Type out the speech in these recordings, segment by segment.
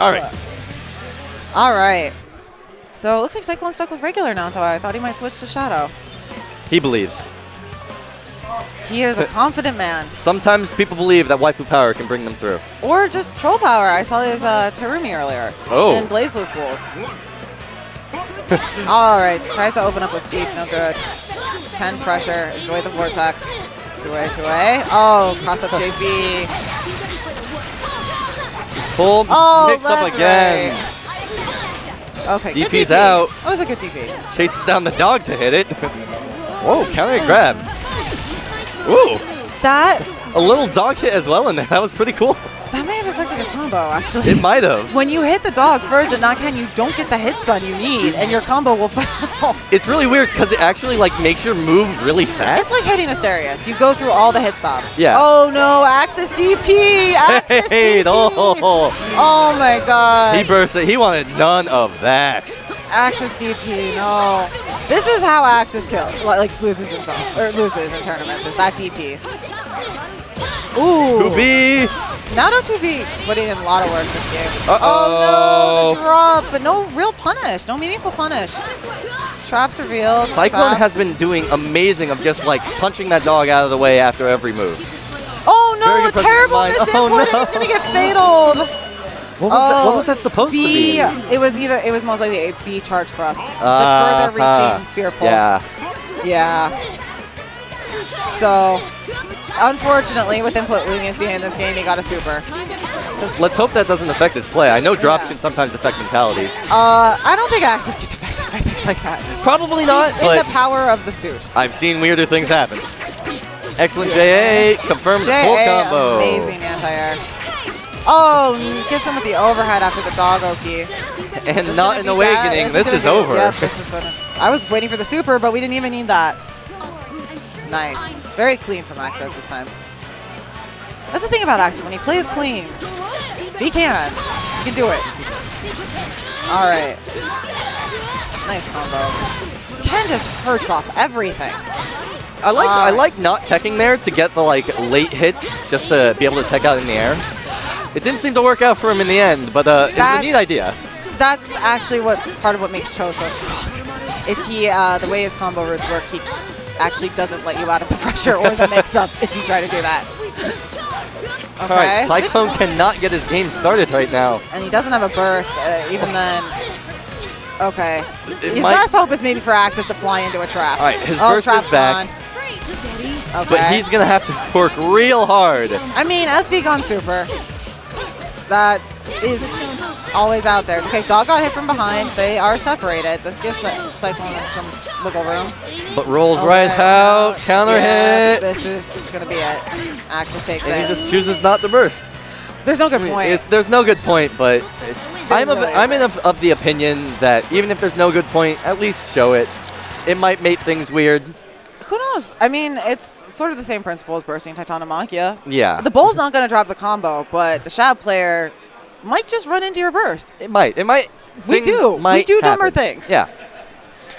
All right. All right. So it looks like Cyclone's stuck with regular now, though. I thought he might switch to Shadow. He believes. He is a confident man. Sometimes people believe that waifu power can bring them through. Or just troll power. I saw his Terumi earlier. Oh. In Blaze Blue Pools. All right. Tries to open up with sweep. No good. Pen pressure. Enjoy the vortex. 2A, 2A. Oh, cross up JB. Pull. Mix up left, again. right. Okay, good DP's DP. out. That was a good DP. Chases down the dog to hit it. Whoa, counter and grab. Ooh. That A little dog hit as well in there. That was pretty cool. may have affected his combo, actually. It might have. When you hit the dog first and Anakin, you don't get the hits done you need, and your combo will fail. It's really weird because it actually like makes your move really fast. It's like hitting Asterius. You go through all the hit stop. Yeah. Oh no, Axis DP! Axis Hey, DP! oh, My god. he burst it. He wanted none of that. Axis DP, no. This is how Axis kills, like loses himself, or loses in tournaments, is that DP. Ooh. 2B. Nato 2B putting in a lot of work this game. Uh-oh. Oh no, the drop, but no real punish, no meaningful punish. Traps revealed. Cyclone traps. has been doing amazing of just like punching that dog out of the way after every move. Oh Very no, good presence terrible of mind. misinput, Oh, and no. he's gonna get fataled. What was that supposed to be? It was most likely a B charge thrust. The further reaching spear pull. Yeah. Yeah. So, unfortunately, with input leniency in this game, he got a super. So, Let's hope that doesn't affect his play. I know drops Yeah. can sometimes affect mentalities. I don't think Axis gets affected by things like that. Probably not, He's in but the power of the suit. I've seen weirder things happen. Excellent JA, confirmed full combo. Amazing anti-air. Oh, gets him with the overhead after the dog Oki. And not an awakening. This is over. Yep, this is done. I was waiting for the super, but we didn't even need that. Nice. Very clean from Axis this time. That's the thing about Axis. When he plays clean, he can do it. All right. Nice combo. Ken just hurts off everything. I like not teching there to get the like late hits just to be able to tech out in the air. It didn't seem to work out for him in the end, but it was a neat idea. That's actually what's part of what makes Cho so strong. Is he the way his combo routes work, he actually doesn't let you out of the pressure or the mix-up if you try to do that. Okay. All right, Cyclone cannot get his game started right now. And he doesn't have a burst, even then. Okay. His might- last hope is maybe for Axis to fly into a trap. All right, his burst trap's is back. gone. Okay. But he's going to have to work real hard. I mean, SB gone super. That is always out there. Okay, dog got hit from behind. They are separated. This gives Cyclone some wiggle room. But rolls right out, counter hit. This is going to be it. Axis takes And he it. just chooses not to burst. There's no good point. There's no good point, but I'm really of the opinion that even if there's no good point, at least show it. It might make things weird. Who knows? I mean, it's sort of the same principle as bursting Titanomakia. Yeah. The Bull's not going to drop the combo, but the Shab player might just run into your burst. It might. We do dumber happen. things. Yeah.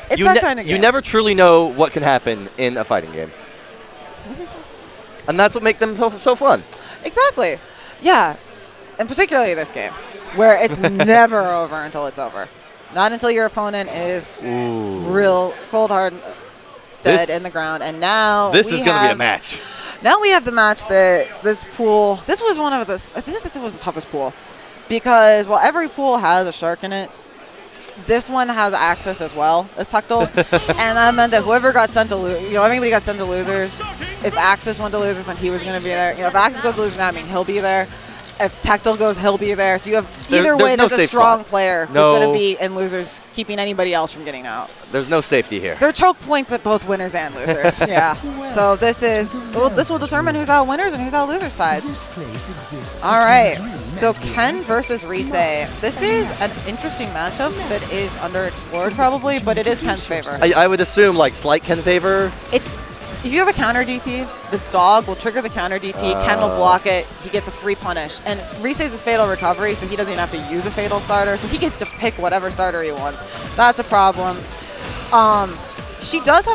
It's that kind of game. You never truly know what can happen in a fighting game. And that's what makes them so fun. Exactly. Yeah. And particularly this game, where it's never over until it's over. Not until your opponent is real cold, hard, dead in the ground. And now this is going to be a match. Now we have the match that this pool, this was one of the, this was the toughest pool. Because while every pool has a shark in it, this one has access as well as Tectal. And that meant that whoever got sent to everybody got sent to losers. If Axis went to losers, then he was going to be there. If Axis goes to losers now, I mean, he'll be there. If Tectal goes, he'll be there. So you have either way, there's a strong player who's going to be in losers, keeping anybody else from getting out. There's no safety here. There are choke points at both winners and losers. Yeah. So this will determine who's out winners and who's out losers side. All right. So Ken versus Rise. This is an interesting matchup that is underexplored probably, but it is Ken's favor. I would assume like slight Ken favor. If you have a counter DP, the dog will trigger the counter DP, Ken will block it, he gets a free punish. And Rise's is fatal recovery, so he doesn't even have to use a fatal starter, so he gets to pick whatever starter he wants. That's a problem. She does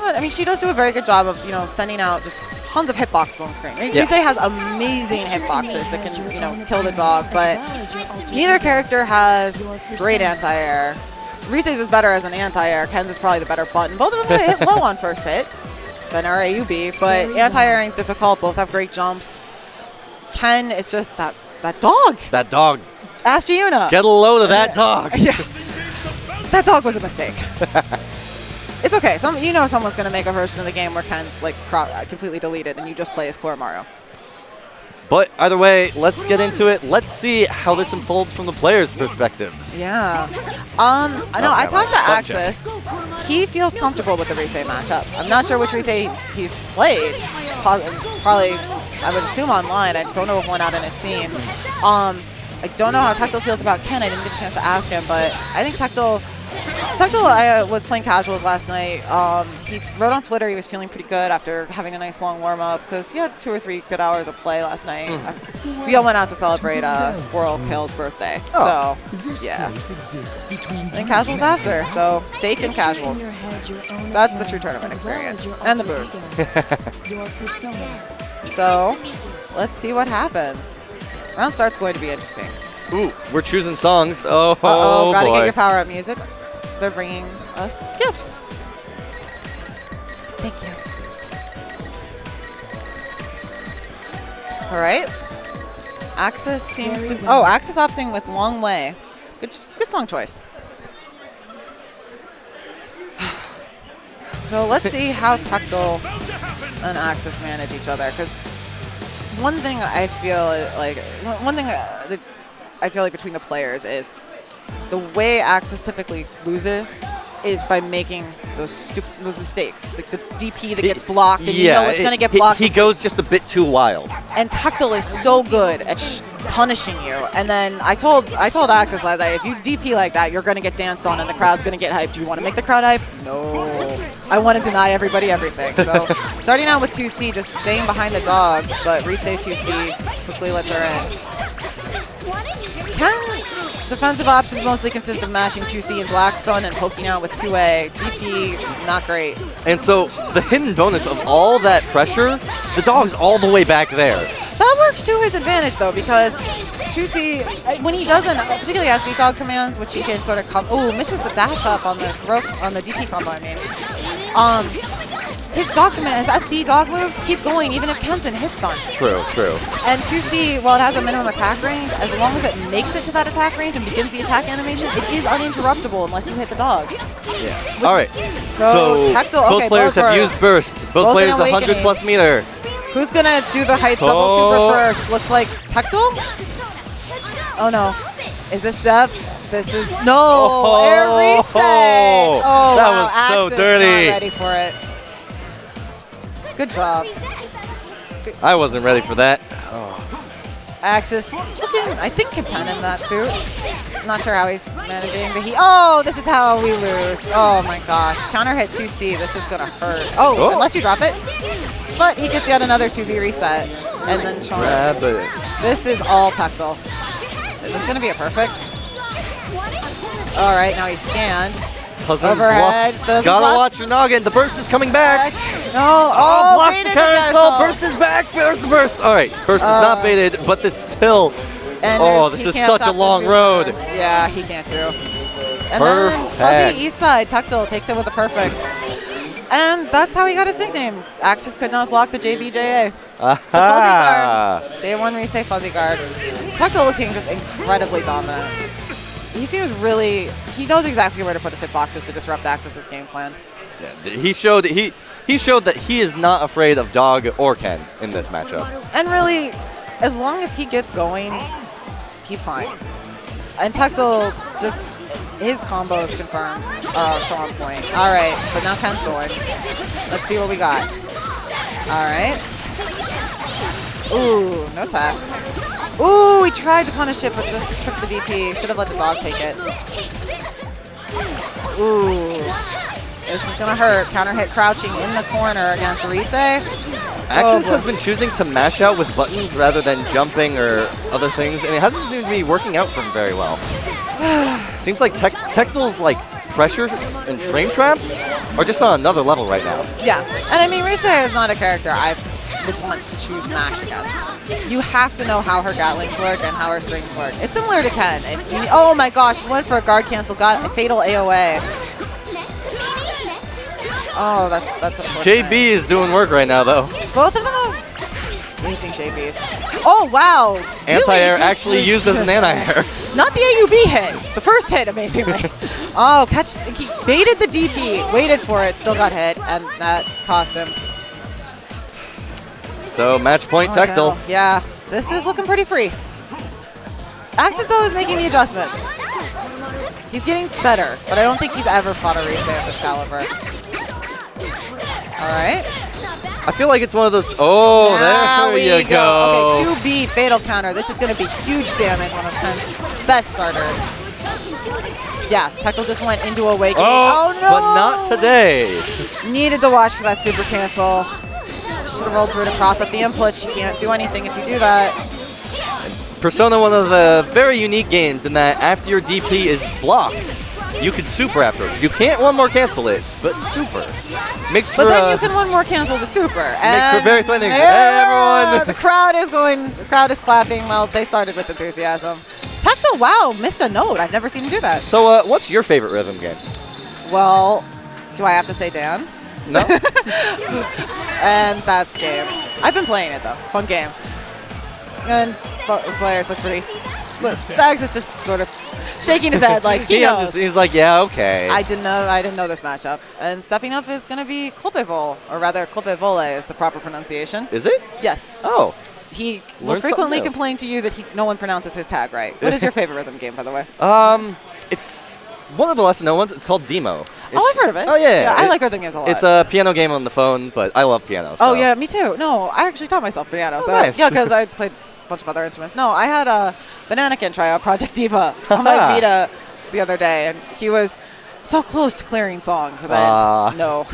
do a very good job of, sending out just tons of hitboxes on the screen. Rise has amazing hitboxes that can, you know, kill the dog, but neither character has great anti-air. Rise's is better as an anti-air. Ken's is probably the better button. Both of them hit low on first hit than RAUB, but anti-airing is difficult. Both have great jumps. Ken is just that dog. That dog. Ask Giuna. Get a load of that dog. Yeah. That dog was a mistake. It's okay. You know someone's going to make a version of the game where Ken's like completely deleted and you just play as core Mario. But either way, let's get into it. Let's see how this unfolds from the players' perspectives. Yeah. I talked to Axis. He feels comfortable with the Rise matchup. I'm not sure which Rise he's played. Probably, I would assume online. I don't know if one out in his scene. I don't know how Tectal feels about Ken. I didn't get a chance to ask him, but I think Tectal, I was playing casuals last night. He wrote on Twitter he was feeling pretty good after having a nice long warm-up because he had 2 or 3 good hours of play last night. We all went out to celebrate Squirrel Kill's birthday. So, yeah. And casuals after, so steak and casuals. That's the true tournament experience. And the booze. So, let's see what happens. Round start's going to be interesting. Ooh, we're choosing songs. Oh, gotta boy. get your power-up music. They're bringing us gifts. Thank you. All right. Axis seems to... Oh, Axis opting with Long Way. Good song choice. So let's see how Tectal and Axis manage each other, because one thing I feel like between the players is the way Axis typically loses is by making those mistakes. Like the DP that gets blocked, and you know it's going to get blocked. He goes just a bit too wild. And Tectal is so good at punishing you. And then I told Axis last night, if you DP like that, you're going to get danced on and the crowd's going to get hyped. Do you want to make the crowd hype? No. I want to deny everybody everything. So starting out with 2C, just staying behind the dog, but Rise 2C quickly lets her in. Ken's defensive options mostly consist of mashing 2C and Blackstone and poking out with 2A. DP, not great. And so the hidden bonus of all that pressure, the dog's all the way back there. That works to his advantage, though, because 2C, when he doesn't, particularly as beat dog commands, which he can sort of come, misses the dash up on the DP combo, I mean. His dog commands, his SB dog moves keep going even if Ken's in hit stun. True. And 2C, while it has a minimum attack range, as long as it makes it to that attack range and begins the attack animation, it is uninterruptible unless you hit the dog. Yeah. All right. So Tectal, both players have used burst. Both players 100+ meter. Who's gonna do the hype double super first? Looks like Tectal? Oh no. Is this Deb? This is air reset. Oh, that wow. was Axis so dirty. Not ready for it. Good job. I wasn't ready for that. Axis looking, I think, content in that suit. Not sure how he's managing, but this is how we lose. Oh my gosh. Counter hit 2C. This is gonna hurt. Oh, unless you drop it. But he gets yet another 2B reset. And then charge. This is all Tectal. Is this gonna be a perfect? All right, now he's scanned. Overhead. Gotta watch your noggin. The burst is coming back. No. Blocks the carousel. Burst is back. There's the burst. All right. Burst is not baited, but this still. This is such a long road. Yeah, he can't do. And then fuzzy east side. Tectal takes it with a perfect. And that's how he got his nickname. Axis could not block the JBJA. The fuzzy guard. Day 1 Rise fuzzy guard. Tectal looking just incredibly dominant. He seems he knows exactly where to put his hitboxes to disrupt Axis's game plan. Yeah, he showed that he is not afraid of Dog or Ken in this matchup. And really, as long as he gets going, he's fine. And Tectal, just his combos confirmed are so on point. All right, but now Ken's going. Let's see what we got. All right. Ooh, no tap. Ooh, he tried to punish it, but just tripped the DP. Should have let the dog take it. Ooh. This is going to hurt. Counter hit crouching in the corner against Rise. Axis has been choosing to mash out with buttons rather than jumping or other things, and it hasn't seemed to be working out for him very well. Seems like Tectal's pressure and frame traps are just on another level right now. Yeah, and I mean, Rise is not a character I've would want to choose Mash against. You have to know how her Gatlings work and how her strings work. It's similar to Ken. Oh my gosh, he went for a guard cancel, got a fatal AOA. Oh, that's unfortunate. JB is doing work right now, though. Both of them have amazing JBs. Oh, wow. Anti-air really actually used as an anti-air. Not the AUB hit. The first hit, amazingly. Oh, he baited the DP, waited for it, still got hit, and that cost him. So, match point, Tectal. No. Yeah, this is looking pretty free. Axis, though, is making the adjustments. He's getting better, but I don't think he's ever fought a Risei of this caliber. All right. I feel like it's one of those. Oh, there you go. Okay, 2B fatal counter. This is going to be huge damage. One of Ken's best starters. Yeah, Tectal just went into Awakening. Oh no! But not today. Needed to watch for that super cancel. Should have rolled through to cross up the inputs. You can't do anything if you do that. Persona, one of the very unique games in that after your DP is blocked, you can super afterwards. You can't one more cancel it, but super. Makes but then you can one more cancel the super. Makes for very threatening. Everyone. The crowd is clapping. Well, they started with enthusiasm. Tectal, wow, missed a note. I've never seen him do that. So, what's your favorite rhythm game? Well, do I have to say Dan? No. And that's game. I've been playing it though. Fun game. And both players look pretty. Look, Dags is just sort of shaking his head like he knows. He's like, yeah, okay. I didn't know this matchup. And stepping up is going to be Copacobola, or rather Copacobola is the proper pronunciation. Is it? Yes. Oh. He will frequently complain to you that no one pronounces his tag right. What is your favorite rhythm game, by the way? It's one of the lesser known ones. It's called Demo. I've heard of it. Oh, yeah. I like rhythm games a lot. It's a piano game on the phone, but I love piano. So. Oh, yeah, me too. No, I actually taught myself piano. So nice. Yeah, because I played a bunch of other instruments. No, I had Anakin try out Project Diva on my Vita the other day, and he was so close to clearing songs. And no.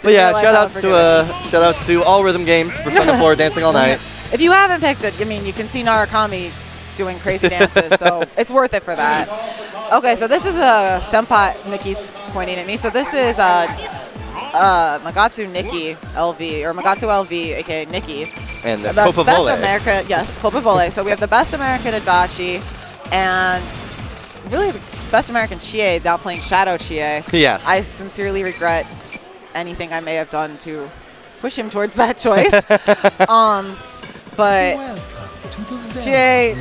But yeah, shout outs to all rhythm games, Persona 4, Dancing All Night. If you haven't picked it, I mean, you can see Narukami doing crazy dances, so it's worth it for that. Okay, so this is a senpai. Nikki's pointing at me. So this is Magatsu Nikki LV, or Magatsu LV, aka Nikki. And the Best Copacobola. American, yes, Copacobola. So we have the Best American Adachi, and really the Best American Chie, now playing Shadow Chie. Yes. I sincerely regret anything I may have done to push him towards that choice. But Chie,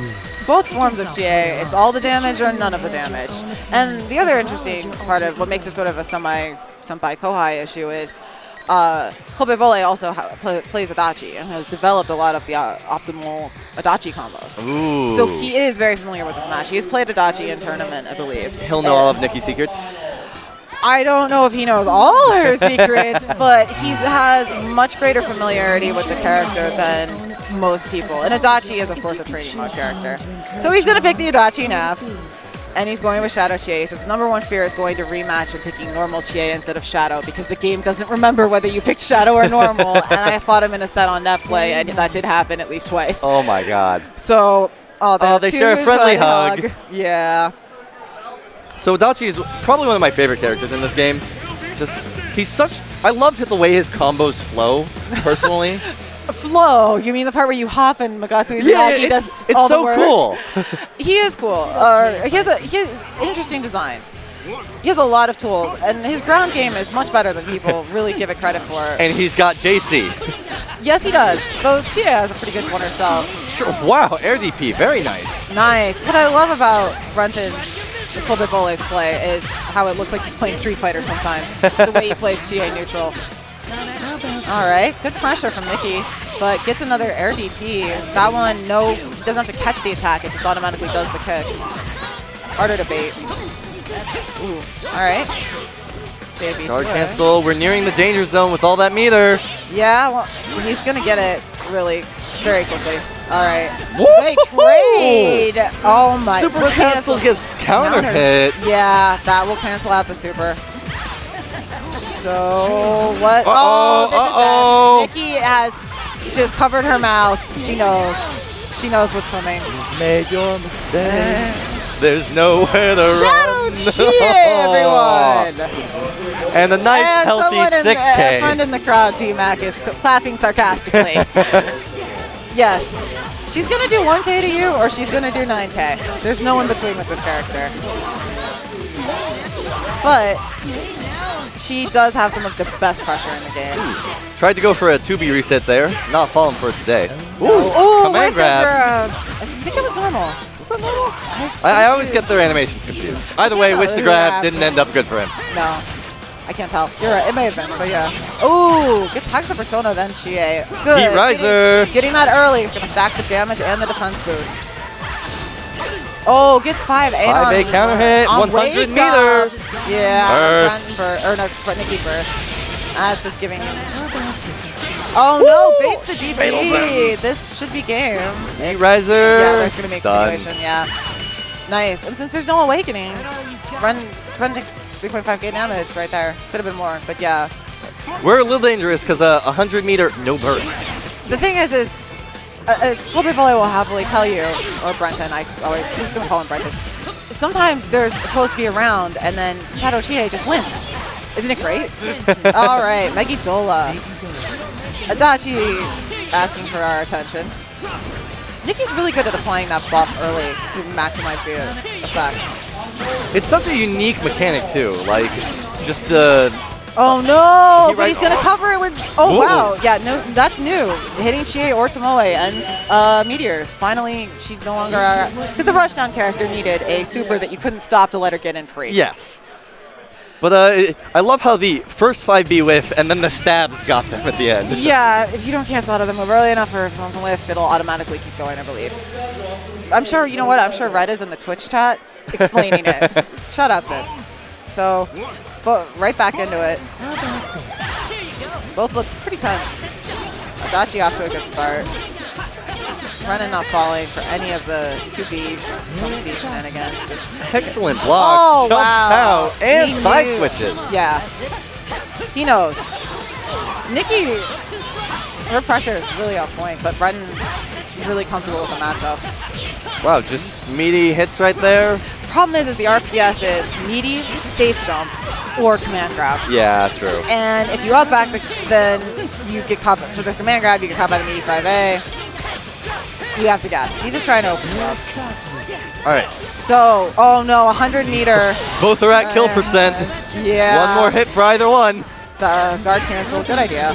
both forms of Chie, it's all the damage or none of the damage. And the other interesting part of what makes it sort of a senpai kohai issue is Copacobola also plays Adachi and has developed a lot of the optimal Adachi combos. Ooh. So he is very familiar with this match. He has played Adachi in tournament, I believe. He'll know all of Nikki's secrets. I don't know if he knows all her secrets, but he has much greater familiarity with the character than most people. And Adachi is, of course, a training mode character. So he's going to pick the Adachi Nav, and he's going with Shadow Chie. Since number one fear is going to rematch and picking normal Chie instead of Shadow, because the game doesn't remember whether you picked Shadow or normal. And I fought him in a set on net play, and that did happen at least twice. Oh my god. So, they share a friendly hug. Yeah. So Adachi is probably one of my favorite characters in this game. I love the way his combos flow, personally. Flow? You mean the part where you hop and Magatsu Izanagi does all the work? It's so cool. He is cool. He has an interesting design. He has a lot of tools, and his ground game is much better than people really give it credit for. And he's got JC. Yes, he does. Though Chie has a pretty good one herself. Sure. Wow, air DP, very nice. Nice. What I love about Brenton's Cobabola's play is how it looks like he's playing Street Fighter sometimes. The way he plays Chie neutral. All right, good pressure from Nikki, but gets another air DP. That one, he doesn't have to catch the attack. It just automatically does the kicks. Harder to bait. Ooh, all right. JB Guard cancel. We're nearing the danger zone with all that meter. Yeah, well, he's going to get it really very quickly. All right. They trade. Oh, my. Super cancel gets counter hit. Yeah, that will cancel out the super. So, what? This is it. Nikki has just covered her mouth. She knows. She knows what's coming. Made your mistake. There's nowhere to Shadow run. Chie, everyone. And a nice, and healthy someone 6K. A friend in the crowd, D-Mac, is clapping sarcastically. Yes. She's going to do 1K to you, or she's going to do 9K. There's no in between with this character. But she does have some of the best pressure in the game. Tried to go for a 2B reset there. Not falling for it today. Ooh, command grab. I think that was normal. Was that normal? I always get their animations confused. Either way, wish to grab didn't end up good for him. No. I can't tell. You're right. It may have been, but yeah. Ooh, good tags the Persona then, Chie. Good. Heat riser. Getting that early is going to stack the damage and the defense boost. Oh, gets 5. 5A counter hit, 100 meter. Yeah, for Nikki first. That's just giving him. Oh no, base the GP. This should be game. Heat riser. Yeah, there's going to be a continuation, yeah. Nice. And since there's no awakening, Run takes 3.5k damage right there. Could have been more, but yeah. We're a little dangerous because 100 meter, no burst. The thing is Copacobola will happily tell you, or Brenton, I'm just going to call him Brenton. Sometimes there's supposed to be a round, and then Shadow Chie just wins. Isn't it great? All right, Megidola. Adachi asking for our attention. Nikki's really good at applying that buff early to maximize the effect. It's such a unique mechanic too, like just the. Oh no! But he's gonna cover it with. Oh whoa. Wow! Yeah, no, that's new. Hitting Chie or Tomoe ends meteors. Finally, she no longer because the rushdown character needed a super that you couldn't stop to let her get in free. Yes. But I love how the first 5B whiff and then the stabs got them at the end. Yeah, if you don't cancel out of the move early enough or if it doesn't whiff, it'll automatically keep going, I believe. I'm sure, you know what, I'm sure Red is in the Twitch chat explaining it. Shout out to him. So, but right back into it. Both look pretty tense. Adachi off to a good start. Renan not falling for any of the 2B from Siege shenanigans. Just excellent blocks, jumps out, and he side knew. switches. Yeah, he knows. Nikki, her pressure is really on point, but Renan's really comfortable with the matchup. Wow, just meaty hits right there. Problem is the RPS is meaty, safe jump, or command grab. Yeah, true. And if you up back, then you get caught for the command grab. You get caught by the meaty 5A. You have to guess. He's just trying to open you up. All right. So, oh no, 100 meter. Both are at kill percent. Yeah. One more hit for either one. The guard cancel. Good idea.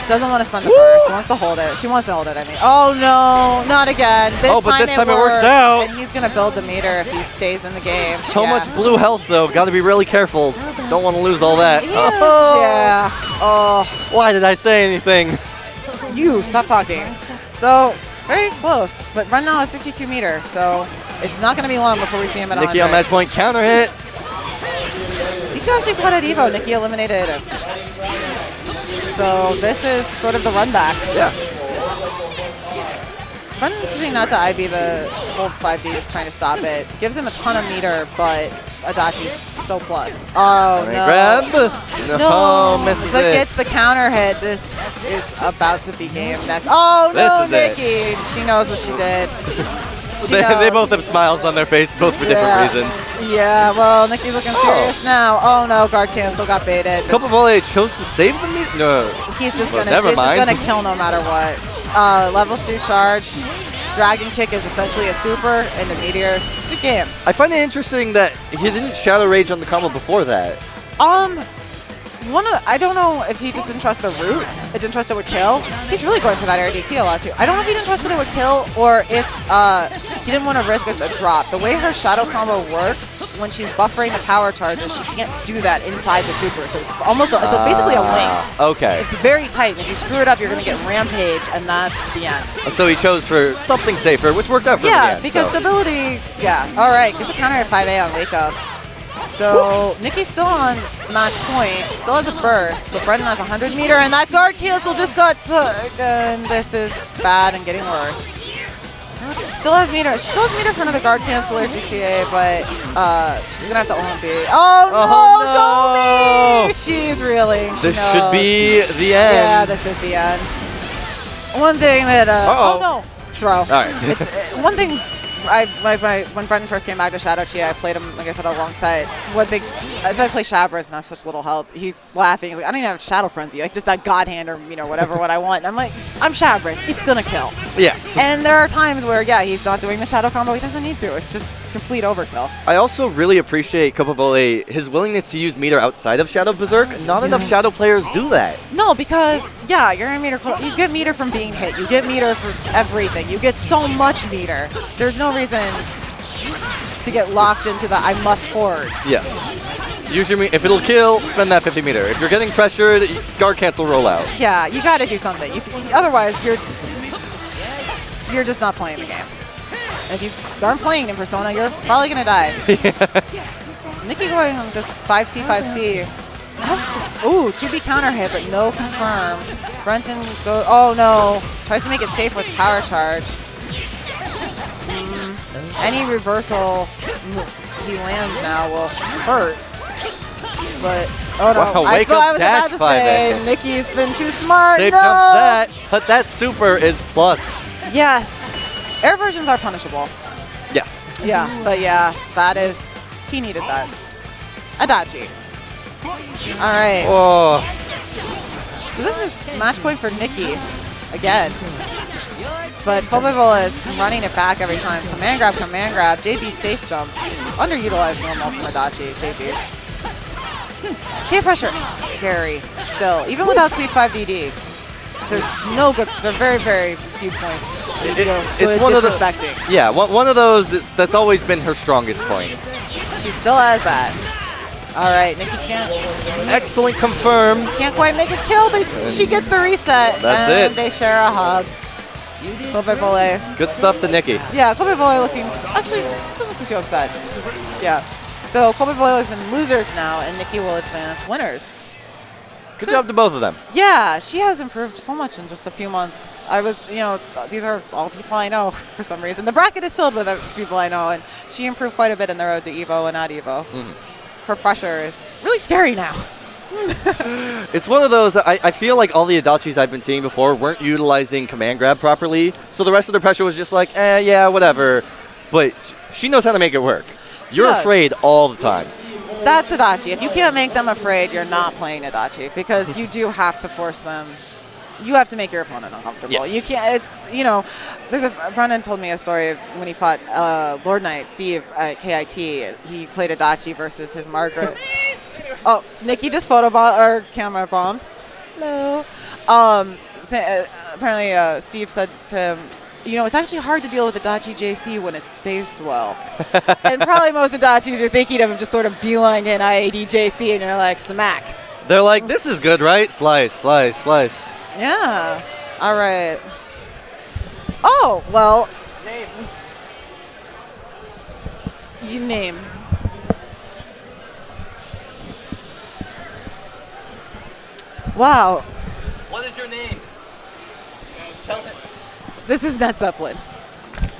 Doesn't want to spend the burst. She wants to hold it. She wants to hold it, I mean. Oh no, not again. This time it works out. And he's going to build the meter if he stays in the game. So much blue health, though. Got to be really careful. Don't want to lose all that. Yes. Oh. Yeah. Oh. Why did I say anything? You, stop talking. So, very close, but Run now is 62 meter, so it's not going to be long before we see him at 100. Nikki on match point, counter hit. These two actually fought at Evo. Nikki eliminated him. So this is sort of the run back. Yeah. Run choosing not to IB the whole 5D, just trying to stop it. Gives him a ton of meter, but Adachi's so plus. Oh, no. Grab. No, misses but it. Gets the counter hit. This is about to be game next. Oh, no, Nikki. She knows what she did. They both have smiles on their face, both for different reasons. Yeah, well, Nikki's looking serious now. Oh, no, guard cancel got baited. Copacobola chose to save the meter? No. He's just going to this is going to kill no matter what. Level 2 charge. Dragon Kick is essentially a super into meteors. Good game. I find it interesting that he didn't Shadow Rage on the combo before that. I don't know if he just didn't trust the root. It didn't trust it would kill. He's really going for that air DP a lot too. I don't know if he didn't trust that it would kill or if he didn't want to risk a drop. The way her Shadow combo works, when she's buffering the power charges, she can't do that inside the super. So it's almost it's basically a link. Okay. It's very tight. And if you screw it up, you're going to get Rampage, and that's the end. So he chose for something safer, which worked out for him. Yeah, because stability. Yeah. All right. Gets a counter at 5A on Wake Up. So Nikki's still on match point, still has a burst, but Brendan has 100 meter, and that guard cancel just got took, and this is bad and getting worse. Still has meter. She still has meter for another guard canceler GCA, but she's gonna have to only be. Oh no! Don't be! She's reeling. This should be the end. Yeah, this is the end. One thing that. Oh no! Throw. All right. One thing when Brendan first came back to Shadow Chie, I played him, like I said, alongside. As I play Shabras and I have such little health, he's laughing. He's like, I don't even have Shadow Frenzy. I just have God Hand or whatever what I want. And I'm like, I'm Shabras. It's gonna kill. Yes. And there are times where he's not doing the Shadow combo. He doesn't need to. It's just complete overkill. I also really appreciate Copacobola, his willingness to use meter outside of Shadow Berserk. Not enough Shadow players do that. No, because you're in meter. You get meter from being hit. You get meter for everything. You get so much meter. There's no reason to get locked into the I must hoard. Yes. Usually, if it'll kill, spend that 50 meter. If you're getting pressured, guard cancel rollout. Yeah, you got to do something. Otherwise, you're just not playing the game. And if you aren't playing in Persona, you're probably gonna die. Nikki going just 5C, 5C. Ooh, 2B counter hit, but no confirm. Brenton goes, oh no. Tries to make it safe with power charge. Any reversal he lands now will hurt. But, oh no. Wow, I wake was up about to dash say, Nikki's been too smart. Safe no! jumps that, but that super is plus. Yes. Air versions are punishable. Yes. Yeah, but that is, he needed that. Adachi. All right. Oh. So this is match point for Nikki again. But Copacobola is running it back every time. Command grab, JB safe jump. Underutilized normal from Adachi, JB. Chie pressure is scary still. Even without Sweep 5 DD. There's no good, there are very, very few points. It's one disrespecting. of the, yeah, one of those that's always been her strongest point. She still has that. All right, Nikki can't. Excellent confirm. Can't quite make a kill, but she gets the reset. That's and it. They share a hug. Copacobola. Good stuff to Nikki. Yeah, Copacobola looking, actually, doesn't seem too upset. Just, So Copacobola is in losers now, and Nikki will advance winners. Good job to both of them. Yeah, she has improved so much in just a few months. These are all people I know for some reason. The bracket is filled with people I know, and she improved quite a bit in the road to Evo and at Evo. Her pressure is really scary now. It's one of those, I feel like all the Adachis I've been seeing before weren't utilizing command grab properly, so the rest of the pressure was just like, yeah, whatever. But she knows how to make it work. You're afraid all the time. That's Adachi. If you can't make them afraid, you're not playing Adachi, because you do have to force them. You have to make your opponent uncomfortable. Yes. You can't. Brendan told me a story of when he fought Lord Knight Steve at KIT. He played Adachi versus his Margaret. Oh, Nikki just camera bombed. Hello. Apparently, Steve said to him, it's actually hard to deal with Adachi JC when it's spaced well. And probably most Adachis you're thinking of just sort of beeline in IAD JC, and you're like, smack. They're like, this is good, right? Slice, slice, slice. Yeah. All right. Oh, well. You name. Wow. What is your name? Tell it. This is Net Zeppelin.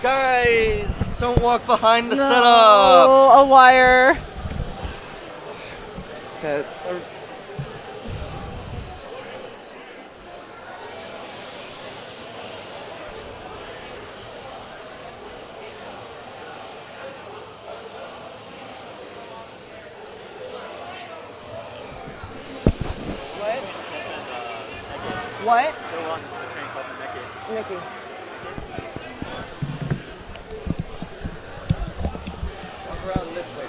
Guys, don't walk behind the setup. Oh, a wire. So. What? Go on the train called Nikki. Nikki. Walk around this way.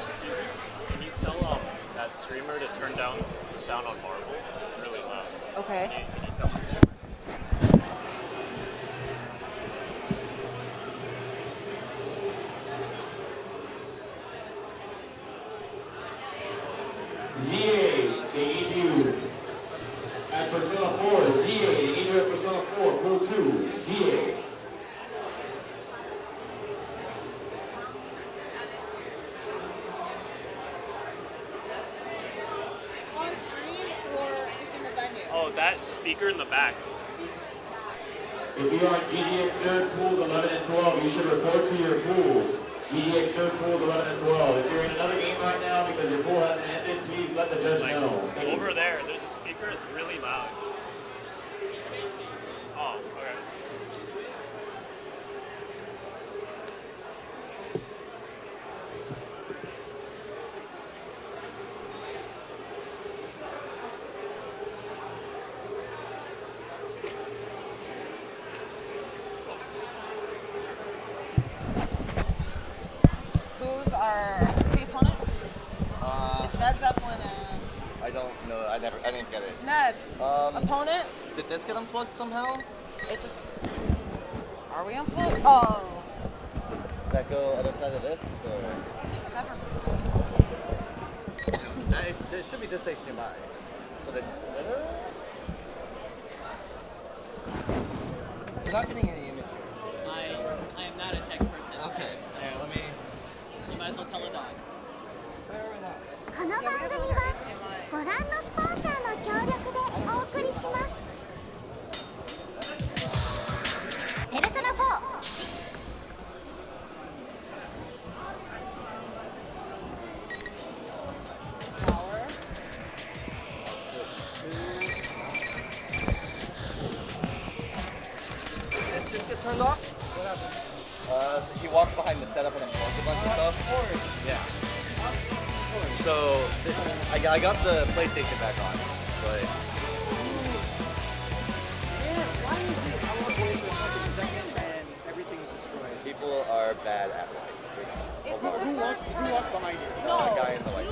Excuse me? Can you tell that streamer to turn down the sound on Marvel? It's really loud. Okay. Can you tell the streamer? ZA, they need you at Persona 4. ZA, they need you at Persona 4. Pool 2, ZA. On stream or just in the venue? Oh, that speaker in the back. If you are on GGX third pools 11 and 12, you should report to your pools. GGX third pools 11 and 12. If you're in another game right now because your pool hasn't ended, please let the judge know. Over there, there's a speaker speaker, it's really loud. Oh, okay. Who's the opponent? It's Ned Zeppelin and I don't know. I didn't get it. Ned. Opponent? Did this get unplugged somehow? It's just. Are we unplugged? Oh. Does that go other side of this? Or? There should be this HDMI. So this splitter? We're not getting any image here. I am not a tech person. Okay. Yeah, let me. You might as well tell a dog. この番組はご覧のスポンサーの協力でお送りします。ペルソナ4 Did this just get turned off? What happened? He walked behind the setup and unplugged a bunch of stuff. Yeah. So I got the PlayStation back on, but people are bad at life. Who walks behind you? No. The guy in the white.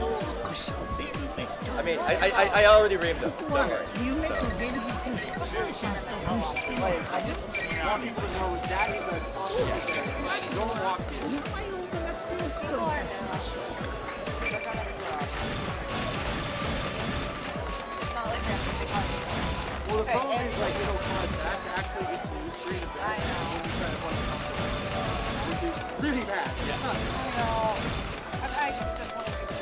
I mean, I already reamed him. Don't worry. Like, I just want people to know that is a don't walk in. Well, the problem is, like, you know, that actually gets to use screen of that when you try to play something, which is really bad. Yeah. No. I just want to see the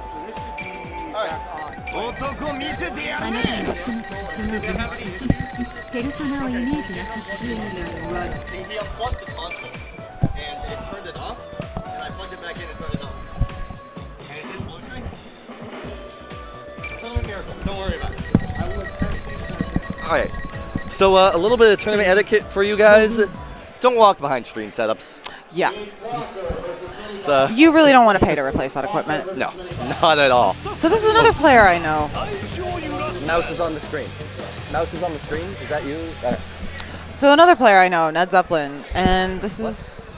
So this should be All right. back on. あなたのスムーズにペルソナをイメージなくシーンが終わる He unplugged the console and it turned it off, and I plugged it back in and turned it on. And it didn't blue screen. It's not a miracle. Don't worry about it. All right. So a little bit of tournament etiquette for you guys. Don't walk behind stream setups. Yeah. It's, You really don't want to pay to replace that equipment. no, not at all. So this is another player I know. Mouse is on the screen. Mouse is on the screen. Is that you? So another player I know, Ned Zeppelin, and this is.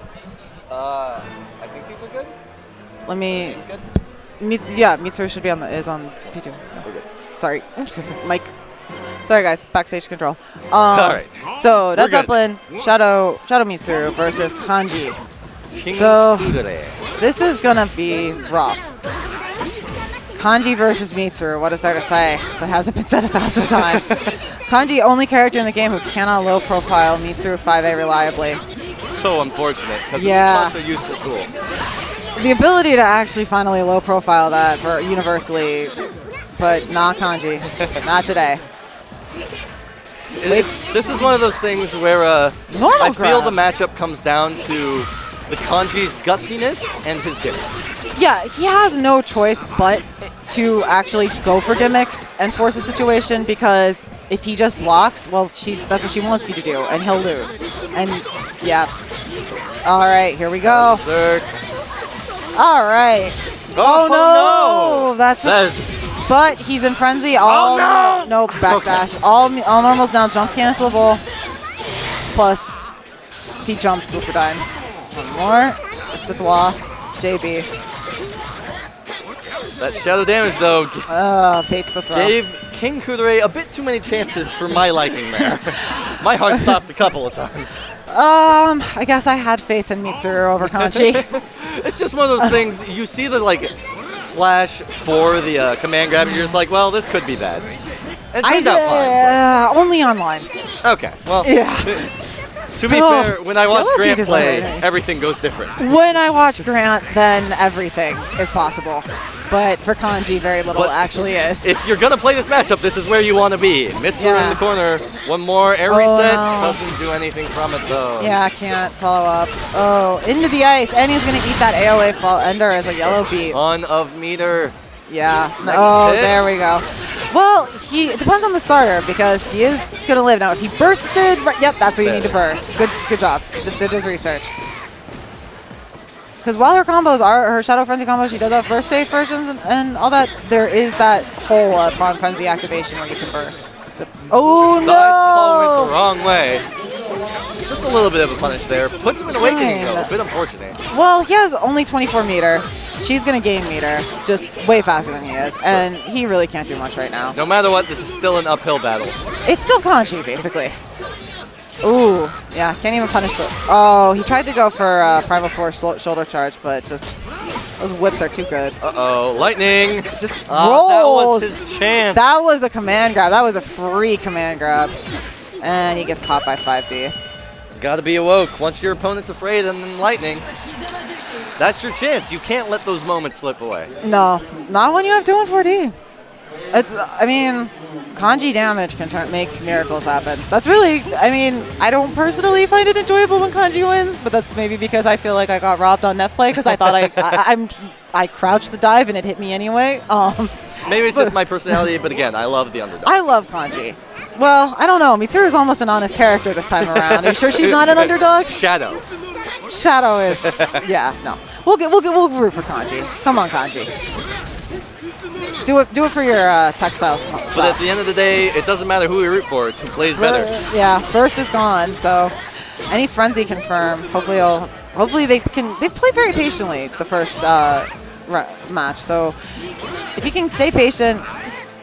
I think these are good. Let me. It's good. Mitsuru should be on is on P2. We're good. Sorry, oops, Mike. Sorry guys, backstage control. All right. So We're Ned good. Zeppelin, Shadow Mitsuru versus Kanji. King So- Ridory. This is gonna be rough. Kanji versus Mitsuru, what is there to say that hasn't been said 1,000 times? Kanji, only character in the game who cannot low profile Mitsuru 5A reliably. So unfortunate because Yeah. it's such a useful tool. The ability to actually finally low profile that for universally, but not Kanji, not today. This is one of those things where Normal I feel grab. the matchup comes down to the Kanji's gutsiness and his gimmicks. Yeah, he has no choice but to actually go for gimmicks and force a situation, because if he just blocks, well, that's what she wants you to do, and he'll lose. And yeah. All right, here we go. Berserk. All right. Oh, no! That is But he's in frenzy. All no backdash. All normals now jump cancelable. Plus, if he jumped, go for dying. One more. It's the Dwa. JB. that shadow damage though Bates the throw. gave King Kudere a bit too many chances for my liking there. My heart stopped a couple of times. I guess I had faith in Mitsuru over Kanji. It's just one of those things. You see the flash for the command grab, and you're just like, well, this could be bad. And it turned out fine. Only online. Okay, well, Yeah. to be Oh, fair, when I watch that would be Grant play, different. everything goes different. When I watch Grant, then everything is possible. But for Kanji, very little But actually is. If you're gonna play this matchup, this is where you want to be. Mitsuru Yeah. in the corner. One more air Oh, reset. no. Doesn't do anything from it though. Yeah, I can't follow up. Oh, into the ice. And he's going to eat that AOA fall ender as a yellow beat. Ton of meter. Yeah. Next Oh, hit. there we go. Well, it depends on the starter because he is going to live. Now, if he bursted, yep, that's what you need to burst. Good job. Did his research. Because while her combos are, her Shadow Frenzy combos, she does have burst safe versions and all that, there is that whole Bomb Frenzy activation where you can burst. Oh, no! The ice ball went the wrong way. Just a little bit of a punish there. Puts him in Awakening, though. A bit unfortunate. Well, he has only 24 meter. She's going to gain meter, just way faster than he is. And he really can't do much right now. No matter what, this is still an uphill battle. It's still Kanji, basically. Ooh, yeah, can't even punish the... Oh, he tried to go for Primal Force shoulder charge, but just... Those whips are too good. Uh-oh, lightning! Just rolls! That was his chance. That was a command grab. That was a free command grab. And he gets caught by 5D. Gotta be awoke. Once your opponent's afraid and then lightning, that's your chance. You can't let those moments slip away. No, not when you have 2 and 4D. It's, I mean, Kanji damage can make miracles happen. That's really, I mean, I don't personally find it enjoyable when Kanji wins, but that's maybe because I feel like I got robbed on net play because I thought I crouched the dive and it hit me anyway. Maybe it's just my personality, but again, I love the underdog. I love Kanji. Well, I don't know. Mitsuru's almost an honest character this time around. Are you sure she's not an underdog? Shadow. Shadow is, yeah, no. We'll root for Kanji. Come on, Kanji. Do it for your Tectal. But at the end of the day, it doesn't matter who we root for. It's who plays better. Yeah, Burst is gone, so any Frenzy confirm. Hopefully they've played very patiently the first match. So if he can stay patient,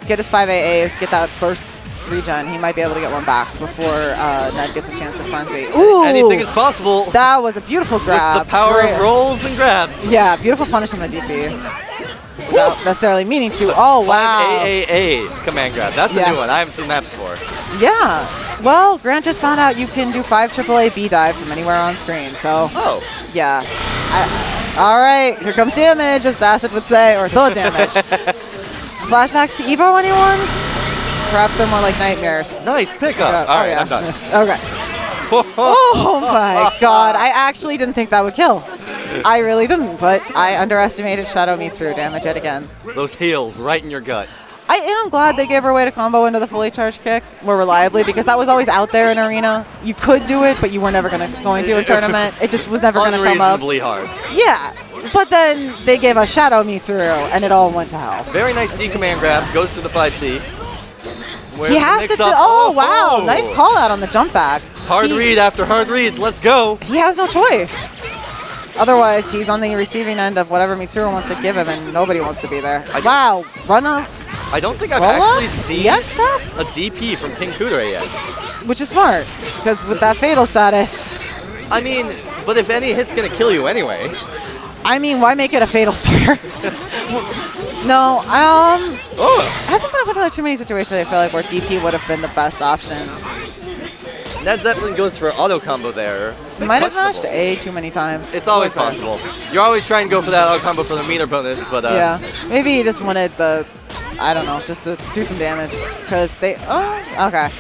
get his 5 AAs, get that Burst regen, he might be able to get one back before Ned gets a chance to Frenzy. Ooh! Anything is possible. That was a beautiful grab. With the power of rolls and grabs. Yeah, beautiful punish on the DP. Without necessarily meaning to. Oh, wow. 5 AAA command grab. That's a new one. I haven't seen that before. Yeah. Well, Grant just found out you can do 5 AAA B dive from anywhere on screen. So, yeah. All right, here comes damage, as Acid would say, or thought damage. Flashbacks to Evo, anyone? Perhaps they're more like nightmares. Nice pickup. All right, I'm done. Okay. Oh my god, I actually didn't think that would kill. I really didn't, but I underestimated Shadow Mitsuru damage yet again. Those heels right in your gut. I am glad they gave her a way to combo into the fully charged kick more reliably because that was always out there in Arena. You could do it, but you were never going to in tournament. It just was never going to come up. Unreasonably hard. Yeah, but then they gave us Shadow Mitsuru, and it all went to hell. Very nice D command grab. Goes to the 5C. He has to do, oh, wow. Nice call out on the jump back. Hard read after hard reads. Let's go. He has no choice. Otherwise, he's on the receiving end of whatever Mitsuru wants to give him, and nobody wants to be there. Wow, run up. I don't think I've actually seen X-Trap? a DP from King Kudere yet. Which is smart, because with that fatal status. I mean, but if any hit's going to kill you anyway. I mean, why make it a fatal starter? No, hasn't been put in too many situations I feel like where DP would have been the best option. Ned Zeppelin goes for auto combo there. He might have mashed A too many times. It's always possible. You're always trying to go for that auto combo for the meter bonus, but yeah, maybe he just wanted the, I don't know, just to do some damage because they. Oh, okay.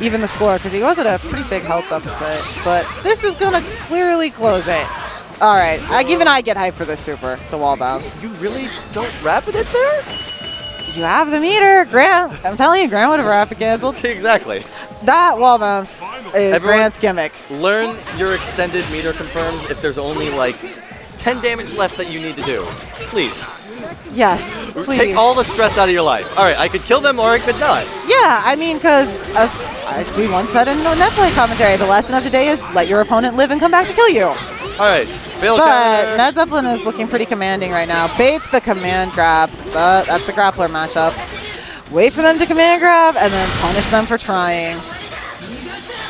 Even the score because he was at a pretty big health deficit, but this is gonna clearly close it. All right, even I get hyped for this super, the wall bounce. You really don't rapid it there? You have the meter, Grant. I'm telling you, Grant would have rapid canceled. Exactly. That wall bounce is Grant's gimmick. Learn your extended meter confirms if there's only like 10 damage left that you need to do. Please. Yes, please. Take all the stress out of your life. All right, I could kill them or I could not. Yeah, I mean, because as we once said in no net play commentary, the lesson of today is let your opponent live and come back to kill you. All right, but Ned Zeppelin is looking pretty commanding right now. Baits the command grab. That's the grappler matchup. Wait for them to command grab and then punish them for trying.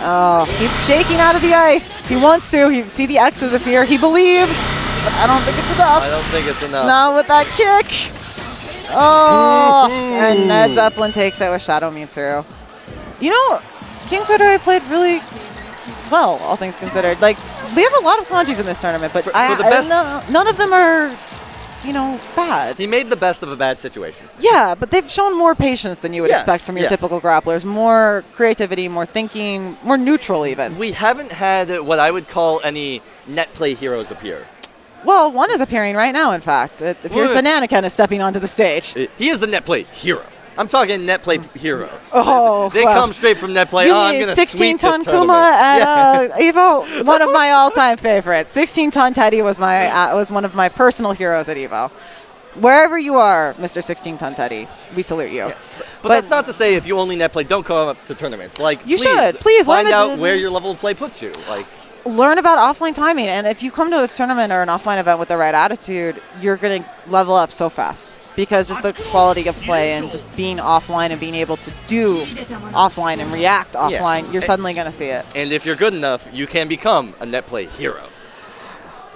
Oh, he's shaking out of the ice. He wants to. He see the X's appear. He believes, but I don't think it's enough. I don't think it's enough. Not with that kick. Oh, and Ned Zeppelin takes it with Shadow Mitsuru. You know, King Kudere played really well, all things considered. Like, we have a lot of Kanjis in this tournament, but none of them are, you know, bad. He made the best of a bad situation. Yeah, but they've shown more patience than you would expect from your typical grapplers. More creativity, more thinking, more neutral even. We haven't had what I would call any net play heroes appear. Well, one is appearing right now, in fact. It appears What? Anakin is stepping onto the stage. He is a net play hero. I'm talking net play heroes. Oh, they well. come straight from net play. You I'm mean gonna sweep 16-ton this Kuma tournament. at Evo? One of my all-time favorites. 16-ton Teddy was one of my personal heroes at Evo. Wherever you are, Mr. 16-ton Teddy, we salute you. Yeah. But that's not to say if you only net play, don't come up to tournaments. Like You should. Please learn find the- out where your level of play puts you. Like Learn about offline timing, and if you come to a tournament or an offline event with the right attitude, you're going to level up so fast. Because just the quality of play and just being offline and being able to do offline and react offline, you're suddenly going to see it. and if you're good enough, you can become a net play hero.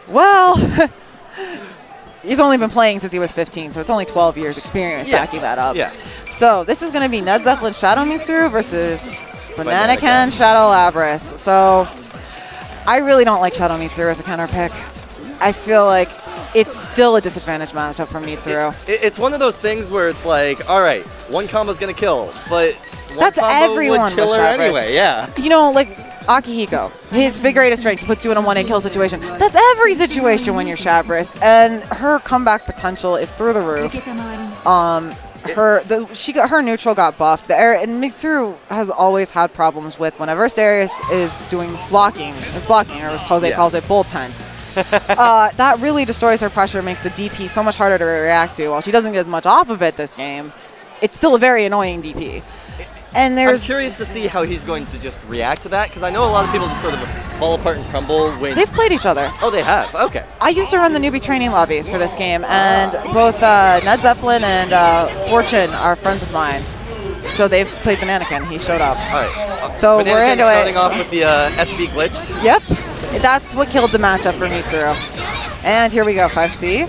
Well, he's only been playing since he was 15, so it's only 12 years experience backing that up. Yes. So this is going to be Ned Zeppelin Shadow Mitsuru versus Banana Bananacan Shadow Labris. So I really don't like Shadow Mitsuru as a counter pick. I feel like it's still a disadvantage matchup for Mitsuru. It's one of those things where it's like, all right, one combo's gonna kill, but one That's combo everyone would kill with her Shabras. anyway. Yeah. You know, like Akihiko, his big greatest strength, he puts you in a one-hit kill situation. That's every situation when you're Shabras, and her comeback potential is through the roof. Her neutral got buffed. And Mitsuru has always had problems with whenever Asterius is doing blocking, or as Jose calls it, bull tent. That really destroys her pressure, makes the DP so much harder to react to. While she doesn't get as much off of it this game, it's still a very annoying DP. And I'm curious to see how he's going to just react to that, because I know a lot of people just sort of fall apart and crumble when... They've played each other. Oh, they have? Okay. I used to run the newbie training lobbies for this game, and both Ned Zeppelin and Fortune are friends of mine. So they've played Bananakin. He showed up. All right. So we're into it. Starting off with the SB glitch. Yep. That's what killed the matchup for Mitsuru. And here we go. 5C.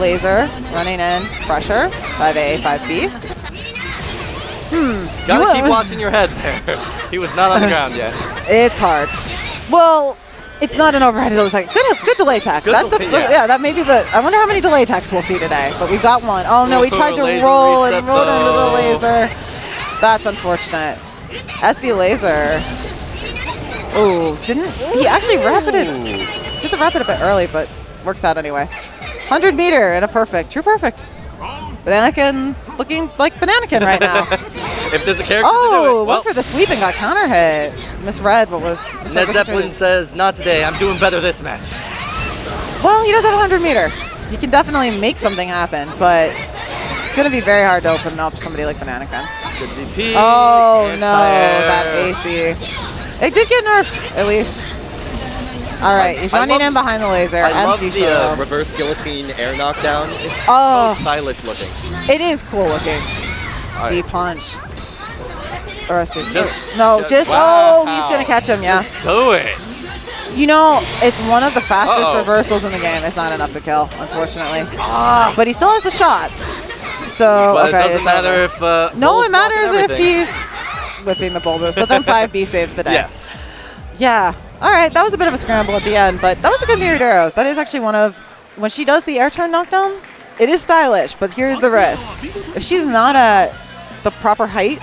Laser. Running in. Pressure. 5A, 5B. Gotta keep watching your head there. He was not on the ground yet. It's hard. Well, it's not an overhead delay. Good delay tech. Good That's delay, yeah. that may be the. I wonder how many delay techs we'll see today. But we got one. Oh no, he tried to Laser roll and reset rolled into the though. laser. That's unfortunate. SB laser. Oh, didn't he actually rapid it? Did the rapid a bit early, but works out anyway. 100 meter and a perfect. True perfect. Bananakin looking like Bananakin right now. If there's a character to do Oh, it, went for the sweep and got counter hit. Misread what was. Ned Zeppelin says, not today, I'm doing better this match. Well, he does have 100 meter. He can definitely make something happen, but it's going to be very hard to open up somebody like Bananakin. Good DP. Oh, no, anti-air. that AC. It did get nerfed, at least. All right, he's running in behind the laser. I love Empty the shield. reverse guillotine air knockdown. It's Oh. so stylish looking. It is cool looking. All D right. punch. Or SB. Just- Oh, he's going to catch him, yeah. Do it. You know, it's one of the fastest Uh-oh. reversals in the game. It's not enough to kill, unfortunately. But he still has the shots. So, But okay. it doesn't it's matter over. if. No, Bull's it matters blocking if everything. he's whipping the bull move. But then 5B saves the day. Yes. Yeah. All right, that was a bit of a scramble at the end, but that was a good mirrored arrows. That is actually one of, when she does the air turn knockdown, it is stylish, but here's the risk. If she's not at the proper height,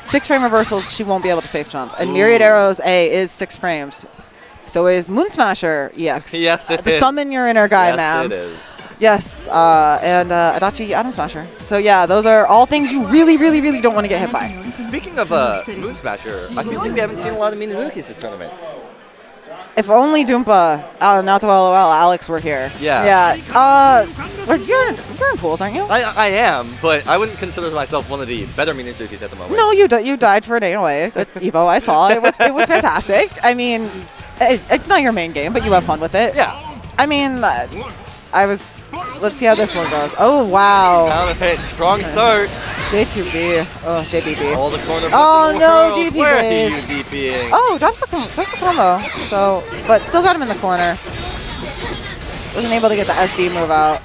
6 frame reversals, she won't be able to safe jump. And myriad arrows A is 6 frames. So is Moon Smasher EX. Yes, it The is. summon your inner guy, Yes, ma'am. it is. Yes, and Adachi Atom Smasher. So yeah, those are all things you really, really, really don't want to get hit by. Speaking of Moon Smasher, I feel like we haven't seen a lot of Minazukis this tournament. If only Doompa, not to LOL, Alex were here. Yeah. Yeah. You're in pools, aren't you? I am, but I wouldn't consider myself one of the better Minazukis at the moment. No, you died for an AOA at Evo. I saw it was fantastic. I mean, it's not your main game, but you have fun with it. Yeah. I mean, let's see how this one goes. Oh wow. Counter hit, strong start. J2B. Oh, JBB. All the corner. Oh, in the no, world. DDP Where are blades. you DPing? Oh, drops the combo. So, but still got him in the corner. Wasn't able to get the SB move out.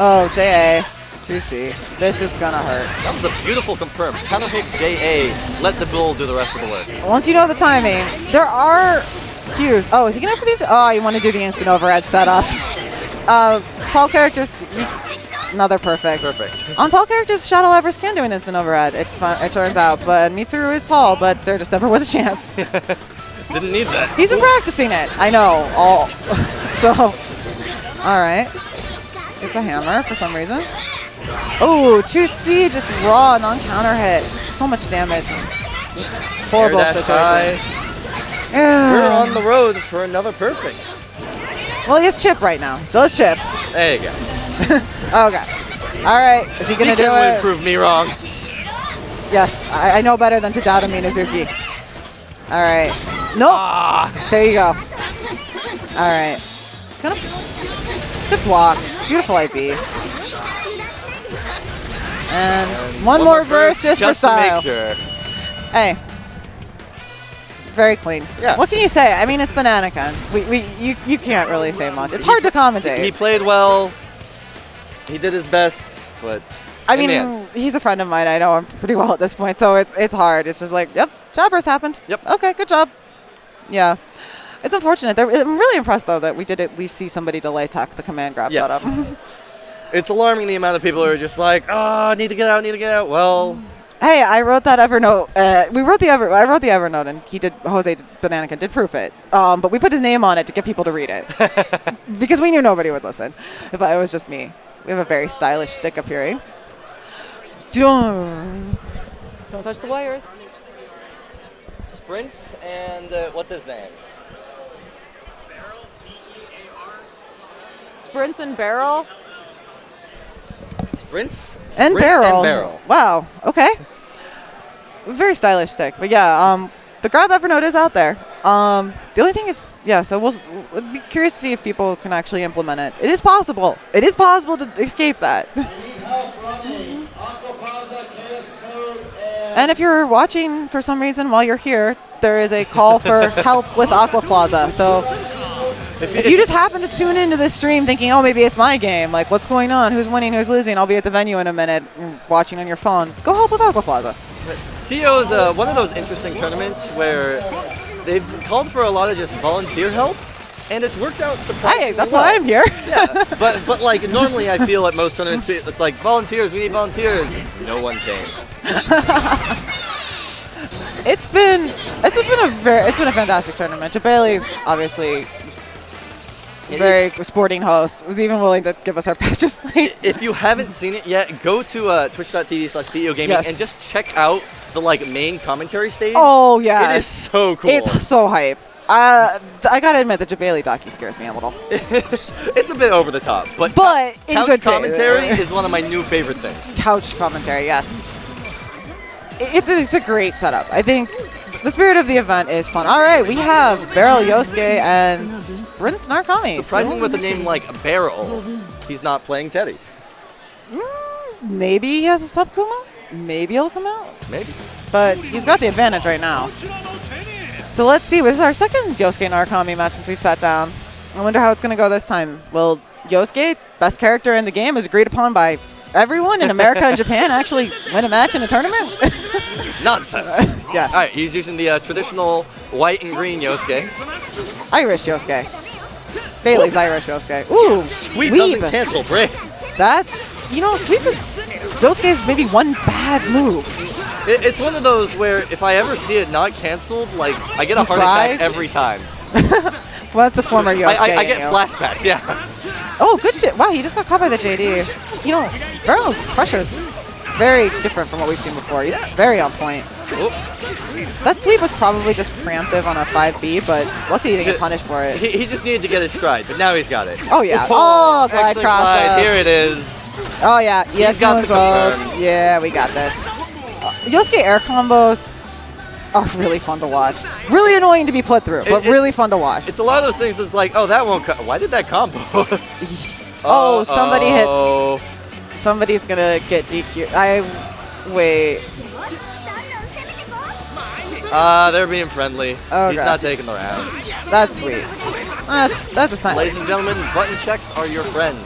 Oh, JA. 2C. This is gonna hurt. That was a beautiful confirm. Counter hit JA. Let the bull do the rest of the work. Once you know the timing, there are cues. Oh, is he gonna go for these? Oh, you want to do the instant overhead setup. Tall characters, another perfect. Perfect. On tall characters, Shadow Everest can do an instant overhead, it turns out. But Mitsuru is tall, but there just never was a chance. Didn't need that. He's been practicing it. I know. So All right. It's a hammer for some reason. Oh, 2C just raw non-counter hit. So much damage. Just horrible Air dash situation. high. Yeah. We're on the road for another perfect. Well, he has Chip right now. So let's Chip. There you go. Okay. All right. Is he going to do Can't it? prove me wrong. Yes. I know better than to doubt Minazuki. All right. Nope. Ah. There you go. All right. Good blocks. Beautiful IB. And one more burst just for style. to make sure. Hey. Very clean. Yeah. What can you say? I mean, it's been Anakin. You can't really say much. It's hard to commentate. He played well. He did his best, but I in the mean, end. he's a friend of mine. I know him pretty well at this point, so it's hard. It's just like, yep, jobbers happened. Yep. Okay, good job. Yeah. It's unfortunate. I'm really impressed, though, that we did at least see somebody delay tech the command grab Yes. setup. It's alarming the amount of people who are just like, oh, need to get out, need to get out. Well, Hey, I wrote that Evernote. I wrote the Evernote, and Jose Bananakin did proof it. But we put his name on it to get people to read it because we knew nobody would listen. If it was just me. We have a very stylish stick up here. Eh? Don't touch the wires. Sprints and what's his name? Sprints and Beryl. Sprints? And Sprints Beryl. And Beryl. Wow. Okay. Very stylish stick, but yeah. The grab Evernote is out there. The only thing is, yeah. So we'll be curious to see if people can actually implement it. It is possible. It is possible to escape that. And if you're watching for some reason while you're here, there is a call for help with Aqua Plaza. So if you just happen to tune into this stream thinking, oh, maybe it's my game, like what's going on, who's winning, who's losing, I'll be at the venue in a minute, watching on your phone, go help with Aqua Plaza. CEO is one of those interesting tournaments where they've called for a lot of just volunteer help, and it's worked out surprisingly Hey, that's well. why I'm here. Yeah, but like normally I feel at most tournaments it's like volunteers, we need volunteers. No one came. It's been a fantastic tournament. Jebailey's obviously very sporting host. Was even willing to give us our patches. If you haven't seen it yet, go to twitch.tv/CEOgaming Yes. and just check out the main commentary stage. Oh yeah, It is so cool. It's so hype. I gotta admit, the Jebailey docu scares me a little. It's a bit over the top, but in couch good commentary is one of my new favorite things. Couch commentary, yes. It's a great setup. I think the spirit of the event is fun. All right, we have Beryl, Yosuke, and Rins Narukami. Surprising with a name like Beryl, he's not playing Teddy. Maybe he has a sub Kuma. Maybe he'll come out. Maybe. But he's got the advantage right now. So let's see. This is our second Yosuke Narukami match since we've sat down. I wonder how it's going to go this time. Will Yosuke, best character in the game, is agreed upon by everyone in America and Japan, actually win a match in a tournament? Nonsense. Yes. All right, he's using the traditional white and green Yosuke. Irish Yosuke. Bailey's Irish Yosuke. Ooh, Sweep weeb. doesn't cancel break. That's, sweep is Yosuke's maybe one bad move. It's one of those where if I ever see it not canceled, I get a heart attack every time. Well, that's the former Yosuke. I get flashbacks, yeah. Oh, good shit. Wow, he just got caught by the JD. Beryl's pressure is very different from what we've seen before. He's very on point. Oop. That sweep was probably just preemptive on a 5B, but luckily he didn't get punished for it. He just needed to get his stride, but now he's got it. Oh, yeah. Oh, glide excellent cross glide. Here it is. Oh, yeah. Yes, got the confirms. Yeah, we got this. Yosuke air combos are really fun to watch. Really annoying to be put through, but really fun to watch. It's a lot of those things that's like, oh, that won't why did that combo? Oh, somebody hits. Somebody's going to get DQ. Wait. They're being friendly. Oh, He's God. not taking the round. That's sweet. That's a sign. Ladies and gentlemen, button checks are your friends.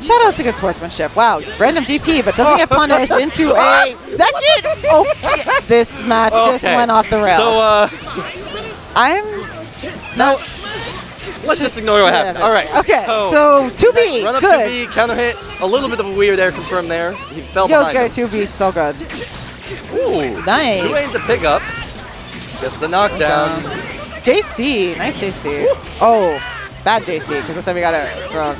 Shout out to good sportsmanship. Wow, random DP, but doesn't get punished into a second. Okay, this match just went off the rails. So, I'm not. let's just ignore what happened. All right. Okay, so 2B, Run up good. 2B, counter hit. A little bit of a weird air confirm there. He fell behind him. Yosuke 2B, so good. Ooh, Nice. 2 A's the pickup. Gets the knockdown. JC, nice JC. Oh, bad JC, because this time we got it from...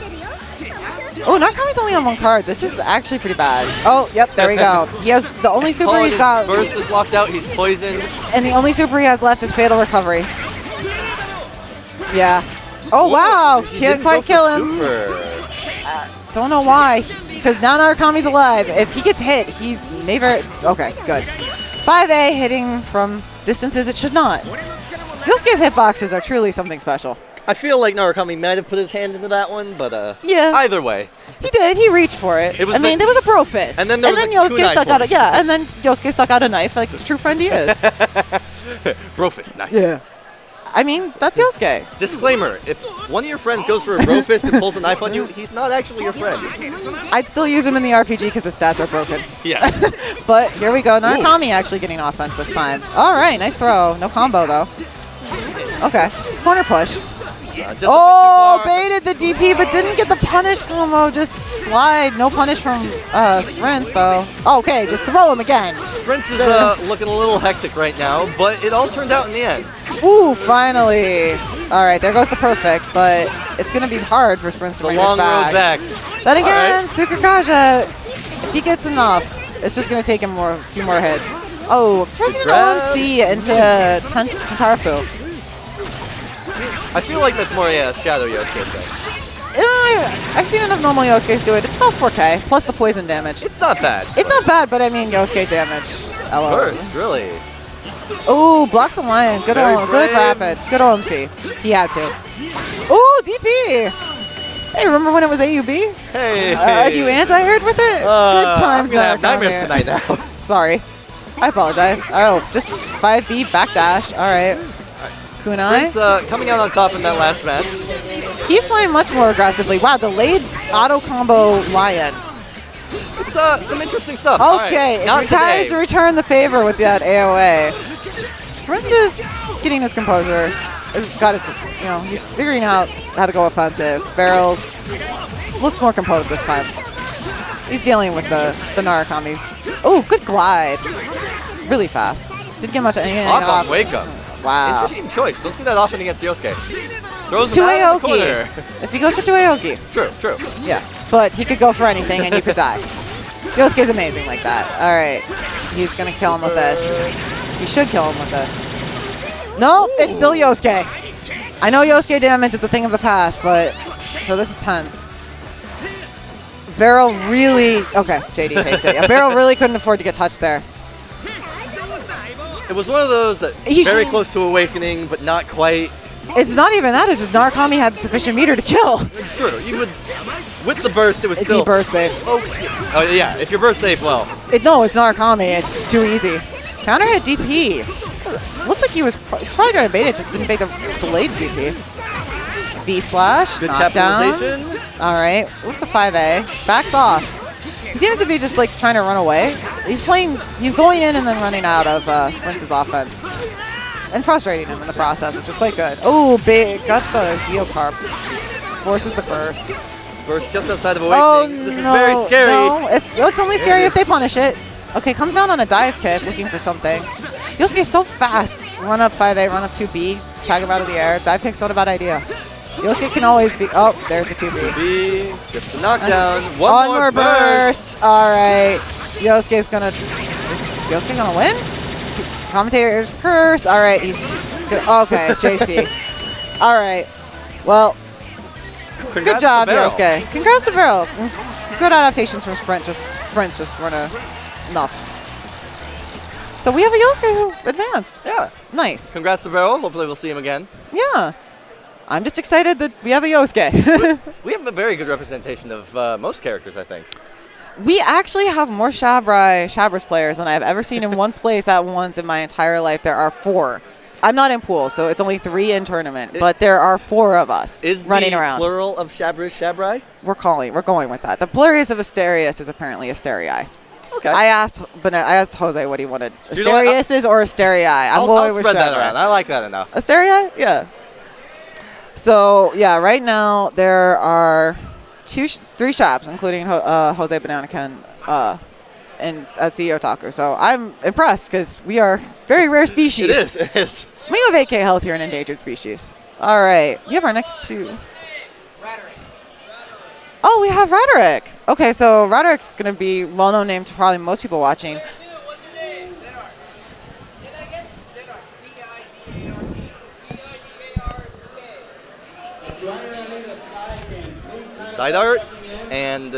Oh, Narukami's only on one card. This is actually pretty bad. Oh, yep, there we go. He has the only super he's got... Burst is locked out. He's poisoned. And the only super he has left is Fatal Recovery. Yeah. Oh, wow. Can't quite kill him. Don't know why. Because now Narukami's alive. If he gets hit, he's maybe... Okay, good. 5A hitting from distances it should not. Yosuke's hitboxes are truly something special. I feel like Narukami might have put his hand into that one, but yeah. Either way. He did. He reached for it. There was a bro fist. And then Yosuke stuck out and then Yosuke stuck out a knife like his true friend he is. Bro fist knife. Yeah. I mean, that's Yosuke. Disclaimer, if one of your friends goes for a bro fist and pulls a knife on you, he's not actually your friend. I'd still use him in the RPG because his stats are broken. Yeah. But here we go. Narukami actually getting offense this time. All right, nice throw. No combo, though. Okay. Corner push. Baited the DP, but didn't get the punish combo. Just slide. No punish from Sprints, though. Okay, just throw him again. Sprints is looking a little hectic right now, but it all turned out in the end. Ooh, finally. All right, there goes the perfect, but it's going to be hard for Sprints to bring this back. It's a long road back. Then again, Tsukakaja, if he gets enough, it's just going to take him a few more hits. Oh, I'm surprised he didn't OMC into Tentarafu. I feel like that's more a Shadow Yosuke thing. I've seen enough normal Yosuke's do it. It's about 4K, plus the poison damage. It's not bad. It's not bad, but I mean Yosuke damage. Burst, really. Ooh, blocks the line. Good rapid. Good OMC. He had to. Ooh, DP. Hey, remember when it was AUB? Hey. You anti-aired with it? Good times. I'm gonna have nightmares tonight now. Sorry. I apologize. Oh, just 5B backdash. All right. Kunai. Sprints coming out on top in that last match. He's playing much more aggressively. Wow, delayed auto combo Lion. It's some interesting stuff. Okay, right, it tries to return the favor with that AOA. Sprints is getting his composure. He's figuring out how to go offensive. Barrels looks more composed this time. He's dealing with the Narukami. Oh, good glide. Really fast. Didn't get much anything off. Wake up. Wow. Interesting choice. Don't see that often against Yosuke. Throws 2A Oki. If he goes for 2A Oki. True. Yeah, but he could go for anything and you could die. Yosuke's amazing like that. All right. He's going to kill him with this. He should kill him with this. No, it's still Yosuke. I know Yosuke damage is a thing of the past, but... So this is tense. Beryl really... Okay, JD takes it. Yeah, Beryl really couldn't afford to get touched there. It was one of those that very close to awakening, but not quite. It's not even that. It's just Narukami had sufficient meter to kill. True. You would, with the burst, it was still. He burst safe. Oh yeah. If you're burst safe, well. No, it's Narukami. It's too easy. Counter hit DP. Looks like he was probably trying to bait it, just didn't bait the delayed DP. V slash. Good knockdown. capitalization. All right. What's the 5A? Backs off. He seems to be just like trying to run away. He's going in and then running out of Sprints' offense. And frustrating him in the process, which is quite good. Oh, got the Zeocarp. Forces the burst. Burst just outside of awakening. This is very scary. No, it's only scary if they punish it. Okay, comes down on a dive kick looking for something. Yosuke's so fast. Run up 5A, run up 2B, tag him out of the air. Dive kick's not a bad idea. Yosuke can always be... Oh, there's the 2B. 2B gets the knockdown. One more burst. All right. Yosuke's going to... Is Yosuke going to win? Commentator's curse. All right. He's... Okay, JC. All right. Well, good job, Yosuke. Congrats to Beryl. Good adaptations from Sprints just run enough. So we have a Yosuke who advanced. Yeah. Nice. Congrats to Beryl. Hopefully we'll see him again. Yeah. I'm just excited that we have a Yosuke. We have a very good representation of most characters, I think. We actually have more Shabras players than I've ever seen in one place at once in my entire life. There are 4. I'm not in pool, so it's only 3 in tournament, but there are 4 of us running around. Is the plural of Shabras Shabrai? We're going with that. The pluribus of Asterius is apparently Asterii. Okay. I asked Jose what he wanted. Asterius or Asterii. I'm going with spread that Shabra. around. I like that enough. Asterii? Yeah. So, yeah, right now there are 3 shops, including Jose Bananakin at CEOtaku. So I'm impressed because we are very rare species. It is. We have 8K health here in endangered species. All right. We have our next 2. Oh, we have Roderick. Okay, so Roderick's going to be well-known name to probably most people watching. Side art and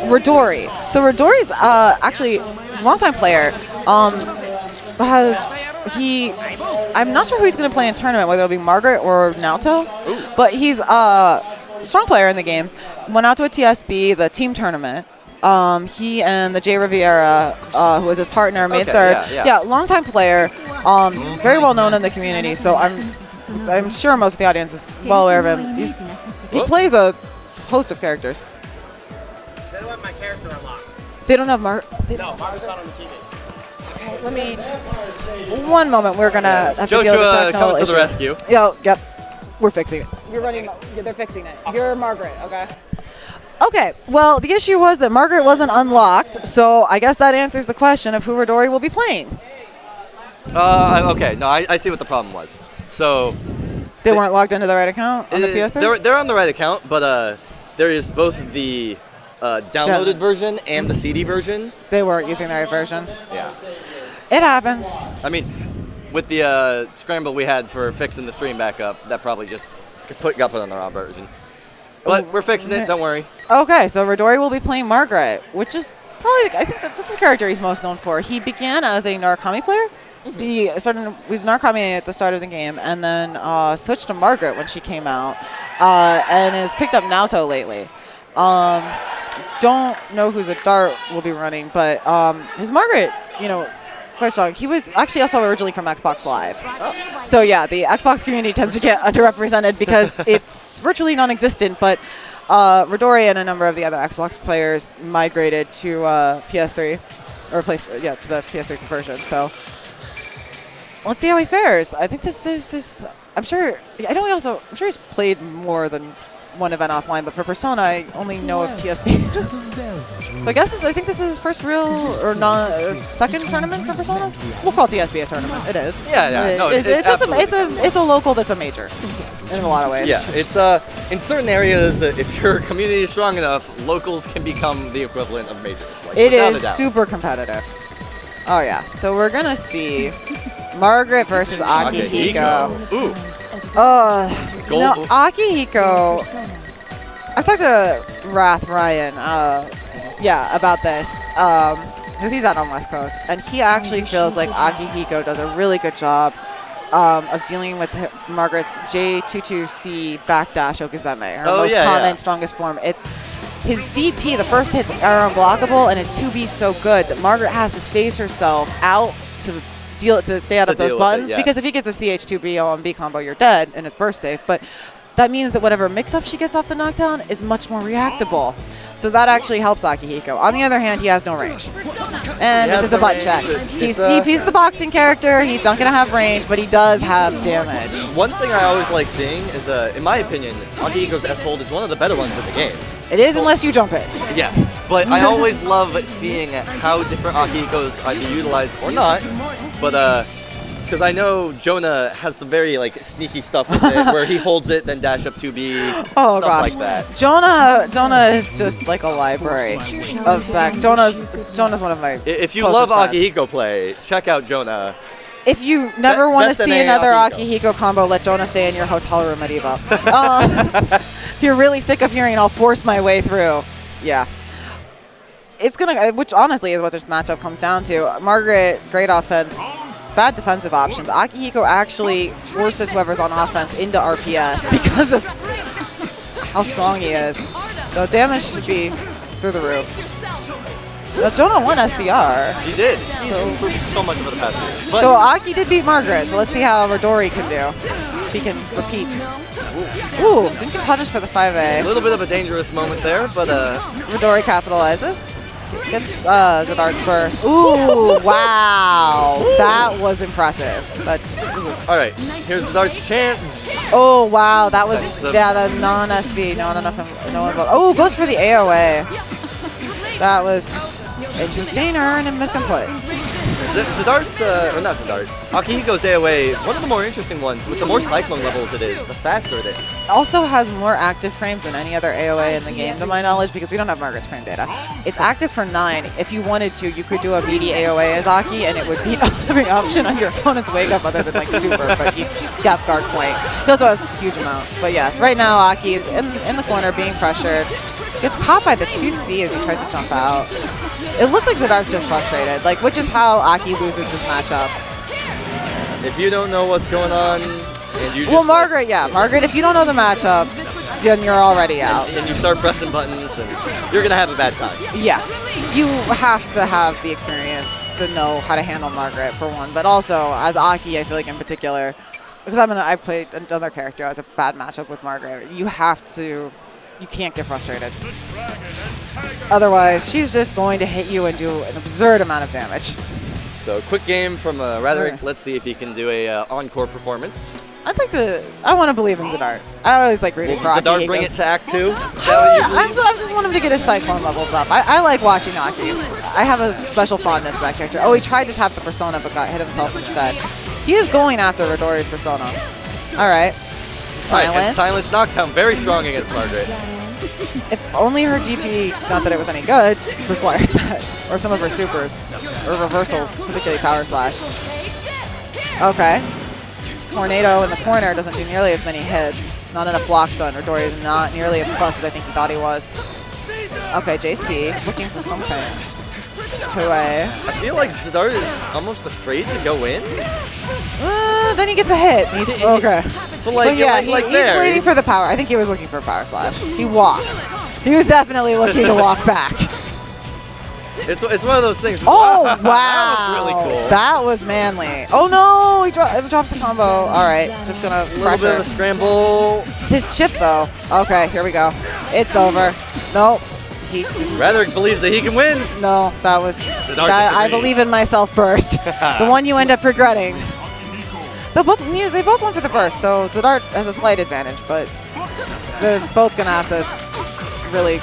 Ridory. So Ridory's actually a longtime player. I'm not sure who he's going to play in tournament, whether it'll be Margaret or Naoto. Ooh. But he's a strong player in the game. Went out to a TSB, the team tournament. He and the Jay Riviera, who was his partner, made third. Yeah, longtime player. Very well known in the community. So I'm sure most of the audience is well aware of him. He plays a host of characters. They don't have my character unlocked. They don't have No, Margaret's not on the TV. Okay, let me. One moment, we're gonna have to deal with the Joshua technical coming to the issue. rescue. Yep. We're fixing it. You're running. They're fixing it. You're Margaret. Okay. Okay. Well, the issue was that Margaret wasn't unlocked, so I guess that answers the question of who Ridory will be playing. Okay. No, I see what the problem was. So They weren't logged into the right account on the PS3? They're on the right account, but there is both the downloaded version and the CD version. They weren't using the right version. Yeah. It happens. I mean, with the scramble we had for fixing the stream back up, that probably just got put on the wrong version. But we're fixing it, don't worry. Okay, so Ridory will be playing Margaret, which is probably, I think that's the character he's most known for. He began as a Narukami player. He was Narukami at the start of the game, and then switched to Margaret when she came out, and has picked up Naoto lately. Don't know who's a Dart will be running, but his Margaret, quite strong. He was actually also originally from Xbox Live. So yeah, the Xbox community tends to get underrepresented because it's virtually non-existent, but Ridory and a number of the other Xbox players migrated to PS3, or to the PS3 conversion. So let's see how he fares. I think this is I'm sure he's played more than one event offline, but for Persona, I only know of TSB. So I guess I think this is his first real or second tournament for Persona. We'll call TSB a tournament. It is. Yeah. No, it's a local that's a major in a lot of ways. Yeah, it's in certain areas, if your community is strong enough, locals can become the equivalent of majors. It is super competitive. Oh yeah. So we're gonna see Margaret versus Akihiko. Ooh. No, Akihiko. I've talked to Wrath Ryan, about this, because he's out on West Coast, and he actually feels like Akihiko does a really good job of dealing with Margaret's J22C backdash Okizeme, her most common, strongest form. It's his DP, the first hit's are unblockable, and his 2B so good that Margaret has to space herself out to stay out of those buttons, because if he gets a CH2B OMB combo, you're dead, and it's burst safe. But that means that whatever mix-up she gets off the knockdown is much more reactable. So that actually helps Akihiko. On the other hand, he has no range. And this is a butt check. He's the boxing character. He's not going to have range, but he does have damage. One thing I always like seeing is, in my opinion, Akihiko's S-hold is one of the better ones in the game. It is, unless you jump it. Yes, but I always love seeing how different Akihiko's either utilized or not. But because I know Jonah has some very sneaky stuff with it, where he holds it, then dash up 2B, stuff like that. Jonah is just like a library of tech. Jonah's one of my If you love Akihiko play, check out Jonah. If you never want to see another Akihiko combo, let Jonah stay in your hotel room at Evo. If you're really sick of hearing, I'll force my way through. Yeah. It's which honestly is what this matchup comes down to. Margaret, great offense, bad defensive options. Akihiko actually forces whoever's on offense into RPS because of how strong he is. So damage should be through the roof. Now, Jonah won SCR. He did. He's improved so much over the past year. But so Aki did beat Margaret, so let's see how Ridory can do. If he can repeat. Ooh, didn't get punished for the 5A. A little bit of a dangerous moment there, but Ridory capitalizes. Gets Zadart's burst. Ooh, wow. That was impressive. All right, here's Zadart's chance. Oh, wow. That was, the non-SB. Oh, goes for the AOA. That was interesting. Earn and misinput. Zidart's, or not Zidart, Akihiko's AoA, one of the more interesting ones. With the more Cyclone levels it is, the faster it is. Also has more active frames than any other AoA in the game, to my knowledge, because we don't have Margaret's frame data. It's active for 9. If you wanted to, you could do a meaty AoA as Aki, and it would beat every option on your opponent's wake up other than like super, but he got guard point. He also has huge amounts. But yes, right now Aki is in the corner being pressured. Gets caught by the 2C as he tries to jump out. It looks like Zidart's just frustrated, like, which is how Aki loses this matchup. If you don't know what's going on, and you just Well, Margaret, yeah, Margaret, if you don't know the matchup, then you're already out. and you start pressing buttons, and you're gonna have a bad time. Yeah, you have to have the experience to know how to handle Margaret, for one, but also, as Aki, I feel like in particular, because I played another character as a bad matchup with Margaret, you can't get frustrated. Otherwise, she's just going to hit you and do an absurd amount of damage. So, quick game from Raderick. Let's see if he can do a encore performance. I want to believe in Zidart. I always like rooting for Aki. Zidart bring it to Act 2? I just want him to get his Cyclone levels up. I like watching Aki's. I have a special fondness for that character. Oh, he tried to tap the Persona but got hit himself instead. He is going after Ridory's Persona. All right. Silence. Silence knockdown, very strong against Margaret. If only her DP, not that it was any good, required that. Or some of her supers. Or reversals, particularly Power Slash. Okay. Tornado in the corner doesn't do nearly as many hits. Not enough block stun. Ridory is not nearly as close as I think he thought he was. Okay, JC, looking for something. Two-way. I feel like Zidart is almost afraid to go in. Then he gets a hit. He's okay. But yeah, he's he's waiting for the power. I think he was looking for a Power Slash. He walked. He was definitely looking to walk back. It's one of those things. Oh, wow. That was really cool. That was manly. Oh, no. He drops the combo. All right. Just going to A little bit of a scramble. This chip, though. Okay, here we go. It's over. Nope. He didn't. Raderick believes that he can win. No, that was... That I believe in myself burst. The one you end up regretting. They both went for the burst, so Zidart has a slight advantage, but they're both going to have to really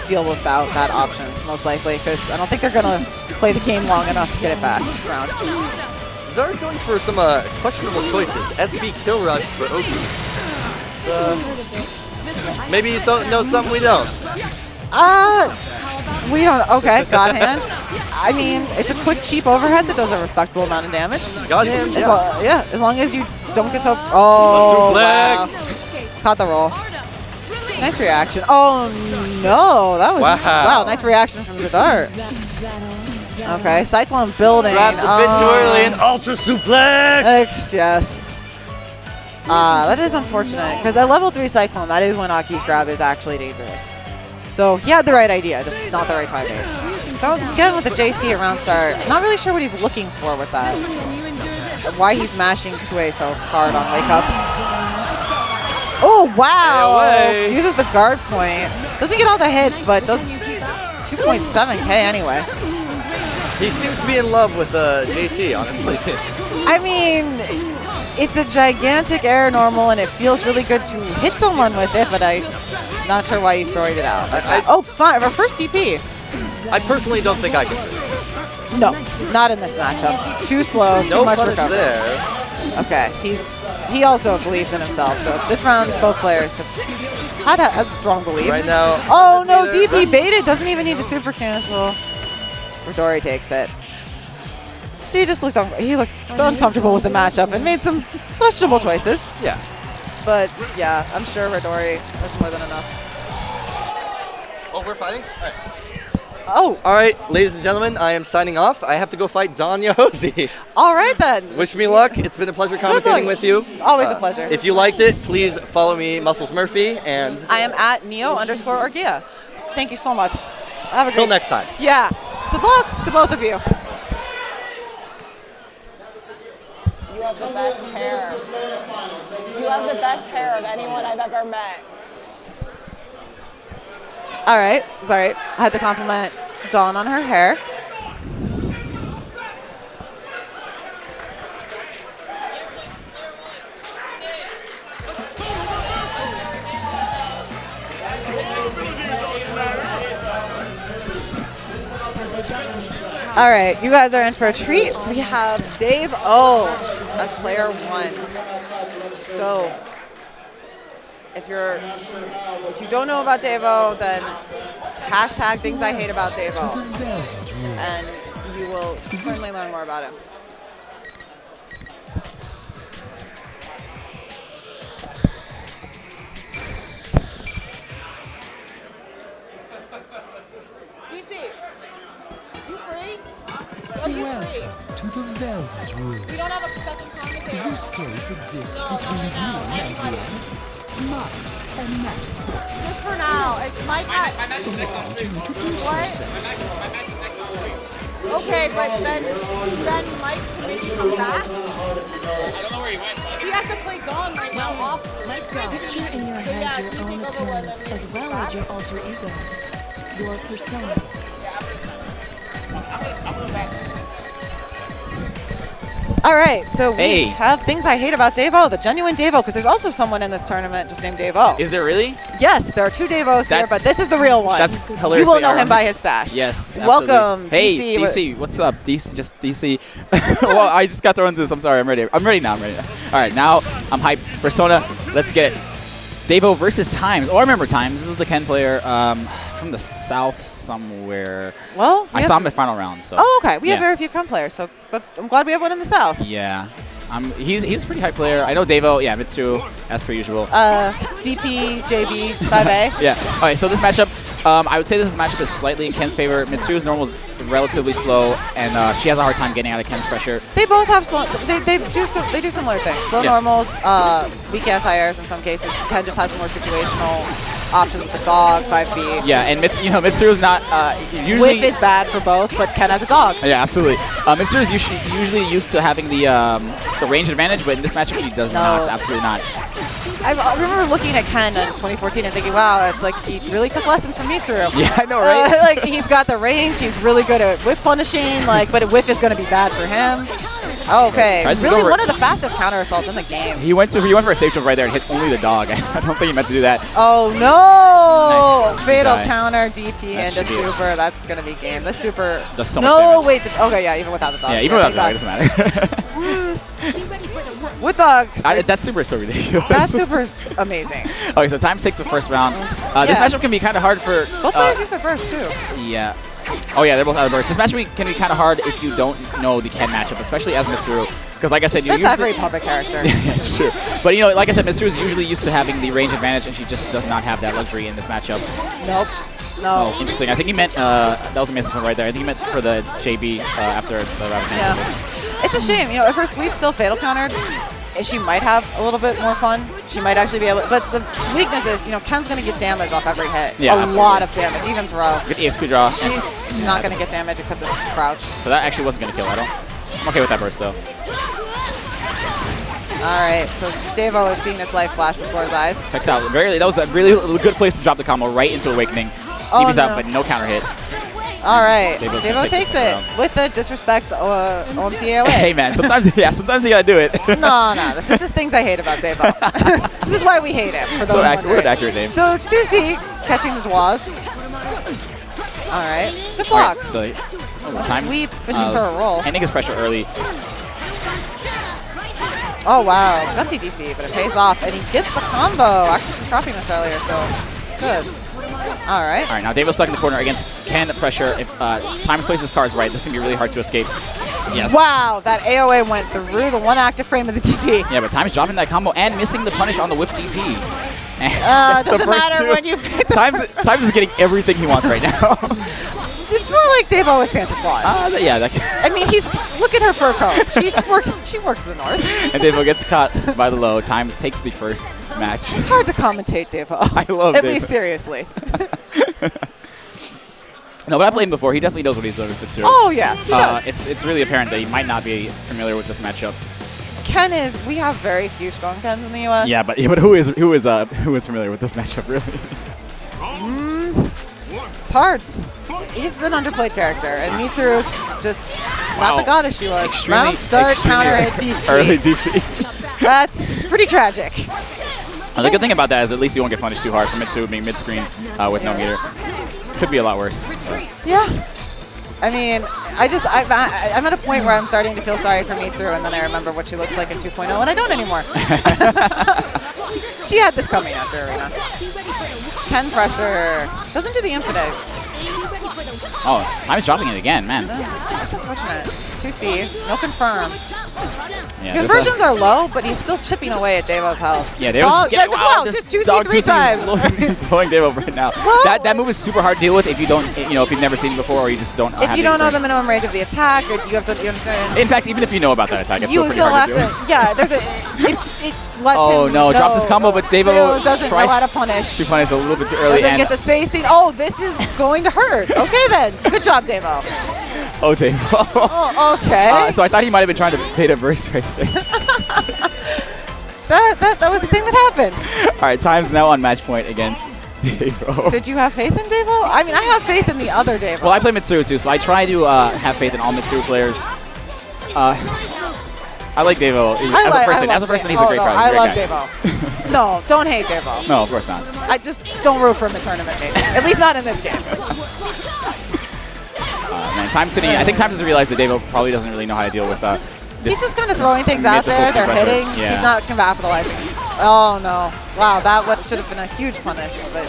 deal without that option, most likely, because I don't think they're going to play the game long enough to get it back this round. Zidart going for some questionable choices. SB kill rush for Oki. Maybe you know something we don't. We don't. Okay, God Hand. I mean, it's a quick, cheap overhead that does a respectable amount of damage. God Hand, yeah. As long as you don't get so. Oh, wow. Caught the roll. Nice reaction. Oh no, that was wow. Nice reaction from Zidart. Okay, Cyclone building. Grabbed a bit too early and ultra suplex. Yes. That is unfortunate because at level 3 Cyclone, that is when Aki's grab is actually dangerous. So he had the right idea, just not the right timing. Again with the JC at round start. I'm not really sure what he's looking for with that. Why he's mashing 2A so hard on wake up. Oh, wow! AOA. Uses the guard point. Doesn't get all the hits, but does 2.7k anyway. He seems to be in love with JC, honestly. I mean, it's a gigantic air normal, and it feels really good to hit someone with it, but I'm not sure why he's throwing it out. Oh, fine. Our first DP. I personally don't think I can. No, not in this matchup. Too slow, too much recovery. There. Okay, he also believes in himself, so this round both players have had strong beliefs. Right now. Oh no, DP baited, doesn't even need to super cancel. Ridory takes it. He looked uncomfortable with the matchup and made some questionable choices. Yeah. But yeah, I'm sure Ridory has more than enough. Oh, we're fighting? All right. Oh. All right, ladies and gentlemen, I am signing off. I have to go fight Danya Hosey. All right then. Wish me luck. It's been a pleasure commentating with you. Always a pleasure. If you liked it, please follow me, Muscles Murphy, and I am at Neo_Orgia. Thank you so much. Have a until next time. Yeah. Good luck to both of you. You have the best hair. You have the best hair of anyone I've ever met. All right, sorry. I had to compliment Dawn on her hair. All right, you guys are in for a treat. We have Dave O as player 1. So, if you don't know about Dave O, then hashtag things I hate about Dave O, and you will certainly learn more about him. To the Velvet Room. We don't have a second conversation. This place exists between dream and reality. Mind and matter. Just for now. It's Mike. Allow you to introduce yourself. Okay, but then Mike can maybe come back. I don't know where he went. He has to play Dawn right now off. Let's go. Picture in your head your own appearance as well as your alter ego, your persona. All right, so we have things I hate about Dave O, the genuine Dave O, because there's also someone in this tournament just named Dave O. Is there really? Yes, there are 2 Dave O's here, but this is the real one. That's hilarious. You will know him by his stash. Yes. Welcome, Hey, DC. DC. What's up, DC? Just DC. Well, I just got thrown into this. I'm sorry. I'm ready. I'm ready now. All right, now I'm hyped. Persona. Let's get it. Dave-O versus Times. Oh, I remember Times. This is the Ken player from the south somewhere. Well, I saw him at final round. So. Oh, okay. We have very few Ken players, so but I'm glad we have one in the south. Yeah. He's a pretty hype player. I know Dave-O. Yeah, Mitsu, as per usual. DP, JB, 5A. Yeah. All right, so this matchup, I would say this matchup is slightly in Ken's favor. Mitsu's normal is relatively slow, and she has a hard time getting out of Ken's pressure. They both have slow. They do similar things. Slow normals, weak anti-airs in some cases. Ken just has more situational options with the dog, 5B. Yeah, and Mitsu's not usually. Whiff is bad for both, but Ken has a dog. Yeah, absolutely. Mitsu's usually used to having the range advantage, but in this matchup she does not. Absolutely not. I remember looking at Ken in 2014 and thinking, wow, it's like he really took lessons from Mitsuru. Yeah, I know, right? Like he's got the range, he's really good at whiff punishing, but whiff is going to be bad for him. Okay, really one of the fastest counter assaults in the game. He went for a safe jump right there and hit only the dog. I don't think he meant to do that. Oh no! Nice. Fatal counter DP into super. That's going to be game. The super. Does so much damage. Wait. Okay, yeah, even without the dog. Yeah, even without the dog, it doesn't matter. With dog. That super is so ridiculous. That super's amazing. Okay, so Times takes the first round. This matchup can be kind of hard for. Both players use their burst too. Yeah. Oh yeah, they're both out of burst. This matchup can be kind of hard if you don't know the Ken matchup, especially as Mitsuru. Because like I said, that's every public character. Yeah, it's true. But like I said, Mitsuru is usually used to having the range advantage, and she just does not have that luxury in this matchup. Nope. No. Oh, interesting. I think he meant that was a missing point right there. I think he meant for the JB after the round. Yeah. It's a shame. If her sweep still fatal countered, she might have a little bit more fun. She might actually be able to, but the weakness is, Ken's going to get damage off every hit. Yeah, a lot of damage, even throw. Good EXP draw. She's not going to get damage except the crouch. So that actually wasn't going to kill. I'm okay with that burst, though. All right, so Dave-O is seeing his life flash before his eyes. Checks out. That was a really good place to drop the combo right into Awakening. DP's out, but no counter hit. All right, Dave-O takes it with the disrespect OMTA away. Hey man, sometimes you gotta do it. No, this is just things I hate about Dave-O. This is why we hate him. For those what an accurate name. So 2C catching the Dwas. All right, good blocks. Right, so, sweep, fishing for a roll. Ending his pressure early. Oh wow, gutsy DP, but it pays off, and he gets the combo. Axis was dropping this earlier, so good. All right. All right, now Dave-O's stuck in the corner against Ken pressure. If Times places cards right, this can be really hard to escape. Yes. Wow, that AOA went through the one active frame of the DP. Yeah, but Times dropping that combo and missing the punish on the whip DP. Doesn't matter when you pick the Times is getting everything he wants right now. It's more like Dave-O is Santa Claus. Yeah. I mean, look at her fur coat. She works to the north. And Dave-O gets caught by the low. Times takes the first match. It's hard to commentate Dave-O. I love At least seriously. No, but I played him before. He definitely knows what he's doing with Mitsuru. Oh yeah, he does. It's really apparent that he might not be familiar with this matchup. We have very few strong Kens in the US. Yeah, but who is familiar with this matchup really? It's hard. He's an underplayed character, and Mitsuru's just not the goddess she was. Round start, counter hit, DP. Early DP. That's pretty tragic. The good thing about that is at least you won't get punished too hard for Mitsu being mid-screen with no meter. Could be a lot worse. Yeah. I mean, I'm at a point where I'm starting to feel sorry for Mitsuru, and then I remember what she looks like in 2.0, and I don't anymore. She had this coming after Arena. Ken pressure. Doesn't do the infinite. Oh, Time's dropping it again, man. That's unfortunate. 2C, no confirm. Yeah, Conversions are low, but he's still chipping away at Devo's health. Yeah, Devo's just getting wow, just 2C 3 times. Blowing Devo right now. That move is super hard to deal with if you don't, if you've never seen it before or you just don't. If you don't know the minimum range of the attack, or you have to, you understand. In fact, even if you know about that attack, it's still pretty hard to do. Yeah, there's a. It lets oh him no, drops his combo, but Devo doesn't know how to punish. To punish a little bit too early. Doesn't get the spacing. Oh, this is going to hurt. Okay then, good job, Devo. Oh, Devo. Oh, okay. So I thought he might have been trying to bait a burst right there. that was the thing that happened. All right, Time's now on match point against Devo. Did you have faith in Devo? I mean, I have faith in the other Devo. Well, I play Mitsuru too, so I try to have faith in all Mitsuru players. I like Devo as a person. He's a great guy. I love Devo. No, don't hate Devo. No, of course not. I just don't root for him in tournament, maybe. At least not in this game. Man, Time's sitting. I think Time doesn't realize that Devo probably doesn't really know how to deal with this. He's just kind of throwing things out there. They're hitting. Yeah. He's not capitalizing. Oh no! Wow, that should have been a huge punish, but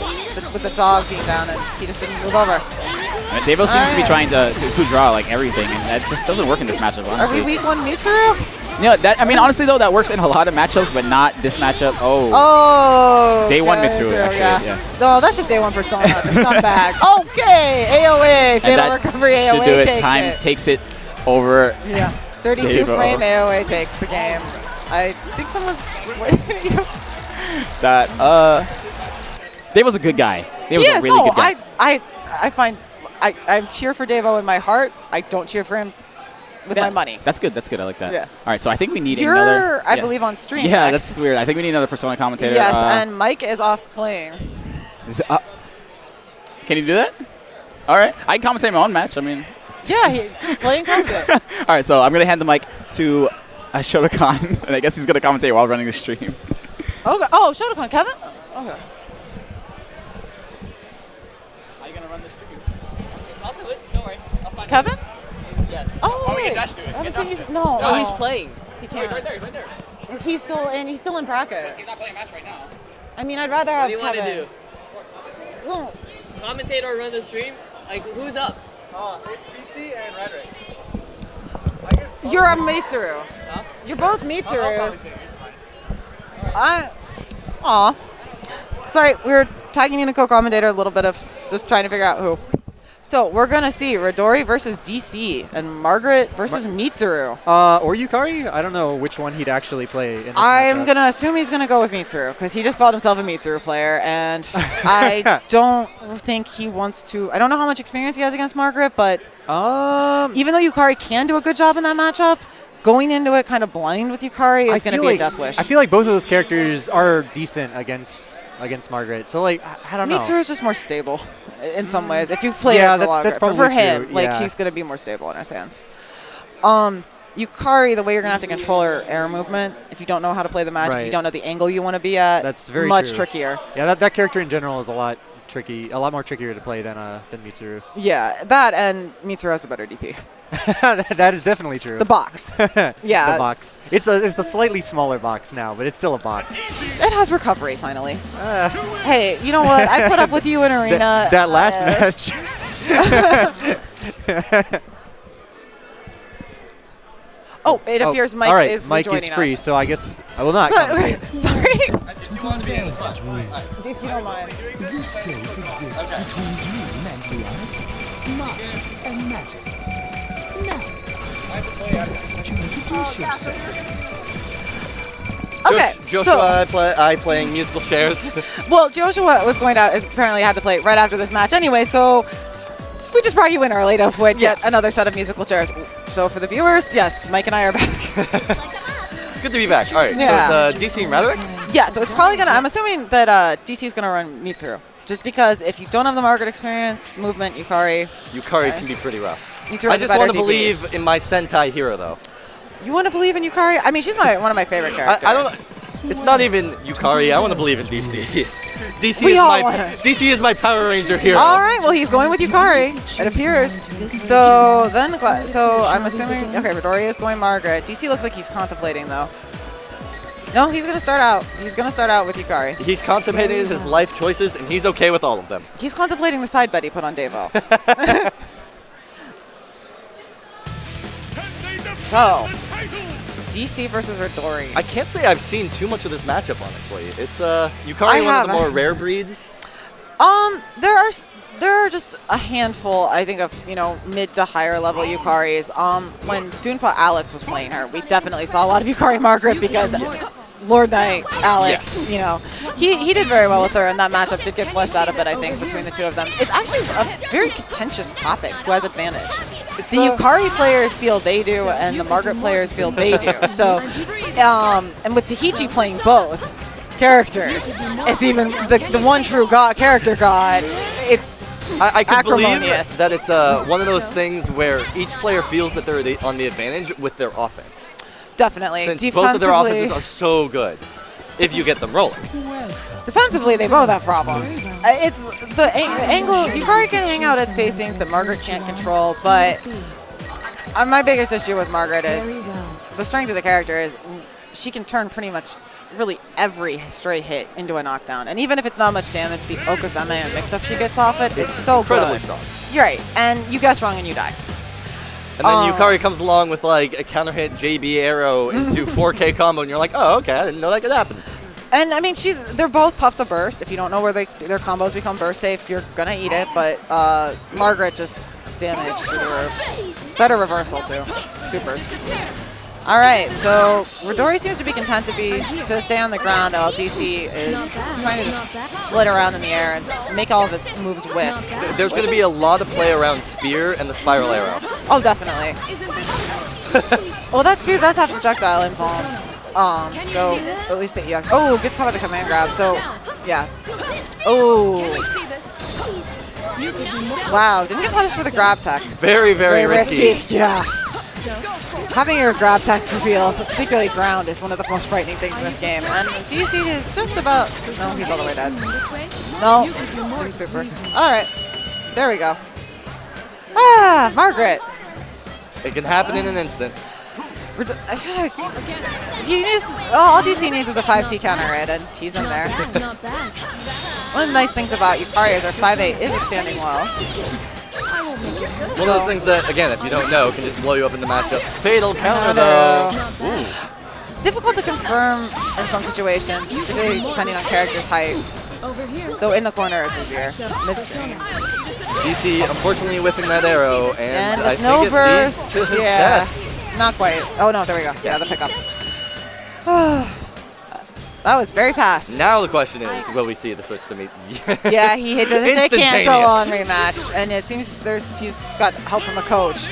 with the dog being down, and he just didn't move over. And Devo seems to be trying to draw like everything, and that just doesn't work in this matchup. Honestly. Are we week 1 Mitsuru? Yeah, I mean, honestly though, that works in a lot of matchups, but not this matchup. Oh. Day 1 Mitsuru, actually. Yeah. No, that's just day 1 Persona. The scumbag. Okay, AOA, fatal recovery. AOA should do it. Takes Times it. takes it over. Yeah. 32 frame AOA takes the game. I think someone's waiting at you. That Devo's a good guy. Devo's a really good guy. I cheer for Devo in my heart. I don't cheer for him with my money. That's good. That's good. I like that. Yeah. All right, so I think we need another. I believe on stream. Yeah, that's weird. I think we need another Persona commentator. Yes, and Mike is off playing. Can you do that? All right, I can commentate my own match. I mean. Yeah, he's just playing commentate. All right, so I'm gonna hand the mic to Shotokan, and I guess he's gonna commentate while running the stream. Okay. Oh, Shotokan, Kevin. Okay. How are you gonna run the stream? I'll do it. Don't worry. I'll find Kevin? Yes. Oh, we get Josh to do it. No. No, he's playing. He can't. Oh, he's right there. He's still in bracket. He's not playing a match right now. I mean, I'd rather have Kevin. What do you want to do? Well, commentate or run the stream? Like, who's up? It's DC and Rhetoric. You're a Mitsuru. Huh? You're both Mitsurus. It's fine. Aw. Sorry, we were tagging in a co-commentator a little bit of just trying to figure out who. So we're going to see Ridory versus DC and Margaret versus Mitsuru. Or Yukari? I don't know which one he'd actually play in this I'm going to assume he's going to go with Mitsuru because he just called himself a Mitsuru player, and I don't think he wants to. I don't know how much experience he has against Margaret, but even though Yukari can do a good job in that matchup, going into it kind of blind with Yukari is going to be a death wish. I feel like both of those characters are decent against Margaret. So, like, I don't know. Mitsuru is just more stable in some ways. If you've played it for longer. that's probably for him, true. like, he's going to be more stable in his hands. Yukari, the way you're going to have to control her air movement, if you don't know how to play the match, if you don't know the angle you want to be at, that's very much true. trickier. Yeah, that character in general is a lot more trickier to play than Mitsuru. Yeah, that and Mitsuru has the better DP. That is definitely true. The box. Yeah. The box. It's a slightly smaller box now, but it's still a box. It has recovery, finally. Hey, you know what? I put up with you in Arena. That last match. Oh, it appears Mike all right, is Mike rejoining is free, us. so I guess I will not commentate. Sorry. If you want to be in the front. If you don't mind. This place exists between dream and reality, mind and magic. Now, would you introduce yourself? Okay, Joshua, I playing musical chairs. Well, Joshua was going to apparently had to play right after this match anyway, so we just brought you in early to win yet another set of musical chairs. So for the viewers, yes, Mike and I are back. Good to be back. All right, Yeah. so it's DC and Rhetoric? Yeah, so it's probably going to, I'm assuming that DC is going to run Mitsuru. Just because if you don't have the Margaret experience, movement, Yukari can be pretty rough. Mitsuru I has a just better want to DP. believe in my Sentai hero, though. You want to believe in Yukari? I mean, she's one of my favorite characters. I don't. It's not even Yukari. I want to believe in DC. We all want her. DC is my Power Ranger hero. All right, well, he's going with Yukari, it appears. So I'm assuming, okay, Ridory is going Margaret. DC looks like he's contemplating, though. No, he's going to start out. He's going to start out with Yukari. He's contemplating his life choices, and he's okay with all of them. He's contemplating the side bet he put on Devo. So, DC versus Ridory. I can't say I've seen too much of this matchup, honestly. It's Yukari, one of the more rare breeds. There are just a handful, I think, of mid to higher level Yukaris. When Dunpa Alex was playing her, we definitely saw a lot of Yukari Margaret because Lord Knight Alex, he did very well with her, and that matchup did get fleshed out a bit, I think, between the two of them. It's actually a very contentious topic. Who has advantage? The Yukari players feel they do, and the Margaret players feel they do. So, and with Tahichi playing both characters, it's even the one true character god. It's I can believe acrimonious. that it's one of those things where each player feels that they're on the advantage with their offense. Definitely. Since both of their offenses are so good, if you get them rolling. Defensively, they both have problems. It's the angle. Yukari can hang out at spacings that Margaret can't control, but my biggest issue with Margaret is the strength of the character is she can turn pretty much really every stray hit into a knockdown. And even if it's not much damage, the Okazeme and mix-up she gets off it is so incredibly good. strong. You're right. And you guess wrong and you die. And then Yukari comes along with like a counter hit JB arrow into 4K combo, and you're like, oh, okay, I didn't know that could happen. And I mean, they're both tough to burst. If you don't know where their combos become burst safe, you're gonna eat it. But Margaret just damage through the roof. Better reversal too. Supers. All right, so Ridory seems to be content to stay on the ground, while DC is trying to just flit around in the air and make all of his moves whip. There's going to be a lot of play around Spear and the Spiral Arrow. Oh, definitely. Well, that Spear does have projectile impalm. So at least the EX. Oh, gets caught by the command grab. So, yeah. Oh. Wow, didn't get punished for the grab tech. Very, very risky. Yeah. Having your grab tech reveal, so particularly ground, is one of the most frightening things in this game. And DC is just about... No, he's all the way dead. No, Team Super. All right, there we go. Ah, Margaret. It can happen in an instant. I feel like all DC needs is a 5C counter hit, and he's in there. One of the nice things about Yukari is her 5-8 is a standing low. One of those things that, again, if you don't know, can just blow you up in the matchup. Fatal counter, though. Ooh. Difficult to confirm in some situations, particularly depending on character's height. Though in the corner, it's easier. Mid-screen. DC, unfortunately, whiffing that arrow, and with I no think burst, it leads to his yeah, death. not quite. Oh no, there we go. Yeah, the pickup. That was very fast. Now the question is, will we see the switch to meet? Yeah, he hit just say cancel on rematch, and it seems he's got help from a coach.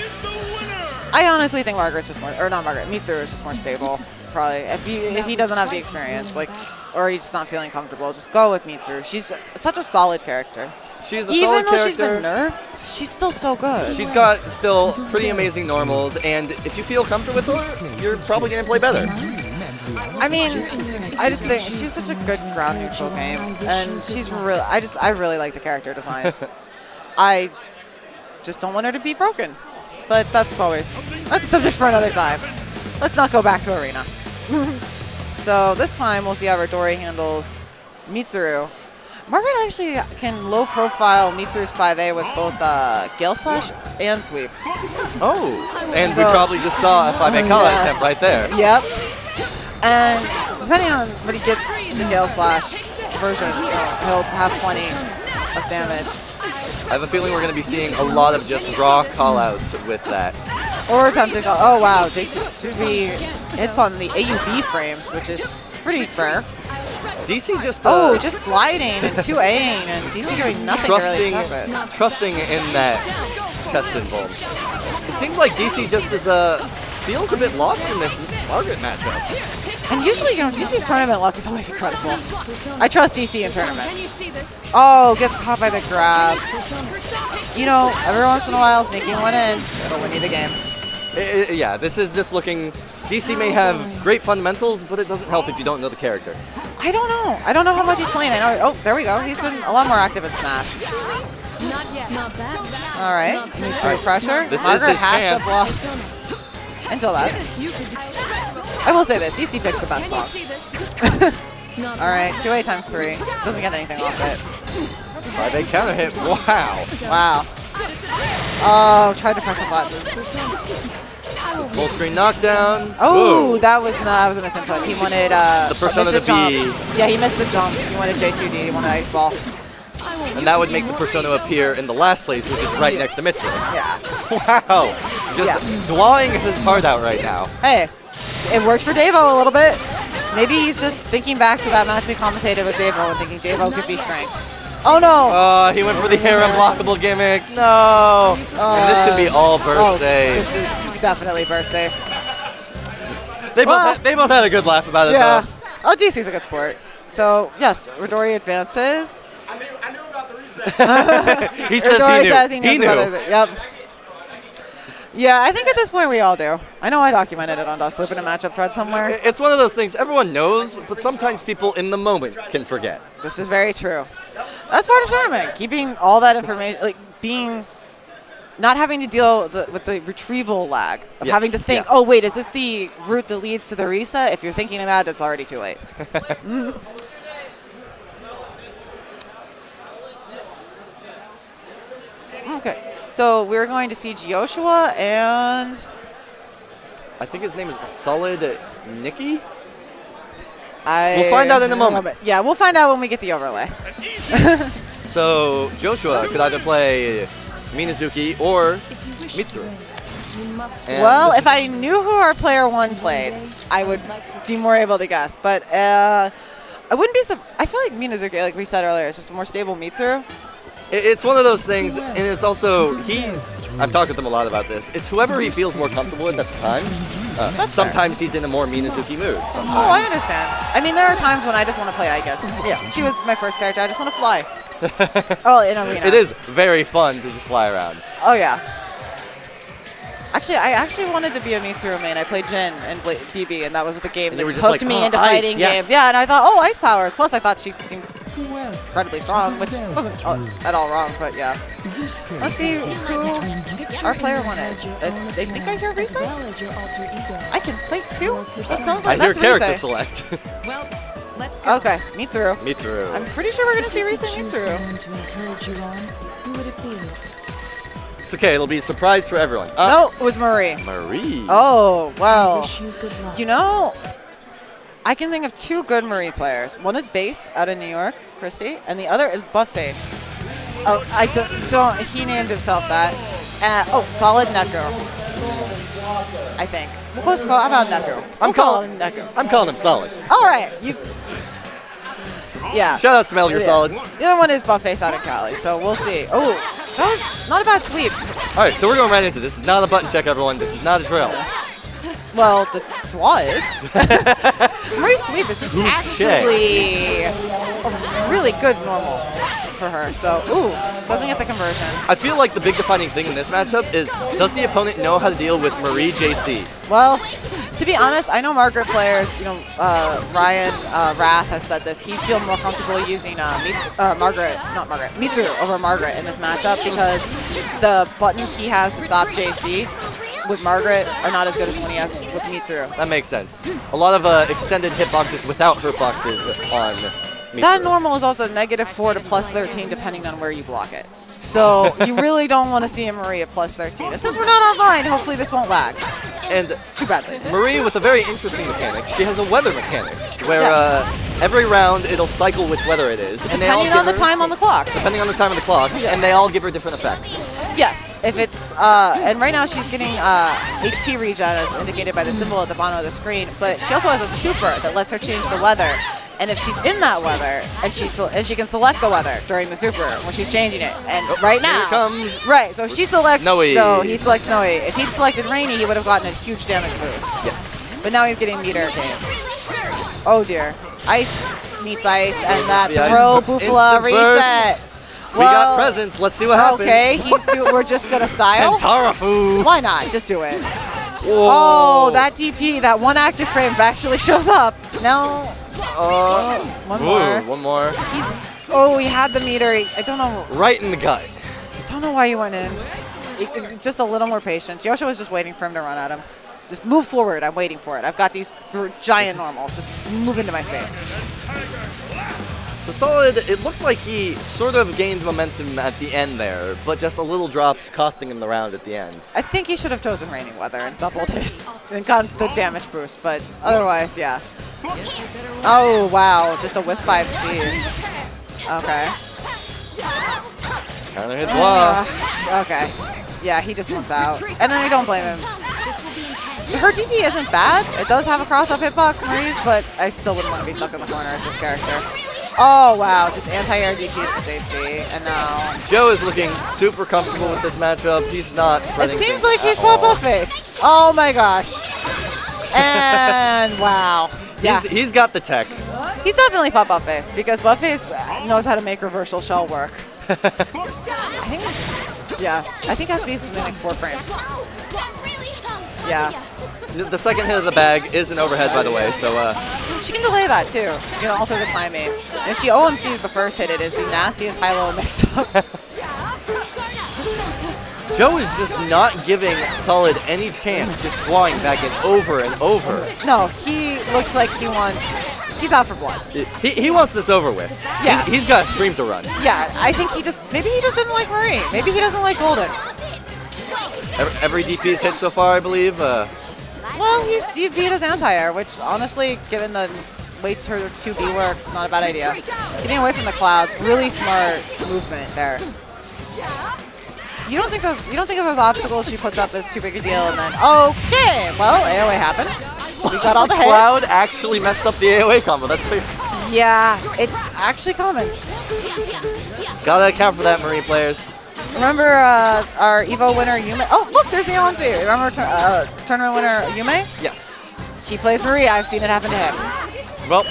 I honestly think Margaret's just more, or not Margaret, Mitsuru is just more stable. Probably, if he doesn't have the experience, or he's just not feeling comfortable, just go with Mitsuru. She's such a solid character. She's a Even solid though character. she's been nerfed, she's still so good. She's got still pretty amazing normals, and if you feel comfortable with her, you're probably going to play better. I mean, I just think she's such a good ground neutral game, and she's really. I really like the character design. I just don't want her to be broken, but that's a subject for another time. Let's not go back to Arena. So this time we'll see how Ridory handles Mitsuru. Margaret actually can low profile Mitsuru's 5A with both Gale Slash and Sweep. Oh, and we probably just saw a 5A call-out attempt right there. Yep. And depending on what he gets the Gale Slash version, he'll have plenty of damage. I have a feeling we're going to be seeing a lot of just raw call-outs with that. Or attempting, oh wow, JB hits on the AUB frames, which is pretty fair. DC just... just sliding and 2A'ing, and DC doing nothing to really stop it. Trusting in that chest involved. It seems like DC just is feels a bit lost in this Margaret matchup. And usually, DC's tournament luck is always incredible. I trust DC in tournament. Oh, gets caught by the grab. Every once in a while, sneaking one in, it'll win you the game. Yeah, this is just looking... DC may have great fundamentals, but it doesn't help if you don't know the character. I don't know. I don't know how much he's playing. I know. Oh, there we go. He's been a lot more active in Smash. Not yet. Not bad. All right. Needs some pressure. This Margaret is his has chance. to block. Until that. I will say this. DC Pick's the best song. All right. 2A times 3. Doesn't get anything off it. 5A counter hit. Wow. Wow. Oh, tried to press a button. Full screen knockdown. Oh, Ooh. that was a misinput. He wanted The persona missed to the be- jump. Yeah, he missed the jump. He wanted J2D. He wanted Ice Ball. And that would make the persona appear in the last place, which is right next to Mitsu. Yeah. Wow. Just drawing his heart out right now. Hey, it worked for Davo a little bit. Maybe he's just thinking back to that match we commentated with Davo and thinking Davo could be strength. Oh no! He went for the hair unblockable gimmick. No! And this could be all burst save. This is definitely burst save. They both had a good laugh about it Yeah. though. Oh, DC's a good sport. So, yes, Ridory advances. I knew about the reset. He says Ridory he knew. says he knows He about knew. it. Yep. Yeah, I think at this point we all do. I know I documented it on Dustloop in a matchup thread somewhere. It's one of those things everyone knows, but sometimes people in the moment can forget. This is very true. That's part of tournament. Keeping all that information, like not having to deal with the retrieval lag of Yes, having to think, yes. oh wait, is this the route that leads to the reset? If you're thinking of that, it's already too late. Okay, so we're going to see Joshua and I think his name is Solid Nikki? I. We'll find out in a moment. Yeah, we'll find out when we get the overlay. So Joshua could either play Minazuki or Mitsuru. And Well, if I knew who our player 1 played, I would be more able to guess. But I wouldn't be. I feel like Minazuki, like we said earlier, is just a more stable Mitsuru. It's one of those things, and it's also I've talked with him a lot about this. It's whoever he feels more comfortable with at the time. Sometimes he's in a more Minazuki mood. Oh, I understand. I mean, there are times when I just want to play, I guess. Yeah. She was my first character. I just want to fly. Oh, in Arena. It is very fun to just fly around. Oh, yeah. Actually, I wanted to be a Mitsuru main. I played Jin and BB, and that was the game And that you were just hooked like, me oh, into ice, fighting yes. games. Yeah, and I thought, oh, ice powers. Plus, I thought she seemed incredibly strong, which wasn't at all wrong, but yeah. Let's see who our player 1 is. I think I hear Risa? I can fight too? That sounds like I hear that's character Risa. select. Okay, Mitsuru. Mitsuru. I'm pretty sure we're going to see Risa and Mitsuru. It's okay, it'll be a surprise for everyone. No, it was Marie. Marie. Oh, well. You know, I can think of 2 good Marie players. One is Base out of New York, Christy, and the other is Buffface. Oh, I don't he named himself that. Solid Neko. I think. We'll call how about Neko? I'm calling him Solid. All right. Yeah. Shout out to Metal Gear Solid. The other one is Buffface out of Cali, so we'll see. Oh, that was not a bad sweep. All right, so we're going right into this. This is not a button check, everyone. This is not a drill. Well, the draw is. Marie's sweep is actually a really good normal for her. So, doesn't get the conversion. I feel like the big defining thing in this matchup is, does the opponent know how to deal with Marie JC? Well, to be honest, I know Margaret players, Ryan Rath has said this. He'd feel more comfortable using Mitsuru over Margaret in this matchup because the buttons he has to stop JC with Margaret are not as good as the one he has with Mitsuru. That makes sense. A lot of extended hitboxes without hurtboxes on Mitsuru. That normal is also -4 to +13 depending on where you block it. So you really don't want to see a Marie at +13. And since we're not online, hopefully this won't lag. And too badly. Marie with a very interesting mechanic. She has a weather mechanic where every round it'll cycle which weather it is. And depending on the time on the clock. Depending on the time of the clock. Yes. And they all give her different effects. Yes, if it's, and right now she's getting HP regen as indicated by the symbol at the bottom of the screen, but she also has a super that lets her change the weather. And if she's in that weather, and she can select the weather during the super when she's changing it. And right now, here it comes. Right, so if she selects Snowy. snow, he selects snowy. If he'd selected rainy, he would have gotten a huge damage boost. Yes. But now he's getting meter game. Oh dear. Ice meets ice, and that throw Bufala Instant burst. reset. We got presents. Let's see what happens. Okay, we're just gonna style. Tentarafu. Why not? Just do it. Whoa. Oh, that DP, that one active frame actually shows up. No. One more. One more. He had the meter. I don't know. Right in the gut. Don't know why he went in. Just a little more patient. Yosha was just waiting for him to run at him. Just move forward. I'm waiting for it. I've got these giant normals. Just move into my space. So Solid, it looked like he sort of gained momentum at the end there, but just a little drops costing him the round at the end. I think he should have chosen Raining Weather and doubled his and got the damage boost, but otherwise, yeah. Oh, wow. Just a whiff 5C. Okay. Counter hit block. Okay. Yeah, he just wants out. And I don't blame him. Her DP isn't bad. It does have a cross-up hitbox, Marie's, but I still wouldn't want to be stuck in the corner as this character. Oh, wow. Just anti-air DPs to JC, and now... Joe is looking super comfortable with this matchup. He's not fretting. It seems like he's fought buff face. Oh, my gosh. And wow. Yeah. He's got the tech. He's definitely fought buff face, because buff face knows how to make reversal shell work. I think SB is something like 4 frames. Yeah. The second hit of the bag is an overhead, by the way, so... She can delay that, too. You know, alter the timing. If she OMCs the first hit, it is the nastiest high-low mix-up. Joe is just not giving Solid any chance, just drawing back in over and over. No, he looks like he wants... He's out for blood. He wants this over with. Yeah. He's got a stream to run. Yeah, I think maybe he just didn't like Marie. Maybe he doesn't like Golden. Every DP's hit so far, I believe. Well, he beat his anti-air, which honestly, given the way her 2B works, not a bad idea. Getting away from the clouds, really smart movement there. You don't think of those obstacles she puts up as too big a deal, and then okay, well, AOA happened. We got all the hits. Cloud actually messed up the AOA combo. That's like, yeah, it's actually common. Gotta account for that, Marine players. Remember our EVO winner, Yume? Oh, look, there's the OMC. Remember tournament winner, Yume? Yes. He plays Marie. I've seen it happen to him. Well,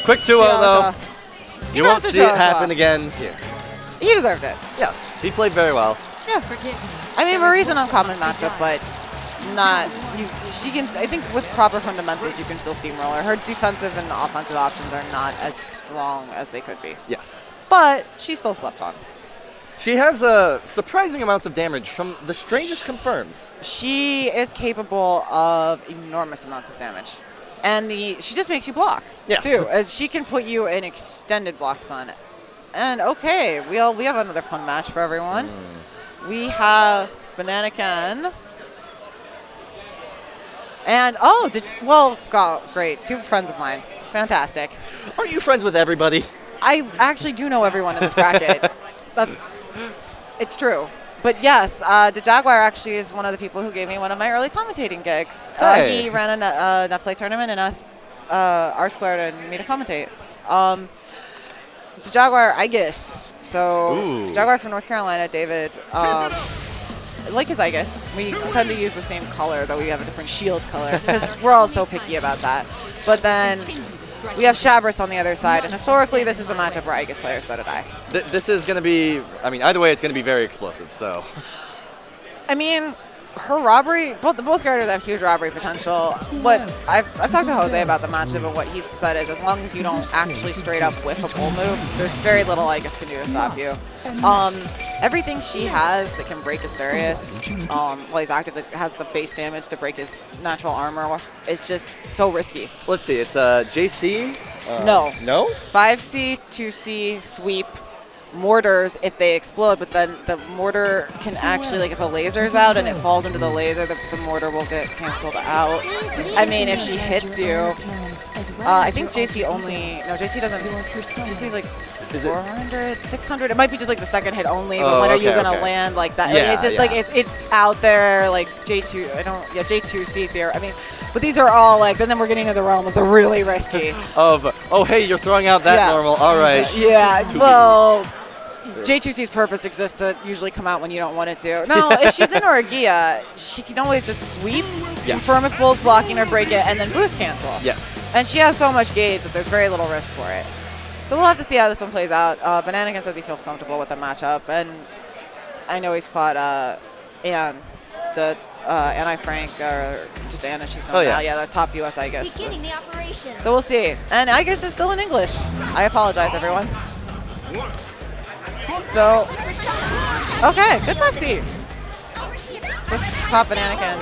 quick 2-0, though. You won't see it happen again here. He deserved it. Yes, he played very well. Yeah. I mean, Marie's an uncommon matchup, but not... She can... I think with proper fundamentals, you can still steamroll her. Her defensive and offensive options are not as strong as they could be. Yes. But she still slept on. She has surprising amounts of damage from the strangest confirms. She is capable of enormous amounts of damage. And she just makes you block, too, as she can put you in extended block stun. And okay, we have another fun match for everyone. We have Anakin. And, great. 2 friends of mine. Fantastic. Aren't you friends with everybody? I actually do know everyone in this bracket. It's true. But yes, the Jaguar actually is one of the people who gave me one of my early commentating gigs. Hey. He ran a NetPlay tournament and asked R-Squared and me to commentate. The Jaguar, I guess. So, the Jaguar from North Carolina, David, like his Igus, we tend to use the same color, though we have a different shield color, because we're all so picky about that. But then we have Shabris on the other side, and historically, this is the matchup where Igus players go to die. This is going to be, I mean, either way, it's going to be very explosive, so. I mean, her robbery, both characters have huge robbery potential. What I've talked to Jose about the matchup, and what he said is as long as you don't actually straight up whiff a pull move, there's very little Igus can do to stop you. Everything she has that can break Asterius, while he's active, that has the base damage to break his natural armor, is just so risky. Let's see, it's JC? No. No? 5C, 2C, sweep, mortars if they explode, but then the mortar can actually, like if a laser's out and it falls into the laser, the mortar will get canceled out. I mean, if she hits you, I think JC doesn't, JC's like 400, 600, it might be just like the second hit only, but when are you gonna land like that? Yeah, it's just like, it's out there, like J2, J2C theory, I mean, but these are all like, then we're getting into the realm of the really risky. Oh hey, you're throwing out that normal, all right. Yeah, well, J2C's purpose exists to usually come out when you don't want it to. No, if she's in Orgia, she can always just sweep, confirm if bull's blocking or break it, and then boost cancel. Yes. And she has so much gauge that there's very little risk for it. So we'll have to see how this one plays out. Anakin says he feels comfortable with the matchup, and I know he's fought Anne the Anti-Frank, or just Anna, she's known Oh, yeah. now. Yeah, the top US, I guess. Beginning the operation. So we'll see. And I guess it's still in English. I apologize, everyone. So, okay, good 5C. Just popping Anakin.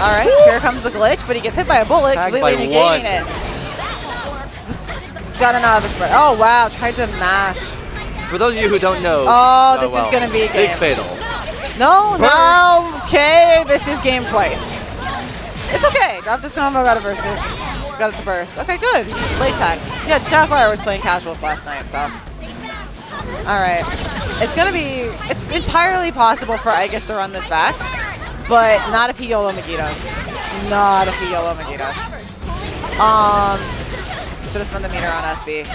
All right, here comes the glitch, but he gets hit by a bullet, Tagged completely by negating one. it. Gotta know how this works. Oh, wow, tried to mash. For those of you who don't know, Oh, this is well, gonna be a big game. fatal. No, no, okay, this is game twice. It's okay, dropped his combo, got to burst it. Got it to burst. Okay, good. Late tag. Yeah, Jaguar was playing casuals last night, so. All right. It's entirely possible for Aegis to run this back, but not if he YOLO Magitos. Not if he YOLO Magitos. Should have spent the meter on SB.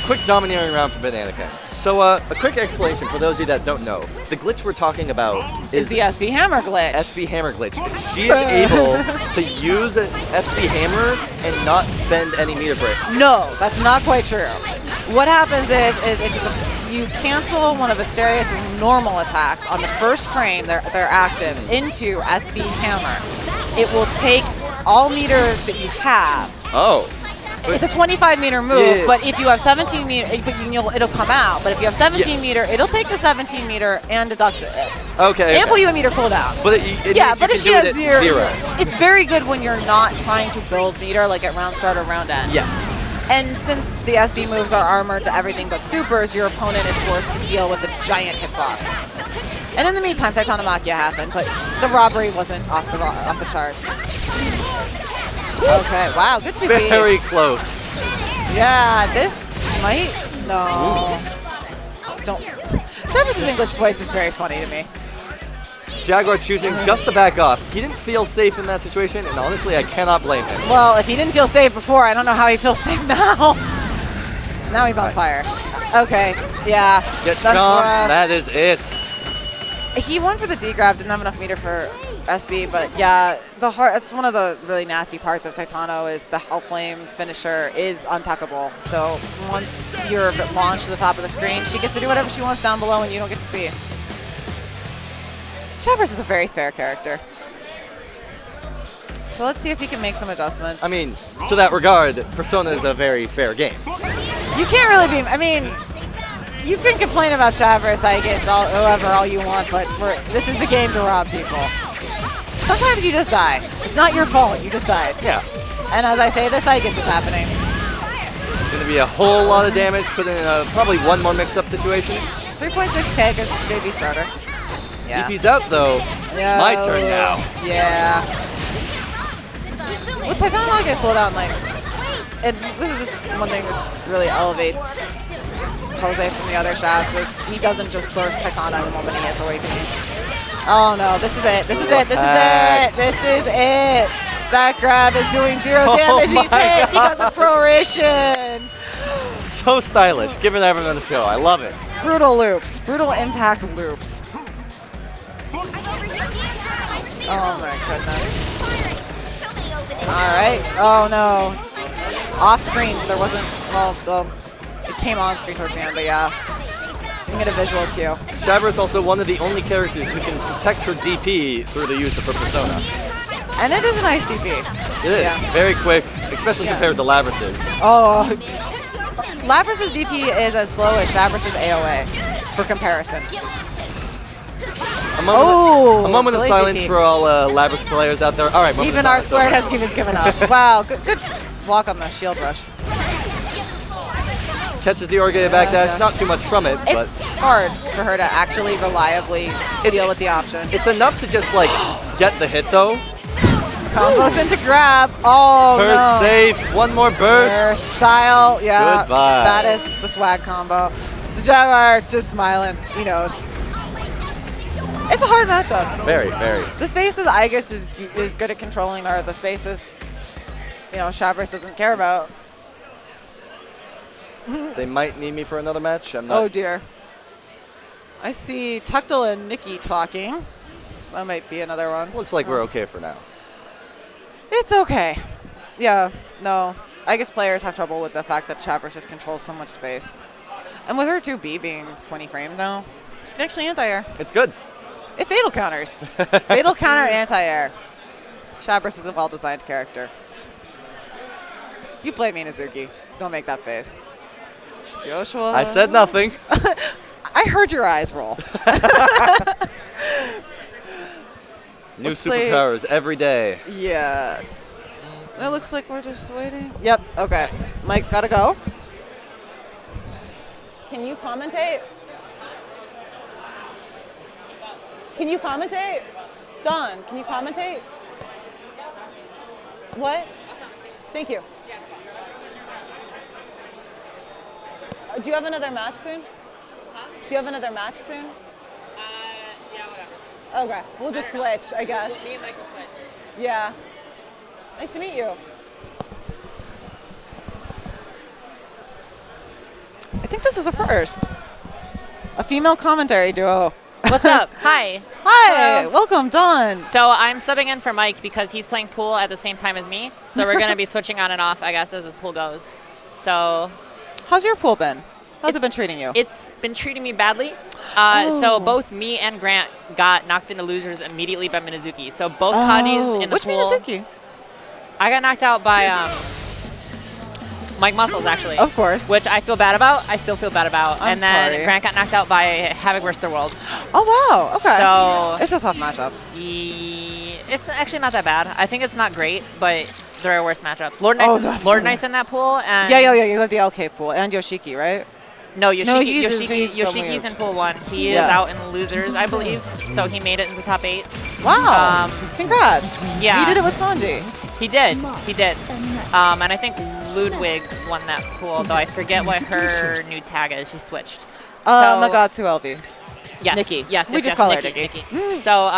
Quick domineering round for Anakin. So a quick explanation for those of you that don't know. The glitch we're talking about Is the SB Hammer glitch. SB Hammer glitch. She is able to use an SB Hammer and not spend any meter for it. No, that's not quite true. What happens is if it's you cancel one of Asterios' normal attacks on the first frame, they're active, into SB Hammer. It will take all meter that you have. Oh. It's a 25 meter move, Yeah. but if you have 17 meter, it'll come out. But if you have 17 meter, it'll take the 17 meter and deduct it. Okay. And pull you a meter cooldown. But but if she has zero. It's very good when you're not trying to build meter like at round start or round end. Yes. And since the SB moves are armored to everything but supers, your opponent is forced to deal with a giant hitbox. And in the meantime, Titanomakia happened, but the robbery wasn't off the charts. Okay, wow, good 2B. Very close. Yeah, this might... No. Don't... Travis's English voice is very funny to me. Jaguar choosing just to back off. He didn't feel safe in that situation, and honestly, I cannot blame him. Well, if he didn't feel safe before, I don't know how he feels safe now. Now he's on fire. Okay, yeah. Get that's chomped, rough. that is it. He won for the D-grab, didn't have enough meter for SB, but yeah, it's one of the really nasty parts of Titano is the Hell Flame finisher is untouchable. So once you're launched to the top of the screen, she gets to do whatever she wants down below and you don't get to see. Chavers is a very fair character. So let's see if he can make some adjustments. I mean, to that regard, Persona is a very fair game. You can't really be, I mean, you can complain about Chavers, I guess, whoever, all you want, but this is the game to rob people. Sometimes you just die. It's not your fault, you just died. Yeah. And as I say this, I guess is happening. Going to be a whole lot of damage, put in probably one more mix-up situation. 3.6k because JB starter. Yeah. DP's out though. Yeah. My turn now. Yeah. With Titanomakia cooldown, like, and this is just one thing that really elevates Jose from the other shots is he doesn't just burst Titano the moment he hits Awakening. Oh no, this is it. This is it. This is it. This is it. That grab is doing 0 damage. He's hit because of proration. So stylish, giving everyone a show. I love it. Brutal loops. Brutal impact loops. Oh my goodness. Alright. Oh no. Off screen, so there wasn't, well, it came on screen towards the end, but yeah. Didn't get a visual cue. Shaver is also one of the only characters who can protect her DP through the use of her persona. And it is a nice DP. It is. Yeah. Very quick, especially compared to Labras's. Oh, Labras's DP is as slow as Shavris's AOA, for comparison. A moment of delayed silence DP. for all Labras players out there. All right, moment Even of R silence squared over. has given up. Wow, good block on the shield rush. Catches the Orgate backdash, not too much from it, but It's hard for her to actually reliably deal with the option. it's enough to just like get the hit though. Combos into grab. Oh Burst no. safe, one more burst. Burst style, yeah. Goodbye. That is the swag combo. The Jaguar just smiling, he knows. It's a hard matchup. Very, very. The spaces I guess is good at controlling are the spaces, Shavris doesn't care about. They might need me for another match. I'm not. Oh dear. I see Tectal and Nikki talking. That might be another one. Looks like we're okay for now. It's okay. Yeah, no. I guess players have trouble with the fact that Shavris just controls so much space. And with her 2B being 20 frames now, she can actually anti-air. It's good. It fatal counters. Fatal counter anti-air. Shabras is a well-designed character. You play Minazuki. Don't make that face. Joshua. I said nothing. I heard your eyes roll. New Looks like- superpowers every day. Yeah. It looks like we're just waiting. Yep, okay. Mike's got to go. Can you commentate? Can you commentate? Don, can you commentate? What? Thank you. Do you have another match soon? Huh? Do you have another match soon? Yeah, whatever. Okay, we'll just switch, I guess. Me and Mike will switch. Yeah. Nice to meet you. I think this is a first. A female commentary duo. What's up? Hi. Hi. Hello. Welcome, Dawn. So I'm subbing in for Mike because he's playing pool at the same time as me. So we're going to be switching on and off, I guess, as this pool goes. So how's your pool been? How's it been treating you? It's been treating me badly. So both me and Grant got knocked into losers immediately by Minazuki. So both Kadis in the which pool. Minazuki? I got knocked out by Mike Muscles, actually. Of course. Which I feel bad about. I still feel bad about. I'm and then sorry. Grant got knocked out by Havoc vs. the World. Oh, wow. Okay. So it's a tough matchup. It's actually not that bad. I think it's not great, but there are worse matchups. Lord Knight's in that pool. And Yeah. You have the LK pool and Yoshiki, right? No, Yoshiki's Yoshiki in pool 1. He is out in losers, I believe. So he made it into top 8. Wow. Congrats. Yeah. You did it with Kanji. He did. And I think Ludwig won that pool, though I forget what her new tag is. She switched. Nagatsu LV. Yes. Nikki. Yes. We just call her Nikki. So,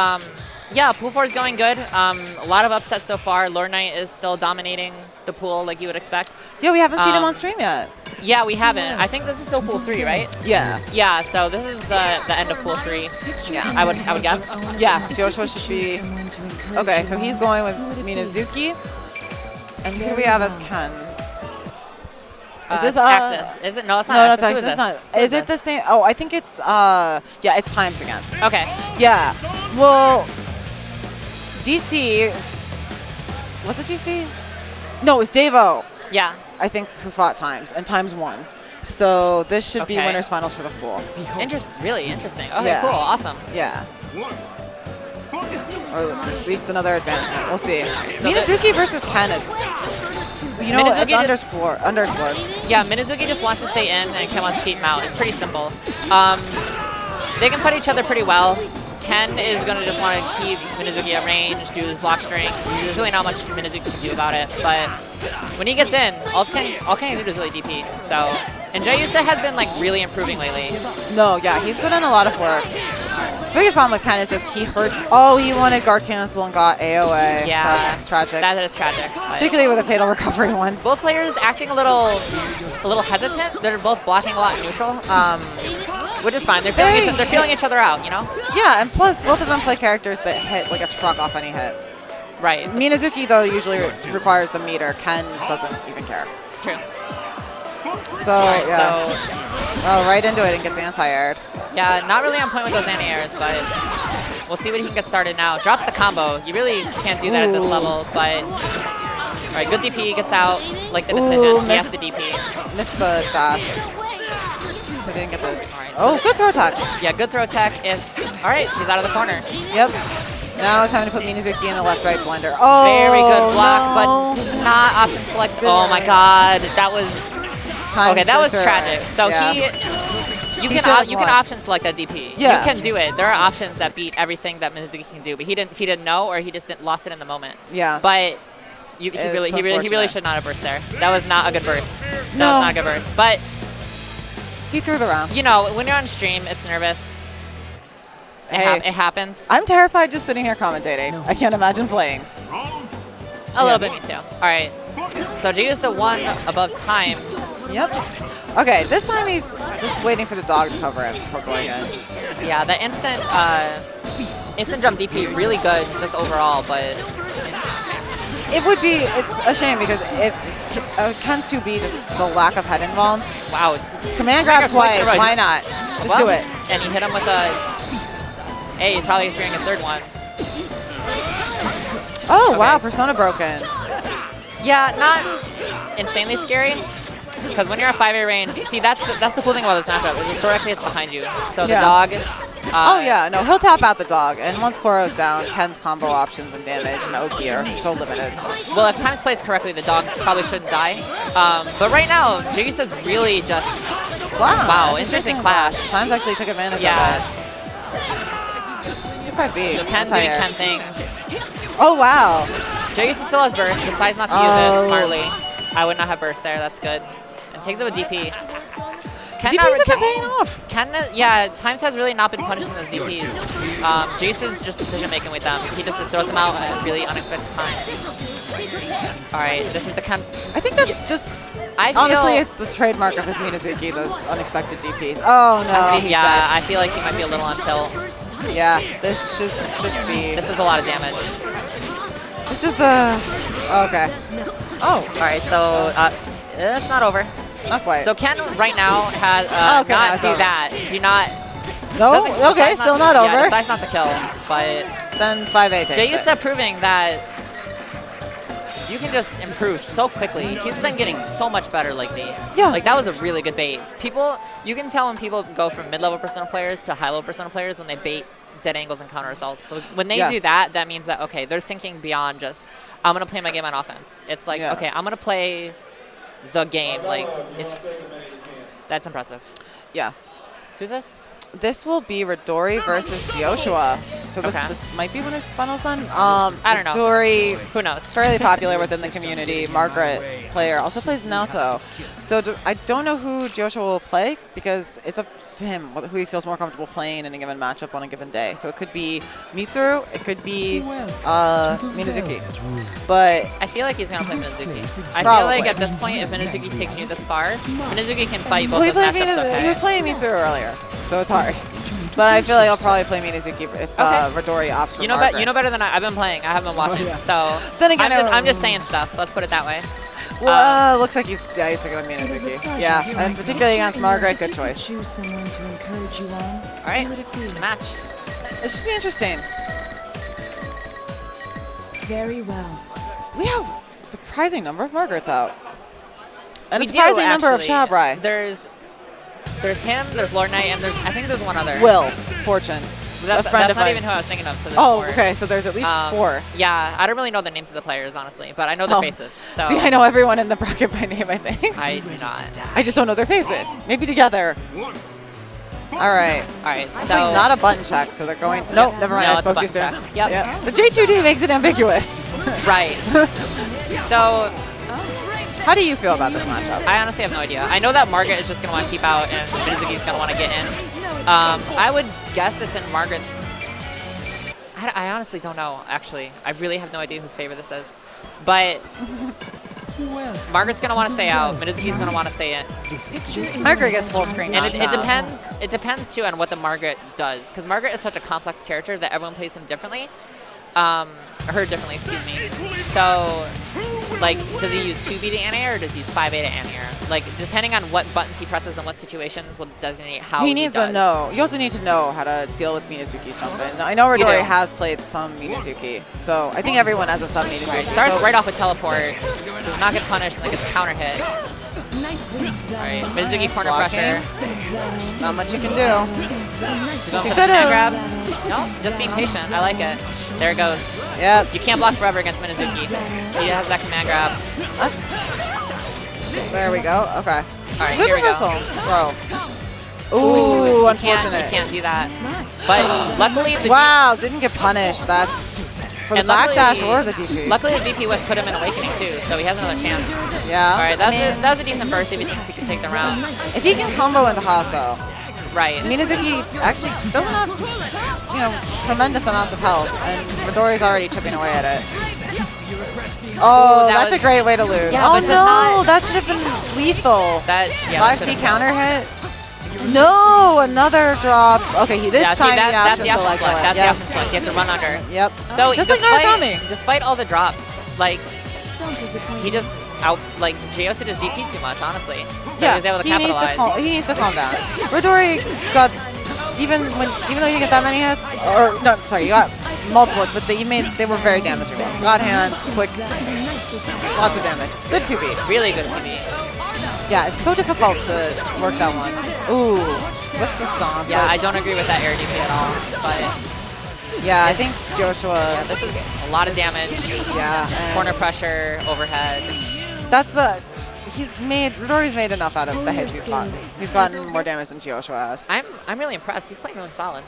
yeah, pool 4 is going good. A lot of upsets so far. Lord Knight is still dominating the pool like you would expect. Yeah, we haven't seen him on stream yet. Yeah, we haven't. I think this is still pool 3, right? Yeah. Yeah, so this is the end of pool 3. Yeah. I would guess. Yeah, Joshua should be. Okay, so he's going with Minazuki. And who do we have as Ken? Is this Axis? Is it? No, it's not. No, Axis. that's Who is Axis. this? Not. Is it the same? Oh, I think it's yeah, it's Times again. Okay. Yeah. Well, DC. Was it DC? No, it was Davo. Yeah. I think who fought Times, and Times won. So this should be Okay. winners finals for the pool. Really interesting. Okay, Yeah. cool, awesome. Yeah. Or at least another advancement. We'll see. So Minazuki versus Ken is. You know, it's underexplored. Yeah, Minazuki just wants to stay in, and Ken wants to keep him out. It's pretty simple. They can fight each other pretty well. Ken is going to just want to keep Minazuki at range, do his block strings. There's really not much Minazuki can do about it, but when he gets in, all Ken can do is really DP. So, and Jayusa has been like really improving lately. No, yeah, he's put in a lot of work. Biggest problem with Ken is just he hurts. Oh, he wanted guard cancel and got AOA. Yeah, that's tragic. That is tragic. Particularly with a fatal recovery one. Both players acting a little hesitant. They're both blocking a lot neutral, which is fine. They're feeling each other out, you know. Yeah, and plus both of them play characters that hit like a truck off any hit. Right. Minazuki though usually requires the meter. Ken doesn't even care. True. So right, yeah. Oh, right into it and gets anti-aired. Yeah, not really on point with those anti-airs, but we'll see what he can get started now. Drops the combo. You really can't do that at this level, but all right, good DP, gets out, like the decision. He has the DP. Missed the dash. So didn't get the. All right, Oh, good throw attack. Yeah, good throw attack. All right, he's out of the corner. Yep. Now it's time to put Minazuki in the left-right blender. Oh, very good block, no. but does not option select. Oh my God, that was okay. That was tragic. So yeah. you can option select that DP. Yeah. You can do it. There are options that beat everything that Minazuki can do, but he didn't know, or he just lost it in the moment. Yeah. But he really should not have burst there. That was not a good burst. That was not a good burst. But he threw the round. You know, when you're on stream, it's nervous. It happens. I'm terrified just sitting here commentating. I can't imagine playing. A little bit, me too. All right. So Jayusa won above Times. Yep. Okay, this time he's just waiting for the dog to cover him before going in. Yeah, the instant jump DP really good just overall, but it's a shame because if Ken's 2B, just the lack of head involved. Wow. Command grab twice, why not? Just do it. And he hit him with a Hey, probably fearing a third one. Oh, Okay. wow, Persona broken. Yeah, not insanely scary. Because when you're at 5A range, see, that's the cool thing about this matchup, is the sword actually hits behind you. So the dog... oh, yeah, no, he'll tap out the dog. And once Koro's down, Ken's combo options and damage and Oki are so limited. Well, if times plays correctly, the dog probably shouldn't die. But right now, Jaguar's really just... Wow, interesting clash. Times actually took advantage of that. 5B. So Ken doing Ken things. Oh, wow. Jaguar still has burst, decides not to use it smartly. I would not have burst there, that's good. And takes it with DP. DPs have been paying off. Yeah, Times has really not been punishing those DPs. Jace is just decision making with them. He just throws them out at really unexpected times. Alright, this is the Ken. I think that's just... honestly, it's the trademark of his Minazuki, those unexpected DPs. Oh, no, yeah, I feel like he might be a little on tilt. Yeah, this should be... This is a lot of damage. This is the... Okay. Oh. Alright, so it's not over. Not quite. So Ken right now has okay, not do that. Do not... No, okay, still not over. Yeah, decides not to kill, but... Then 5A takes Jayusa proving that you can just improve so quickly. He's been getting so much better lately. Yeah. Like, that was a really good bait. You can tell when people go from mid-level Persona players to high-level Persona players when they bait dead angles and counter assaults. So when they do that, that means that, okay, they're thinking beyond just, I'm going to play my game on offense. It's like, okay, I'm going to play the game. Like, that's impressive. Yeah. So who's this? This will be Ridory versus Joshua. So this might be winners finals then. I don't know. Ridory, who knows? Fairly popular within the community. Margaret player also plays Naoto. So I don't know who Joshua will play because it's up to him who he feels more comfortable playing in a given matchup on a given day. So it could be Mitsuru, it could be Minazuki. But I feel like he's gonna play Minazuki. I feel like at this point, if Minazuki's taking you this far, Minazuki can fight both those matchups okay. He was playing Mitsuru earlier, so it's hard. But I feel like I'll probably play Minazuki if Ridory opts for Margaret. You know better than I've been playing. I haven't been watching. So then again, I'm just saying stuff. Let's put it that way. Well, looks like he's sticking with Minazuki. Yeah, and particularly against Margaret, good choice. Choose someone to encourage you on. All right, it's a match. This should be interesting. Very well. We have a surprising number of Margarets out. And a surprising number of Chabrai. There's him, there's Lorna, and I think there's one other. Will, Fortune. That's not even who I was thinking of. So there's four. Okay, so there's at least 4. Yeah, I don't really know the names of the players, honestly, but I know their faces. So see, I know everyone in the bracket by name, I think. I do not. I just don't know their faces. Maybe together. All right. So like not a button check, so they're going. Nope, never mind. I spoke too soon. Yep. The J2D makes it ambiguous. Right. So. How do you feel about this matchup? I honestly have no idea. I know that Margaret is just going to want to keep out and Minazuki's going to want to get in. I would guess it's in Margaret's... I honestly don't know, actually. I really have no idea whose favor this is. But Margaret's going to want to stay out. Minazuki's going to want to stay in. Margaret gets full screen. And it depends, too, on what the Margaret does. Because Margaret is such a complex character that everyone plays him differently. Her differently, excuse me. So, like, does he use 2B to anti-air or does he use 5A to anti-air? Like, depending on what buttons he presses and what situations will designate how he needs does. to know. You also need to know how to deal with Minazuki's jump in. I know Ridory has played some Minazuki, so I think everyone has a sub Minazuki. Right, starts right off with teleport, does not get punished, and then gets counter hit. Alright, Minazuki corner pressure. Not much you can do. He's going for the command grab. No, just being patient. I like it. There it goes. Yep. You can't block forever against Minazuki. He has that command grab. There we go. Okay. Alright, good here reversal. we go. Throw. Ooh, unfortunate. You can't do that. But luckily... Wow, didn't get punished. That's for the backdash or the DP. Luckily the DP whiff put him in Awakening too, so he has another chance. Yeah. Alright, that was a decent burst if he thinks he can take the round. If he can combo into Hasso. Right. Minazuki actually doesn't have, tremendous amounts of health, and Midori's already chipping away at it. Oh, that's a great way to lose. Yeah, oh no, that should have been lethal. 5C counter hit. No, another drop. Okay, this time that's the option select. That's the option select. You have to run under. Yep. So just like Narukami. Despite all the drops, like he just Jiosa just DP'd too much, honestly. So he was able to capitalize. He needs to calm down. Ridory got even though you get that many hits, or no, sorry, you got multiple hits, but they were very damaging. God hands, quick, lots of damage. Good 2B. Really good 2B. Yeah, it's so difficult to work that one. Ooh, what's the stomp? Yeah, I don't agree with that air DP at all, but yeah, I think Joshua. Yeah, this is a lot of damage. Yeah, corner pressure, overhead. That's the. Ridori's made enough out of the hits he's gotten. He's gotten more damage than Joshua has. I'm really impressed. He's playing really solid.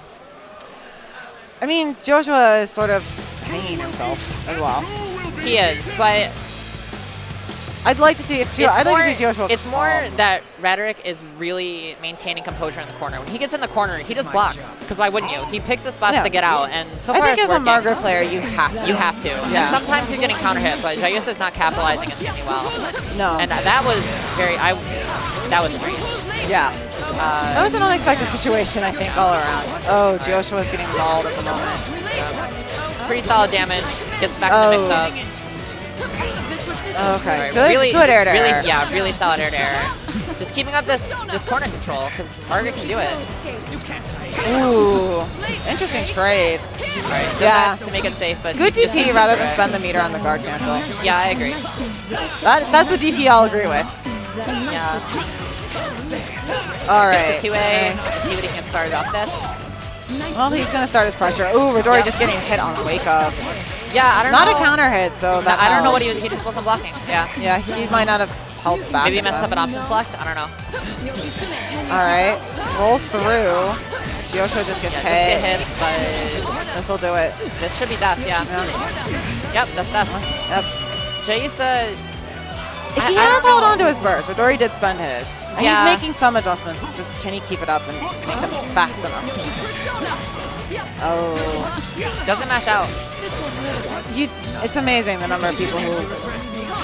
I mean, Joshua is sort of hanging himself as well. He is, but I'd like to see if Joshua. It's more that Rhetoric is really maintaining composure in the corner. When he gets in the corner, he just blocks. Because why wouldn't you? He picks the spots to get out, and so far I think it's as working. a Margaret player, you have to. You have to. Yeah. And sometimes he's getting counter hit, but Jayusa's not capitalizing extremely well. No. And that was that was strange. Yeah. That was an unexpected situation, I think, all around. Oh, Joshua's getting mauled at the moment. Pretty solid damage. Gets back in the mix-up. Okay, Sorry, good air to air. Really, yeah, really solid air to air. Just keeping up this corner control, because Margaret can do it. Ooh, interesting trade. Right, yeah, to make it safe, but good DP rather than spend the meter on the guard cancel. Yeah, I agree. That's the DP I'll agree with. Yeah. All right. 2A. Let's see what he can start off this. Well, he's gonna start his pressure. Ooh, Ridory just getting hit on wake up. Yeah, I don't know. Not a counter hit, so that I don't know what he just wasn't blocking. Yeah. Yeah, he might not have helped back. Maybe he messed up an option select. I don't know. All right, rolls through. Joshua just gets hit. Just get hits, but this will do it. This should be death. Yeah. Yep, that's death. Yep. Jayusa. He has held on to his burst. Ridory did spend his. And Yeah. he's making some adjustments. It's just, can he keep it up and make them fast enough? Oh. Doesn't mash out. It's amazing the number of people who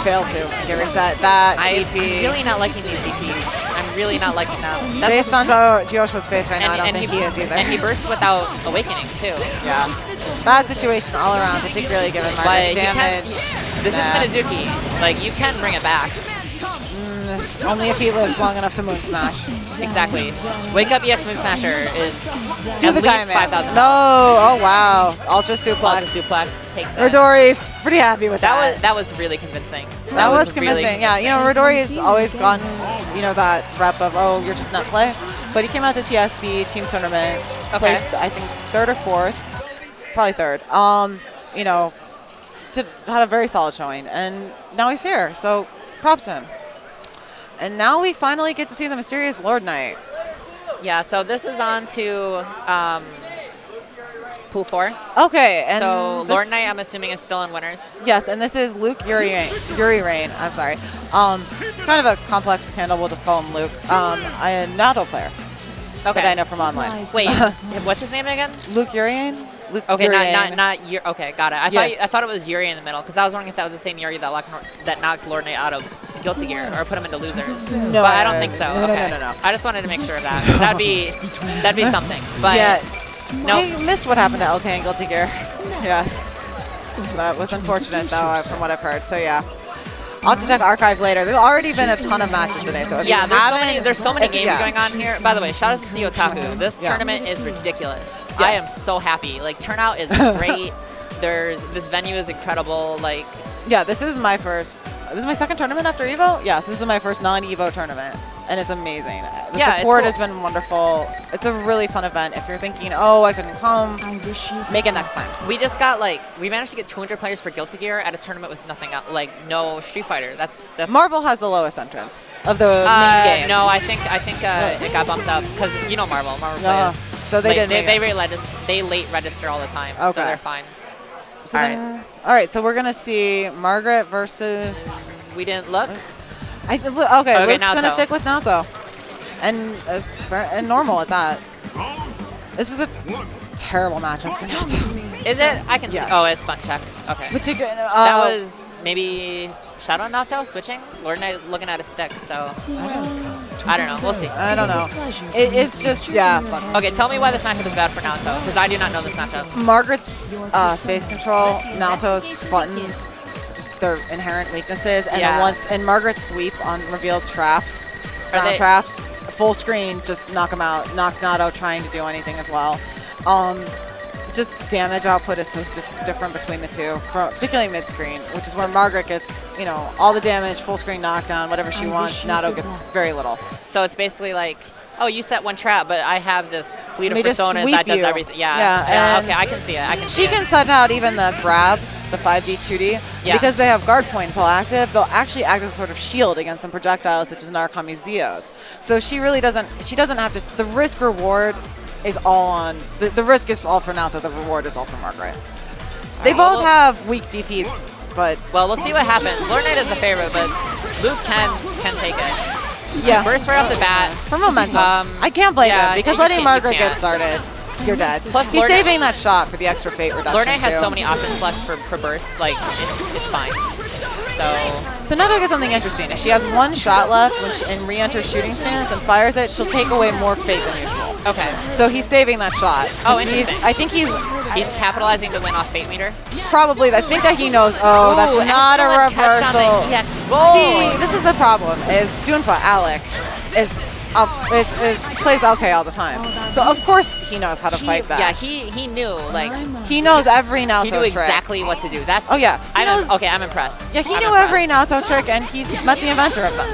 fail to get reset. That DP. I'm really not liking these DPs. I'm really not liking them. Based on Joshua's face right now, I don't think he is either. And he burst without awakening, too. Yeah. Bad situation all around, particularly given Margaret's damage. This is Minazuki. Like, you can bring it back. Only if he lives long enough to Moon Smash. Exactly. Wake Up EX Moon Smasher is Do at the least diamond. 5,000. No! Oh, wow. Ultra Suplex. Ultra Suplex takes it. Ridory's pretty happy with that. That was really convincing. That was convincing. Really Yeah, you know, Ridory's always gotten, that rep of, oh, you're just net play. But he came out to TSB team tournament, placed, I think, 3rd or 4th. Probably 3rd. Had a very solid showing. And now he's here, so props to him. And now we finally get to see the mysterious Lord Knight. Yeah, so this is on to Pool 4. Okay. And so Lord Knight, I'm assuming, is still in winners. Yes, and this is Luke Yuri Rain. I'm sorry. Kind of a complex handle. We'll just call him Luke. A Naruto player. Okay. That I know from online. Wait, what's his name again? Luke Urian? Okay, not Yuri. Okay, got it. I thought it was Yuri in the middle because I was wondering if that was the same Yuri that knocked Lord Knight out of Guilty Gear or put him into losers. No, but I don't think so. No, okay. no. I just wanted to make sure of that. 'Cause that'd be something. But yeah, no. I missed what happened to LK and Guilty Gear. Yes, that was unfortunate though, from what I've heard. So yeah. I'll have to check archive later. There's already been a ton of matches today, so if you there's so many games going on here. By the way, shout out to CEOtaku. This tournament is ridiculous. Yes. I am so happy. Like, turnout is great. This venue is incredible. Like, yeah, this is my second tournament after Evo. Yes, this is my first non-Evo tournament, and it's amazing. The support has been wonderful. It's a really fun event. If you're thinking, oh, I couldn't come, make it next time. We managed to get 200 players for Guilty Gear at a tournament with nothing else, like no Street Fighter. That's Marvel has the lowest entrance of the main games. No, I think it got bumped up because Marvel players. So they didn't. They late register all the time, so they're fine. So all right, so we're gonna see Margaret versus. We didn't look. Okay, Luke's Naoto. gonna stick with Naoto, and normal at that. This is a terrible matchup for Naoto. Is it? I can see. Oh, it's butt check. Okay. That was maybe Shadow Naoto switching. Lord Knight looking at a stick. So I don't know. We'll see. I don't know. It's just fun. Okay, tell me why this matchup is bad for Naoto because I do not know this matchup. Margaret's space control, Naoto's buttons, just their inherent weaknesses, and then Margaret's sweep on revealed traps, ground traps, full screen, just knock him out. Knocks Nato trying to do anything as well. Just damage output is so just different between the two, particularly mid-screen, which is where Margaret gets, you know, all the damage, full screen knockdown, whatever she wants. Nato gets very little. So it's basically like, oh, you set one trap, but I have this fleet of They just personas sweep that does you. everything. Yeah, Yeah, and okay, I can see it. She can set out even the grabs, the 5D, 2D, Yeah. because they have guard point until active. They'll actually act as a sort of shield against some projectiles, such as Narukami Zeos. So she really doesn't. She doesn't have to. The risk reward is all on. The risk is all for Nato. The reward is all for Margaret. They both have weak DPs, but well, we'll see what happens. Lord Knight is the favorite, but Luke can take it. Yeah. Burst right off the bat. For momentum. I can't blame him, because you letting can't- Margaret you get can't. started, you're dead. Plus, he's Lord- saving that shot for the extra fate reduction. Lord Knight has too. so many option selects for bursts, like it's fine. So Nato gets something interesting. If she has one shot left when she, and re-enters shooting stance and fires it, she'll take away more fate than usual. Okay. So he's saving that shot. Oh, He's- interesting. I think he's capitalizing to win off Fate Meter. probably. I think that he knows. Oh, that's Ooh, not a excellent catch on reversal. the EX roll. See, this is the problem. Is Doonpa Alex is plays LK all the time. So of course he knows how to fight that. Yeah, he knew, like He knows every Naoto he knew trick. exactly what to do. That's Oh yeah. He knows, I'm impressed. Yeah, he I'm knew impressed. every Naoto trick, and he's met the inventor of them.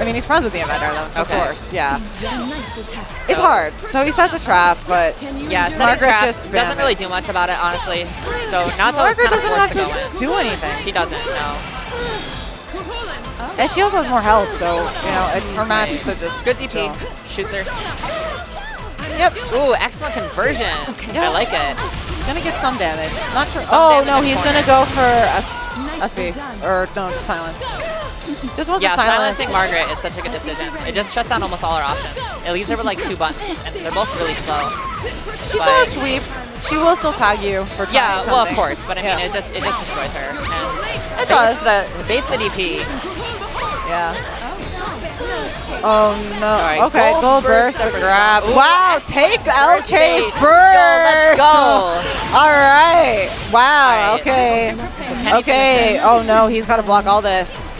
I mean, he's friends with the inventor of them, so Okay. of course, yeah. So- It's hard. So he sets a trap, but Yeah, setting Margaret's traps just doesn't spamming. really do much about it, honestly. So Nato is Margaret kind of doesn't forced have to go in. to do anything. She doesn't, no. And she also has more health, so you know it's her match to just Good DP. chill. Shoots her. Yep. Ooh, excellent conversion. Yeah. I like it. He's gonna get some damage. Not sure. Some Oh damage no, in he's corner. gonna go for SB or no, just silence. Just wants Yeah, to silence. silencing Margaret is such a good decision. It just shuts down almost all her options. It leaves her with like 2 buttons, and they're both really slow. She's But- still a sweep. She will still tag you for trying Yeah, well, of something. course, but I mean, Yeah. it just destroys her. And It does. Baits the DP. Yeah. Oh no. right, Okay, gold gold burst, burst the episode. grab. Ooh, Wow, excellent takes burst LK's bait. burst. Yo, let's go. All right. Wow. All right. Okay. So can he Okay. finish it? Oh no, he's got to block all this.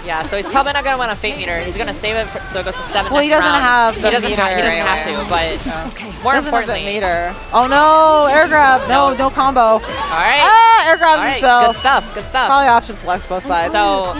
Yeah, so he's probably not going to win a Fate Meter. He's going to save it so it goes to 7 Well, he next doesn't round. have the he doesn't meter have to, anyway. but more Doesn't have the importantly... meter. Oh no, air grab. No, no combo. All right. Ah, air grabs All right, himself. Good stuff, good stuff. Probably option selects both sides. So,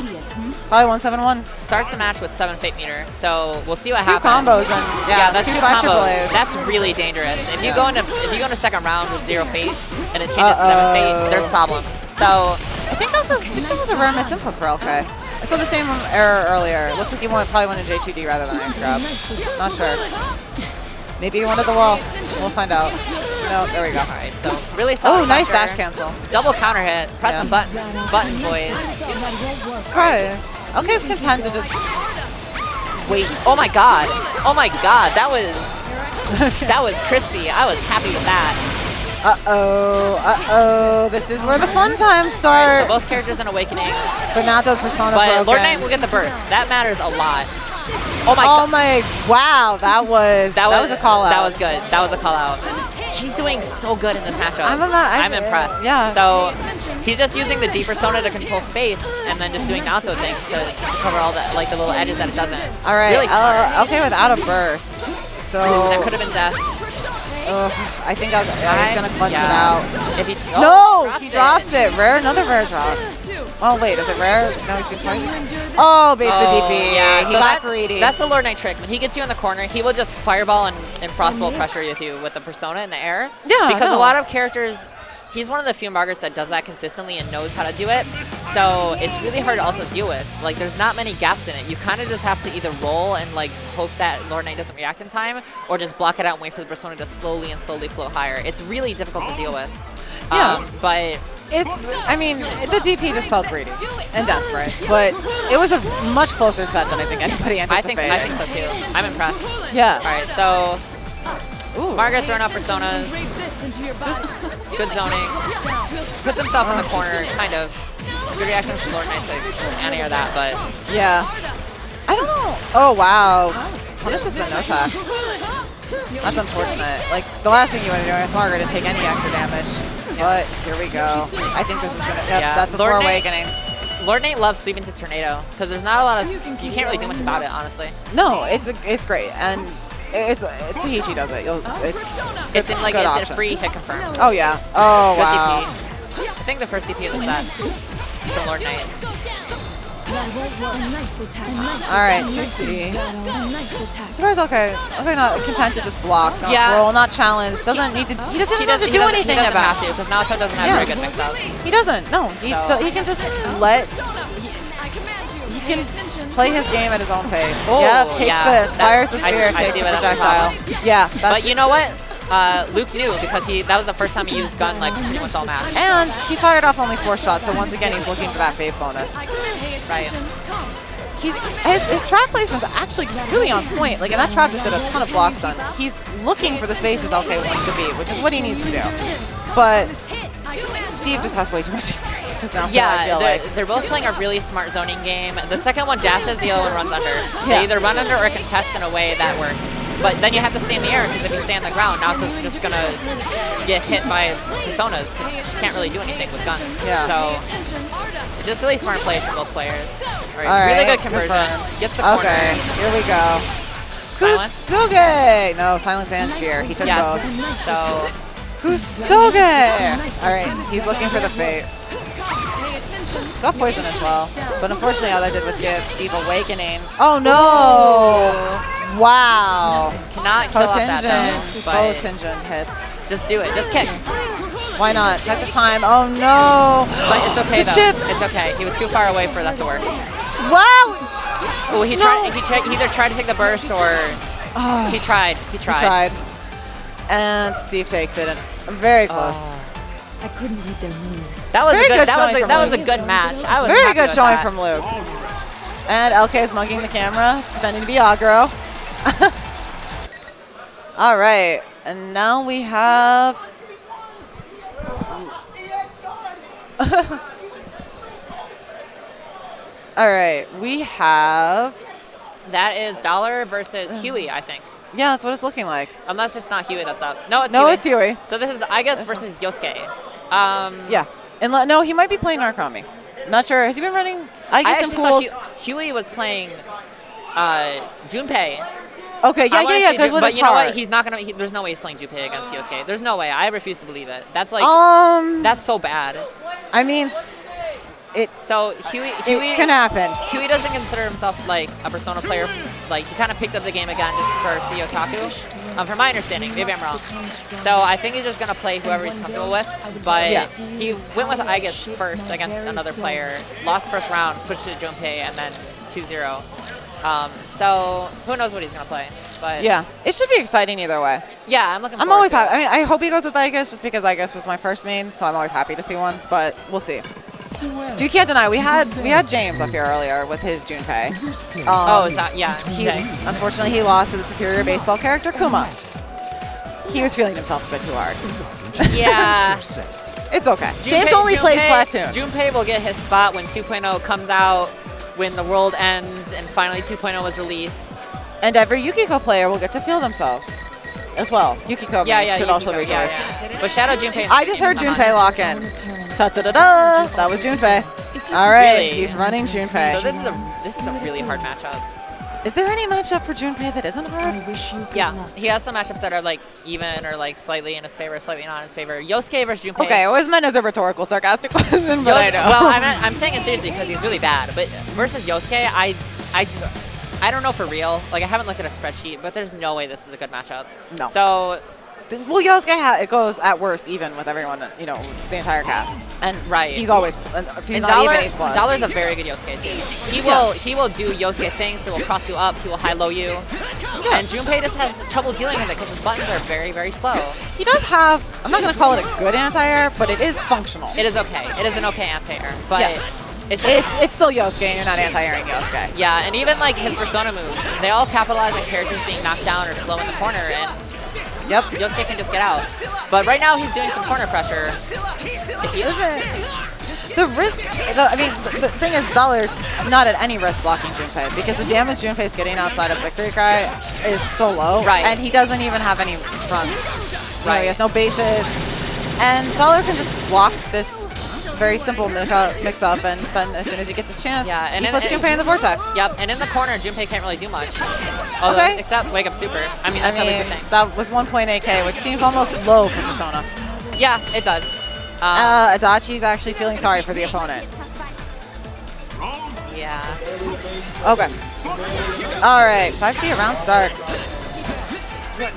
probably 171. starts the match with 7 Fate Meter, so we'll see what Two happens. combos and yeah, that's two two back to combos. plays. That's really dangerous. If you go into second round with 0 Fate and it changes to 7 Fate, there's problems. So I think that was a rare misinput for LK. I saw the same error earlier. Looks like he probably went to J2D rather than ice grab. Not sure. Maybe he wanted the wall. We'll find out. No, there we go. all right, so really solid. Oh, nice pressure. dash cancel. Double counter hit. Press Yeah. some buttons, boys. Surprised. LK's content to just wait. Oh my god. Oh my god. That was crispy. I was happy with that. Uh-oh. This is where the fun times start. So both characters in Awakening. But Nato's persona But broken. Lord Knight will get the burst. That matters a lot. Oh my Oh god. my, wow, that was a call out. That was good. That was a call out. He's doing so good in this matchup. I'm impressed. yeah. So he's just using the D persona to control space and then just doing Nato things to cover all the the little edges that it doesn't. All right, Really smart. okay, without a burst. So Ooh, that could have been death. I think he's gonna clutch it out. If he, No, he drops it. Rare, another rare drop. Oh wait, is it rare? No, he's seen twice. Oh, base the DP. Yeah, he so got greedy. That's the Lord Knight trick. When he gets you in the corner, he will just fireball and frostbolt pressure with you with the persona in the air. Yeah, Because no. a lot of characters, he's one of the few Margarets that does that consistently and knows how to do it. So it's really hard to also deal with. Like, there's not many gaps in it. You kind of just have to either roll and hope that Lord Knight doesn't react in time, or just block it out and wait for the persona to slowly float higher. It's really difficult to deal with. Yeah. But I mean, the DP just felt greedy and desperate, but it was a much closer set than I think anybody anticipated. I think so too. I'm impressed. Yeah. All right, so Ooh. Margaret throwing out personas, just good zoning, puts himself in the corner, kind of. Good reaction from Lord Knight to anti-air that, but Yeah. I don't know. Oh, wow. Punishes the no-talk. That's unfortunate. Like, the last thing you want to do against Margaret is take any extra damage. But here we go. I think this is going to... Yep, Yeah, that's before Lord Knight- Awakening. Lord Nate loves sweeping to tornado because there's not a lot of you can't really do much about it, honestly. No, it's great, and it's Tahichi does it. It's in like it's a free hit confirm. Oh yeah. Oh Good wow. DP. I think the first DP of the set from Lord Nate. Alright, 2C. Surprise, okay. Okay, not content to just block, not roll, not challenge. Doesn't need to. He doesn't have to do anything about it. He doesn't about have to because Naoto doesn't have very good mix-up. He doesn't. No, he can just let. He can play his game at his own pace. Oh, fires the spear, takes the projectile. Yeah, but you know what? Luke knew because that was the first time he used gun like pretty much all match. And he fired off only 4 shots, so once again he's looking for that fave bonus. Right. His trap placement's actually really on point. Like, and that trap just did a ton of block stun. He's looking for the spaces LK wants to be, which is what he needs to do. But Steve just has way too much experience with Naoto, I feel like. They're both playing a really smart zoning game. The second one dashes, the other one runs under. Yeah. They either run under or contest in a way that works. But then you have to stay in the air because if you stay on the ground, Naoto's just going to get hit by personas because she can't really do anything with guns. Yeah. So just really smart play from both players. All right, really good conversion. Gets the corner. Okay, here we go. Kusuge! No, silence and fear. He took both. So Kusuge! Alright, he's looking for the fate. Got poison as well. But unfortunately all that did was give Steve awakening. Oh no! Wow. Cannot kill off that though. Potengen hits. Just do it. Just kick. Why not? Check the time. Oh no! But it's okay the though. chip. It's okay. He was too far away for that to work. Wow! Oh, he tried. He either tried to take the burst or he tried. He tried. And Steve takes it. And very close. I couldn't read their moves. That was very a good. That was a good match. I was very good showing that. from Luke. And LK is mugging the camera, pretending to be aggro. All right, and now we have. All right, we have. That is Dollar versus Huey, I think. Yeah, that's what it's looking like. Unless it's not Huey that's up. No, it's no, Huey. it's Huey. So this is Igus versus Yosuke. Yeah, and no, he might be playing Narukami. Not sure. Has he been running? I actually thought Huey was playing Junpei. Okay, yeah, because with but his you know heart. what? He's not gonna. There's no way he's playing Junpei against Yosuke. There's no way. I refuse to believe it. That's like. That's so bad. I mean, Huey it can happen. Huey doesn't consider himself like a Persona player. Like he kind of picked up the game again just for CEOtaku. From my understanding, maybe I'm wrong. So I think he's just gonna play whoever he's comfortable with. But he went with Igus first against another player. Lost first round, switched to Junpei, and then 2-0. So who knows what he's gonna play? But yeah, it should be exciting either way. Yeah, I'm looking. I'm always happy. I mean, I hope he goes with Igus just because Igus was my first main, so I'm always happy to see one. But we'll see. You can't deny we had James up here earlier with his Junpei. Is that Unfortunately, he lost to the superior baseball character Kuma. He was feeling himself a bit too hard. Yeah. It's okay. James only plays Splatoon. Junpei will get his spot when 2.0 comes out, when the world ends, and finally 2.0 was released. And every Yukiko player will get to feel themselves as well. Yukiko should also rejoice. But Shadow Junpei. I just heard Junpei lock in. Da-da-da-da! That was Junpei. All right, he's running Junpei. So this is a really hard matchup. Is there any matchup for Junpei that isn't hard? Yeah, he has some matchups that are like even or like slightly in his favor, slightly not in his favor. Yosuke versus Junpei. Okay, I was meant as a rhetorical, sarcastic question, but I know. Well, I'm saying it seriously because he's really bad. But versus Yosuke, I don't know for real. Like I haven't looked at a spreadsheet, but there's no way this is a good matchup. No. So. Well, Yosuke it goes at worst even with everyone, the entire cast, and he's always he's not even Ace Plus. Dollar's a very good Yosuke too. He will do Yosuke things. He will cross you up. He will high low you. Yeah. And Junpei just has trouble dealing with it because his buttons are very very slow. He does have. I'm not going to call it a good anti-air, but it is functional. It is okay. It is an okay anti-air, but. Yeah. It's still Yosuke, and you're not anti-airing Yosuke. Yeah, and even like his Persona moves, they all capitalize on characters being knocked down or slow in the corner, and Yosuke can just get out. But right now he's doing some corner pressure. The risk, the thing is, Dollar's not at any risk blocking Junpei because the damage Junpei's getting outside of Victory Cry is so low, and he doesn't even have any runs. He has no bases, and Dollar can just block this very simple mix-up, and then as soon as he gets his chance, and he puts Junpei in the vortex. Yep, and in the corner, Junpei can't really do much. Although, Okay. Except wake up super. I mean, that's always the thing. that was 1.8 AK, which seems almost low for Persona. Yeah, it does. Adachi's actually feeling sorry for the opponent. Yeah. Okay. All right, 5C around start.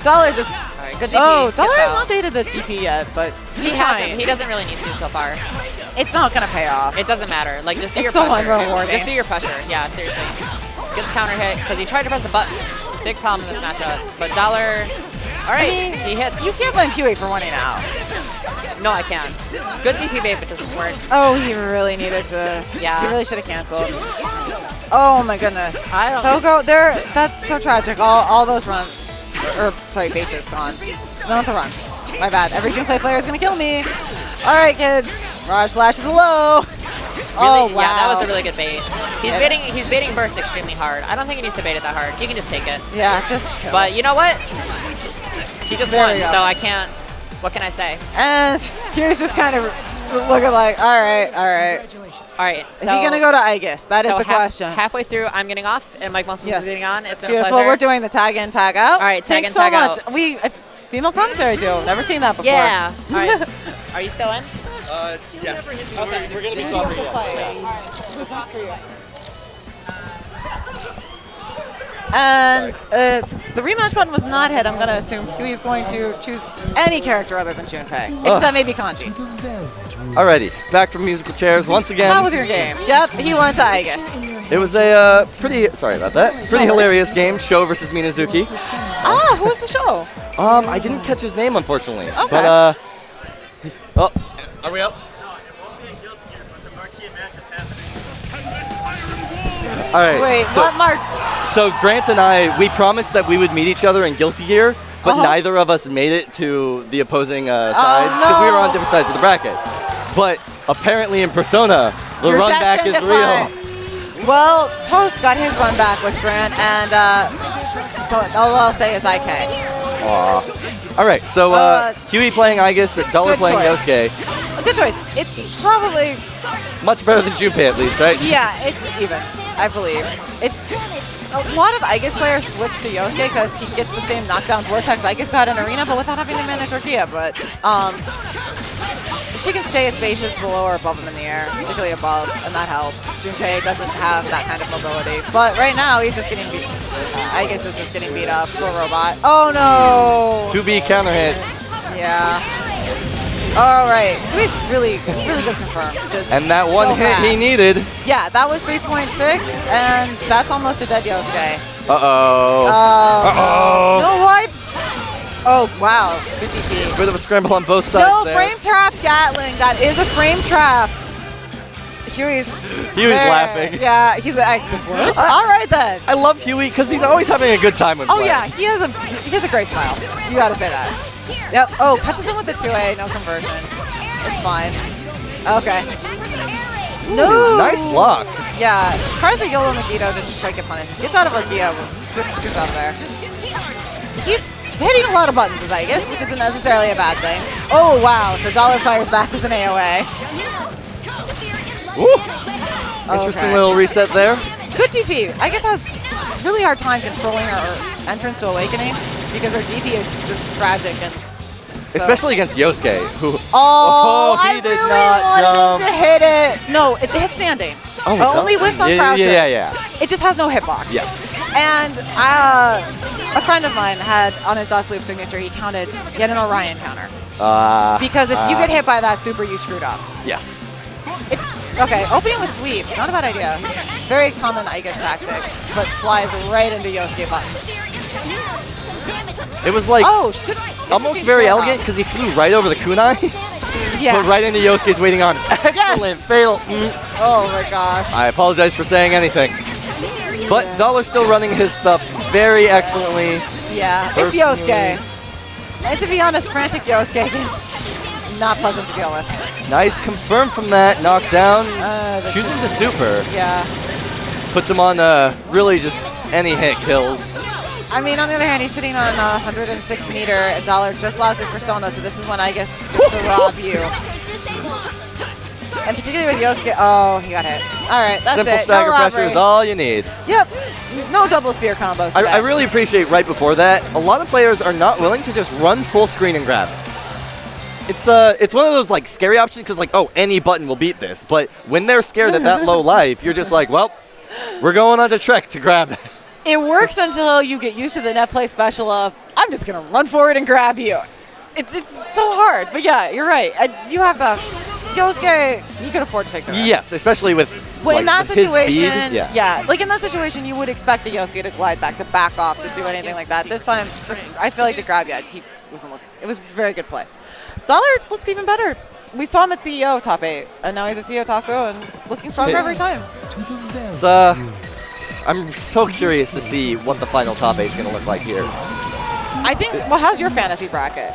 Dollar just. All right, good DP. Oh, Gets Dollar has out. not dated the DP yet, but He he's hasn't. trying. He doesn't really need to so far. It's not gonna pay off. It doesn't matter. Like, just do It's your so pressure. unrewarding. Just do your pressure. Yeah, seriously. Gets counter hit because he tried to press a button. Big problem in this matchup. But Dollar. All right, I mean, he hits. You can't blame Huey for winning out. No, I can't. Good DP bait, but doesn't work. Oh, he really needed to. Yeah. He really should have canceled. Oh my goodness. I don't. Togo, there. That's so tragic. All those runs, or sorry, bases gone. Not the runs. My bad. Every Junpei player is gonna kill me. All right, kids. Raj Slash is low. Oh wow. Yeah, that was a really good bait. He's baiting burst extremely hard. I don't think he needs to bait it that hard. He can just take it. Yeah, just kill. But you know what? He just There won, we go. so I can't. What can I say? And here's just kind of looking like, all right. All right. Is he gonna go to Aegis? That is the question. Halfway through, I'm getting off, and Mike Muscles is getting on. It's been a Beautiful. pleasure. We're doing the tag in, tag out. All right, tag Thanks in, so tag much. out. We female commentary duo. Never seen that before. Yeah. All right. Are you still in? Yes. Okay. We're going to be stopping it. And since the rematch button was not hit, I'm going to assume Huey's going to choose any character other than Junpei, except maybe Kanji. Alrighty, back from musical chairs once again. That was your game. Yep, he went to Aegis. It was a pretty hilarious game, Sho versus Minazuki. Ah, who was the show? I didn't catch his name, unfortunately. Okay. But, oh, are we up? All right. Wait, so, what, Mark? So Grant and I, we promised that we would meet each other in Guilty Gear, but neither of us made it to the opposing sides because we were on different sides of the bracket. But apparently in Persona, the You're run back is destined to real. fight. Well, Toast got his run back with Grant, and so all I'll say is IK. Aw. All right, so Huey playing Aegis, Dollar playing choice. Yosuke. A good choice. It's probably, Much better than Junpei at least, right? yeah, it's even, I believe. A lot of Aegis players switch to Yosuke because he gets the same knockdown vortex Aegis got in Arena, but without having to manage Rukia. But she can stay at spaces below or above him in the air, particularly above, and that helps. Junpei doesn't have that kind of mobility. But right now, he's just getting beat. Aegis is just getting beat up. Poor robot. Oh, no. 2B counter hit. Yeah. All right. Huey's really good confirm. Just And that one so hit he fast. needed. Yeah, that was 3.6, and that's almost a dead Yosuke. Uh-oh. Uh-oh. No, what? Oh, wow. Good DP. Bit of a scramble on both sides No, there. frame trap Gatling. That is a frame trap. Huey's laughing. Yeah, he's like, this works? All right, then. I love Huey because he's always having a good time with Oh, playing. yeah, he has a great smile. You got to say that. Yep. Oh, catches him with the 2A, no conversion. It's fine. Okay. No. Nice block. Yeah, surprised that Yolo Megiddo didn't quite get punished. Gets out of Rukia. Good job there. He's hitting a lot of buttons as Aegis, which isn't necessarily a bad thing. Oh, wow. So Dollar fires back with an AOA. Ooh. Interesting little reset there. Good DP. Aegis has really hard time controlling her entrance to Awakening because her DP is just tragic and Especially against Yosuke, who I he did really not wanted jump. him to hit it. No, it hit standing. Oh, it only does? whiffs on Yeah, crouches. yeah. It just has no hitbox. Yes. And a friend of mine had on his DOS loop signature, he counted, get an Orion counter. Because if you get hit by that super, you screwed up. Yes. It's okay. Opening with sweep, not a bad idea. Very common Aegis tactic, but flies right into Yosuke buttons. It was like good. almost very elegant because he flew right over the kunai, Yeah. but right into Yosuke's waiting on. Excellent fatal. Oh my gosh. I apologize for saying anything. But Dollar still running his stuff very excellently. Yeah, it's Yosuke. And to be honest, frantic Yosuke is not pleasant to deal with. Nice confirm from that knockdown. Choosing the super. Yeah. Puts him on really just any hit kills. I mean, on the other hand, he's sitting on 106 meter. Dollar just lost his persona, so this is when I guess gets to rob you. And particularly with Yosuke, oh, he got hit. All right, that's Simple it. stagger No pressure robbery. is all you need. Yep. No double spear combos. I really appreciate right before that, a lot of players are not willing to just run full screen and grab. It's one of those like scary options because like, oh, any button will beat this. But when they're scared at that low life, you're just like, well, we're going on a trek to grab it. It works until you get used to the net play special of, I'm just going to run forward and grab you. It's so hard. But yeah, you're right. You have to... Yosuke, he could afford to take the risk. Yes, especially with Well, like, in that with his situation, speed, yeah, like in that situation, you would expect the Yosuke to glide back, to back off, to do anything like that. This time, I feel like the grab, he wasn't looking. It was very good play. Dollar looks even better. We saw him at CEO top 8, and now he's at CEOtaku and looking stronger every time. It's I'm so curious to see what the final top 8 is going to look like here. I think. Well, how's your fantasy bracket?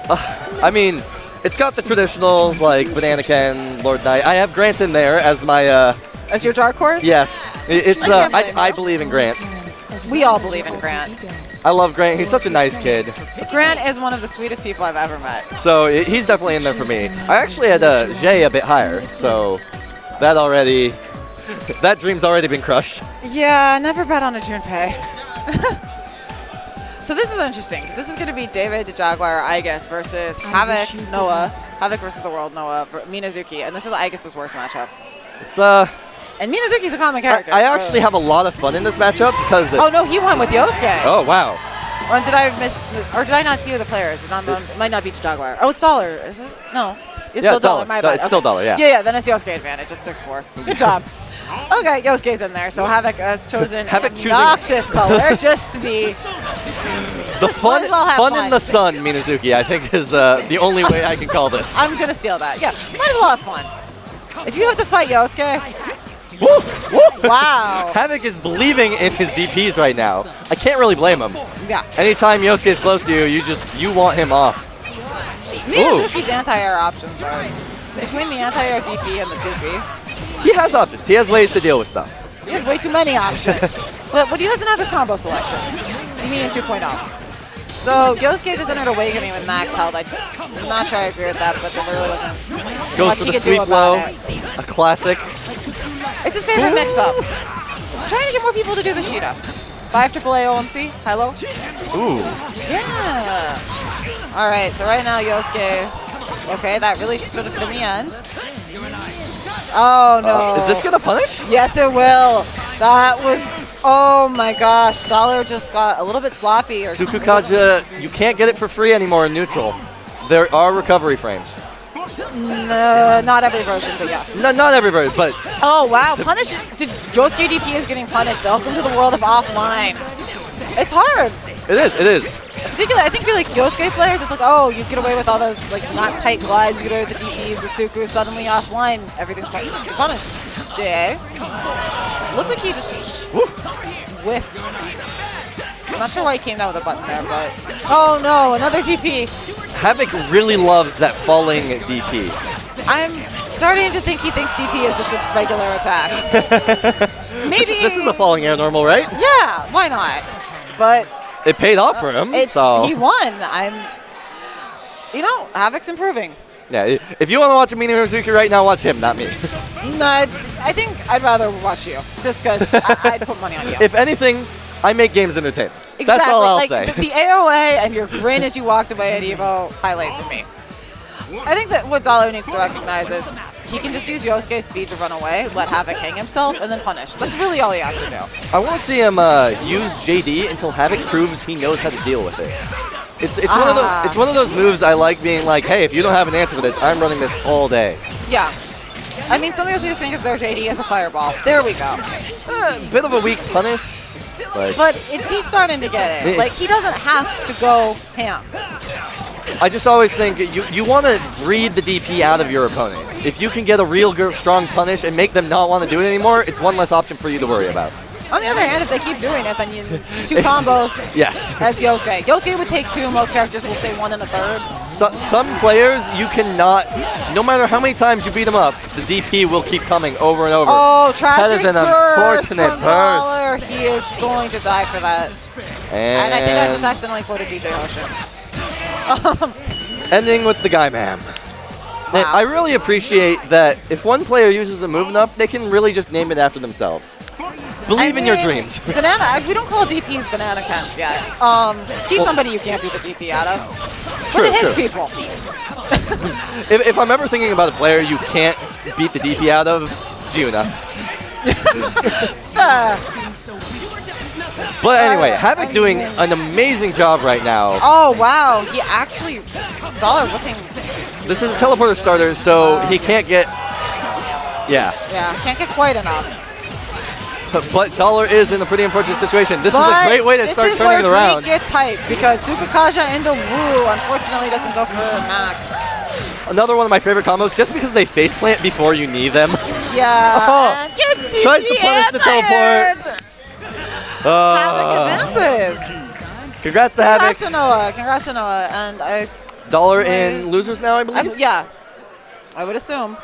I mean, it's got the traditionals like with Anakin, Lord Knight. I have Grant in there as my. As your dark horse? Yes, it's. I believe in Grant. We all believe in Grant. I love Grant. He's such a nice kid. Grant is one of the sweetest people I've ever met. So he's definitely in there for me. I actually had Chie a bit higher, so that already. That dream's already been crushed. Yeah, never bet on a Junpei. So this is interesting, because this is going to be David, the Jaguar, Igus versus Havoc, Noah. Havoc versus the world, Noah, Minazuki. And this is Igus's worst matchup. It's, And Minazuki's a common character. I actually have a lot of fun in this matchup because... Oh, no, he won with Yosuke. Oh, wow. Or did I miss... Or did I not see who the players? It might not be Jaguar. Oh, it's Dollar, is it? No. It's still Dollar, my bad. It's still Dollar, yeah. Yeah, then it's Yosuke advantage. It's 6-4. Good job. Okay, Yosuke's in there, so Havoc has chosen an obnoxious color just to be... The fun in the sun, Minazuki, I think is the only way I can call this. I'm going to steal that. Yeah, might as well have fun. If you have to fight Yosuke... Woo, woo. Wow. Havoc is believing in his DPs right now. I can't really blame him. Yeah. Anytime Yosuke is close to you, you want him off. Minazuki's anti-air options are between the anti-air DP and the 2P. He has options. He has ways to deal with stuff. He has way too many options. but what he doesn't have is combo selection. See me in 2.0. So Yosuke just entered Awakening with max health. I'm not sure I agree with that, but there really wasn't Goes much for he the could sweep do about blow. it. A classic. It's his favorite mix-up. I'm trying to get more people to do the Sheeta. 5 AAA OMC. Hello. Ooh. Yeah. All right, so right now Yosuke. Okay, that really should have been the end. Oh, no. Is this going to punish? Yes, it will. That was... Oh, my gosh. Dollar just got a little bit sloppy. Or Sukukaja, you can't get it for free anymore in neutral. There are recovery frames. No, not every version, but yes. No, not every version, but... Oh, wow. Punish... Yosuke DP is getting punished. Welcome to the world of offline. It's hard. It is. Particularly, I think like Yosuke players, it's like, oh, you get away with all those like not tight glides, you get away with the DPs, the Suku, suddenly offline, everything's punished. Chie. Looked like he just whiffed. I'm not sure why he came down with a button there, but... Oh no, another DP. Havoc really loves that falling DP. I'm starting to think he thinks DP is just a regular attack. Maybe... This is a falling air normal, right? Yeah, why not? But... It paid off for him, so... He won. You know, Havoc's improving. Yeah, if you want to watch a Minazuki right now, watch him, not me. No, I think I'd rather watch you, just because I'd put money on you. If anything, I make games entertaining. Exactly. That's all I'll like, say. The AOA and your grin as you walked away at EVO, highlight for me. I think that what Dollar needs to recognize is he can just use Yosuke's speed to run away, let Havoc hang himself, and then punish. That's really all he has to do. I want to see him use JD until Havoc proves he knows how to deal with it. It's one of those moves I like being like, hey, if you don't have an answer for this, I'm running this all day. Yeah. I mean, somebody else needs to think of their JD as a fireball. There we go. Bit of a weak punish. But he's starting to get it. Like, he doesn't have to go ham. I just always think you want to breed the DP out of your opponent. If you can get a real strong punish and make them not want to do it anymore, it's one less option for you to worry about. On the other hand, if they keep doing it, then you 2 combos yes. as Yosuke. Yosuke would take 2, most characters will say 1 and a third. Some players, you cannot, no matter how many times you beat them up, the DP will keep coming over and over. Oh, tragic That is an burst unfortunate from burst. Dollar. He is going to die for that. And I think I just accidentally quoted DJ Hoshin. Ending with the guy, man. And I really appreciate that if one player uses a move enough, they can really just name it after themselves. Believe in your dreams. Banana. We don't call DPs banana cans yet. He's somebody you can't beat the DP out of. But True, it hits true. people. If I'm ever thinking about a player you can't beat the DP out of, Giuna. But anyway, Havoc doing an amazing job right now. Oh, wow. He actually... Dollar looking... This is a teleporter starter, so he can't get... Yeah. Yeah, can't get quite enough. But Dollar is in a pretty unfortunate situation. This is a great way to start turning it around. This is where Greek gets hyped, because Tsukakaja into Wu unfortunately doesn't go for max. Another one of my favorite combos, just because they faceplant before you knee them. Yeah, and gets TP Tries to punish the teleport. Havoc advances. Congrats to Havoc. Congrats to Noah. Congrats to Noah. And Dollar in losers now, I believe? yeah, I would assume.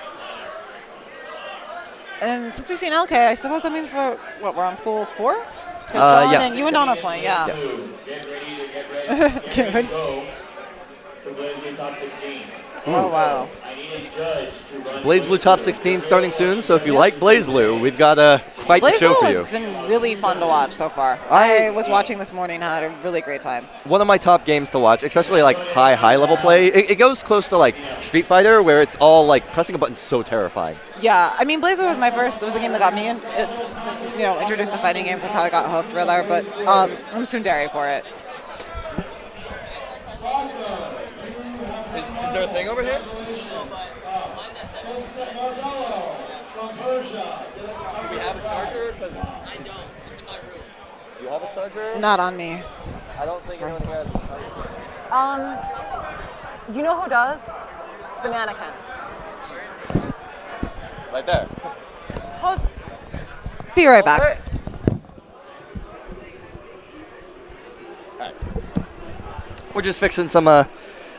And since we've seen LK, I suppose that means we're on pool 4? Yes. And you and Don are playing, yeah. Get ready. Go to BlazBlue top 16. Oh, wow. I need a judge to run BlazBlue top 16 starting soon, so if you like BlazBlue, we've got quite the show for you. BlazBlue has been really fun to watch so far. I was watching this morning and had a really great time. One of my top games to watch, especially like high level play. It goes close to like Street Fighter, where it's all like pressing a button so terrifying. Yeah, I mean, BlazBlue was my first. It was the game that got me introduced to fighting games. That's how I got hooked, rather. But I'm tsundere for it. Is there a thing over here? Do we have a charger? Because I don't. It's in my room. Do you have a charger? Not on me. I don't think anyone here has a charger. You know who does? Banana Ken. Right there. Be right back. Alright. We're just fixing some,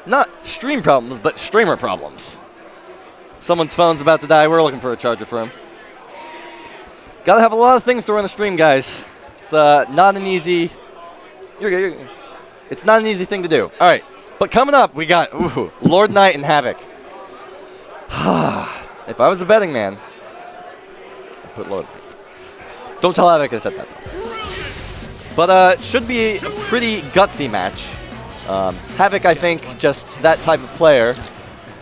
not stream problems, but streamer problems. Someone's phone's about to die. We're looking for a charger for him. Gotta have a lot of things to run a stream, guys. It's not an easy... You're good. It's not an easy thing to do. All right. But coming up, we got Lord Knight and Havoc. If I was a betting man, I'd put Lord Knight. Don't tell Havoc I said that, though. But it should be a pretty gutsy match. Havoc, I think, just that type of player.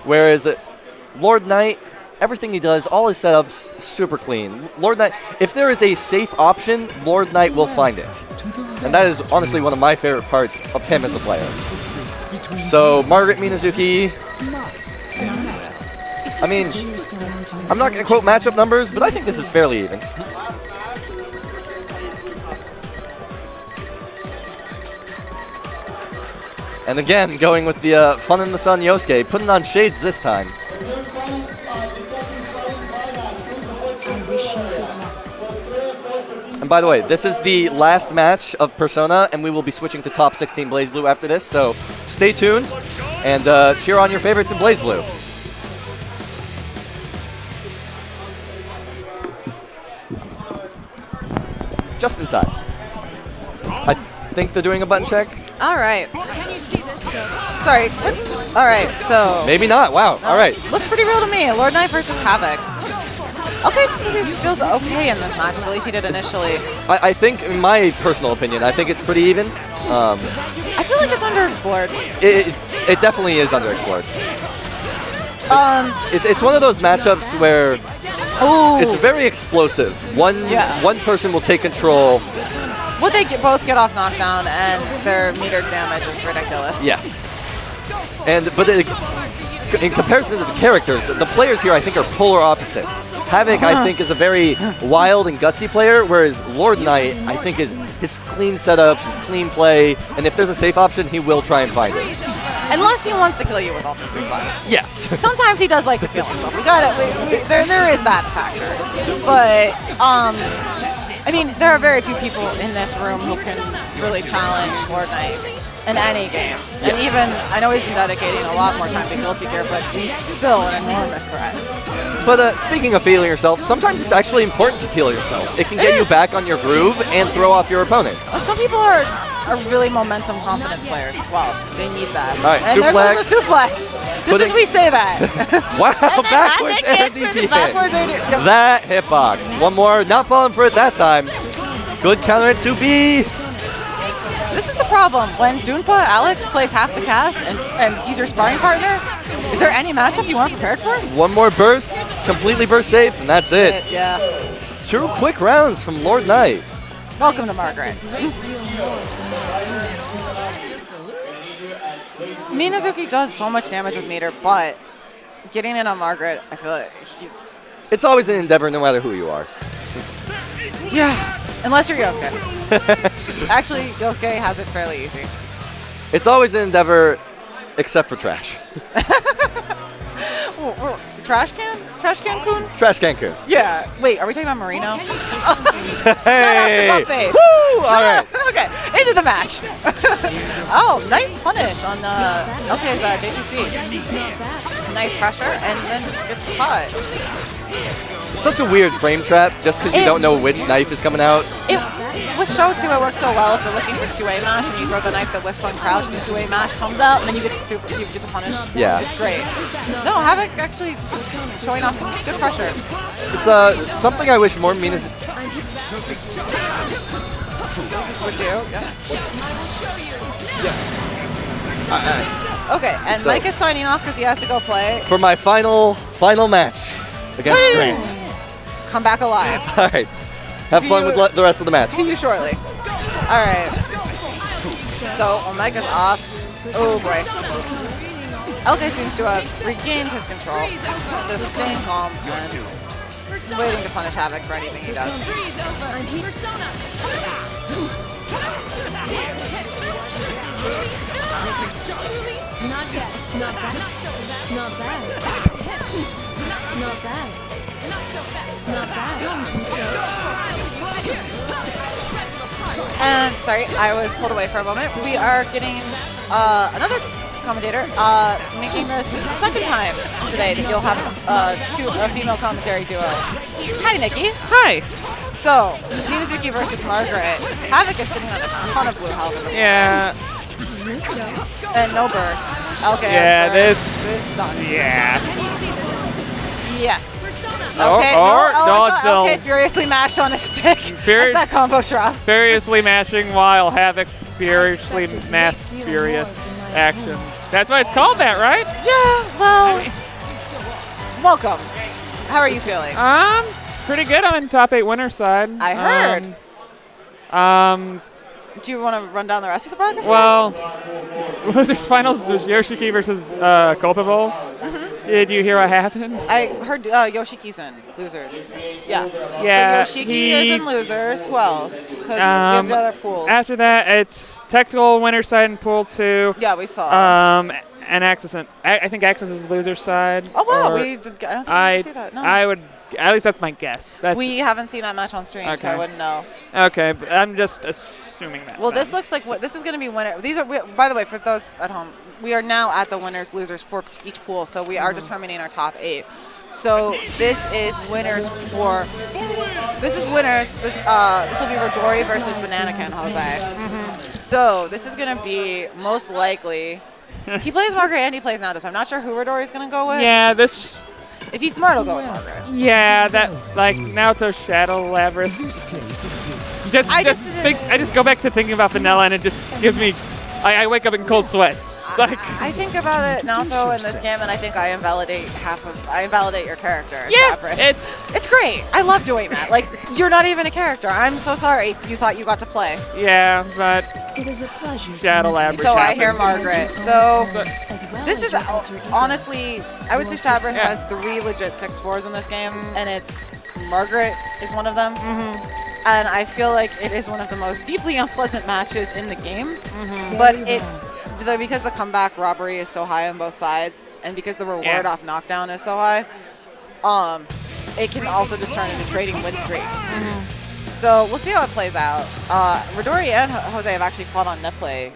Whereas Lord Knight, everything he does, all his setups, super clean. Lord Knight, if there is a safe option, Lord Knight will find it. And that is honestly one of my favorite parts of him as a player. So, Margaret Minazuki, I mean, I'm not going to quote matchup numbers, but I think this is fairly even. And again, going with the Fun in the Sun Yosuke, putting on shades this time. And by the way, this is the last match of Persona, and we will be switching to top 16 BlazBlue after this, so stay tuned and cheer on your favorites in BlazBlue. Just in time. I think they're doing a button check. All right. Sorry. All right, so... Maybe not. Wow. All right. Looks pretty real to me. Lord Knight versus Havoc. Okay, says he feels okay in this match, at least he did initially. I think, in my personal opinion, I think it's pretty even. I feel like it's underexplored. It definitely is underexplored. It's one of those matchups where it's very explosive. One person will take control. Would they both get off knockdown, and their metered damage is ridiculous. Yes. But in comparison to the characters, the players here I think are polar opposites. Havoc I think is a very wild and gutsy player, whereas Lord Knight I think is his clean setups, his clean play, and if there's a safe option, he will try and find it. Unless he wants to kill you with Ultra Suplex. Yes. Sometimes he does like to kill himself. We got it. There is that factor. But I mean, there are very few people in this room who can really challenge Lord Knight in any game. And even, I know he's been dedicating a lot more time to Guilty Gear, but he's still an enormous threat. But speaking of feeling yourself, sometimes it's actually important to feel yourself. It can get you back on your groove and throw off your opponent. But some people are are really momentum confidence players as well. They need that. All right, and suplex. there goes the suplex. Just as we say that. Wow, And then backwards Havoc air gets DP it, backwards air hit. DP. That hitbox. One more, not falling for it that time. Good counter at 2B. This is the problem. When Doonpa Alex plays half the cast and he's your sparring partner, is there any matchup you aren't prepared for? One more burst, completely burst safe, and that's it. Yeah. 2 quick rounds from Lord Knight. Welcome to Margaret. Minazuki does so much damage with meter, but getting in on Margaret, I feel like It's always an endeavor no matter who you are. yeah, unless you're Yosuke. Actually, Yosuke has it fairly easy. It's always an endeavor except for trash. Trash can? Trash can kun? Trash can kun. Yeah. Wait, are we talking about Marino? Hey! Shout out to Buttface. Woo! All right. Okay, into the match. Oh, nice punish on LK's JTC. Nice pressure, and then gets caught. Such a weird frame trap just because you don't know which knife is coming out. With Show 2, it works so well if you're looking for 2A mash and you throw the knife that whiffs on crouch and the 2A mash comes out and then you get to punish. Yeah. It's great. No, Havoc actually showing off some good pressure. It's something I wish more Minas would do. Okay, and So- Mike is signing off because he has to go play. for my final match against Woo! Grant. Come back alive. All right. Have fun with the rest of the match. See you shortly. All right. So Omega's off. Oh boy. LK seems to have regained his control, just staying calm and waiting to punish Havoc for anything he does. Not yet. Not bad. Not bad. Not bad. Not bad. And sorry, I was pulled away for a moment. We are getting another commentator making this the second time today that you'll have a female commentary duo. Hi, Nikki. Hi. So, Minazuki versus Margaret. Havoc is sitting on a ton of blue health. Yeah. And no burst. Okay. Yeah, this is done. Yeah. Yes. Oh, Okay. no, it's still Okay, furiously mashed on a stick. That's that combo drop. Furiously mashing while Havoc furiously masked furious actions. That's why it's called that, right? Yeah. Well, welcome. How are you feeling? Pretty good. I'm in top 8 winner side. I heard. Do you want to run down the rest of the bracket? Well, losers finals was Yoshiki versus Copacobola. Did you hear what happened? I heard Yoshiki's in losers. Yeah. Yeah. So Yoshiki is in losers. Who else? Because we have the other pools. After that, it's Tectal winner side in pool 2. Yeah, we saw. And Axis. I think Axis is loser side. Oh wow, or I don't think we see that. No. I would. At least that's my guess. We haven't seen that match on stream, so I wouldn't know. Okay, but I'm just assuming that. Well, then. this looks like this is going to be winner. These are, by the way, for those at home, we are now at the winners losers for each pool, so we are determining our top 8. So this is winners for. This is winners. This will be Ridory versus Anakin, Jose. So this is going to be most likely. He plays Margaret and he plays Naruto, so I'm not sure who Ridory is going to go with. Yeah, this. If he's smart, he'll go with Margaret. Yeah, that like Naruto Shadow Labyrinth. I just go back to thinking about vanilla and it just gives me. I wake up in cold sweats. Like I think about it, Naruto, in this game, and I think I invalidate your character. Yeah, Sabris. It's great. I love doing that. Like, you're not even a character. I'm so sorry you thought you got to play. Yeah, but it is a pleasure. Shadow Labyrinth. So I hear Margaret. So this is honestly, I would say Sabris has 3 legit 6-4s in this game, and it's Margaret is one of them. And I feel like it is one of the most deeply unpleasant matches in the game. But because the comeback robbery is so high on both sides, and because the reward off knockdown is so high, it can also just turn into trading win streaks. So we'll see how it plays out. Ridory and Jose have actually fought on net play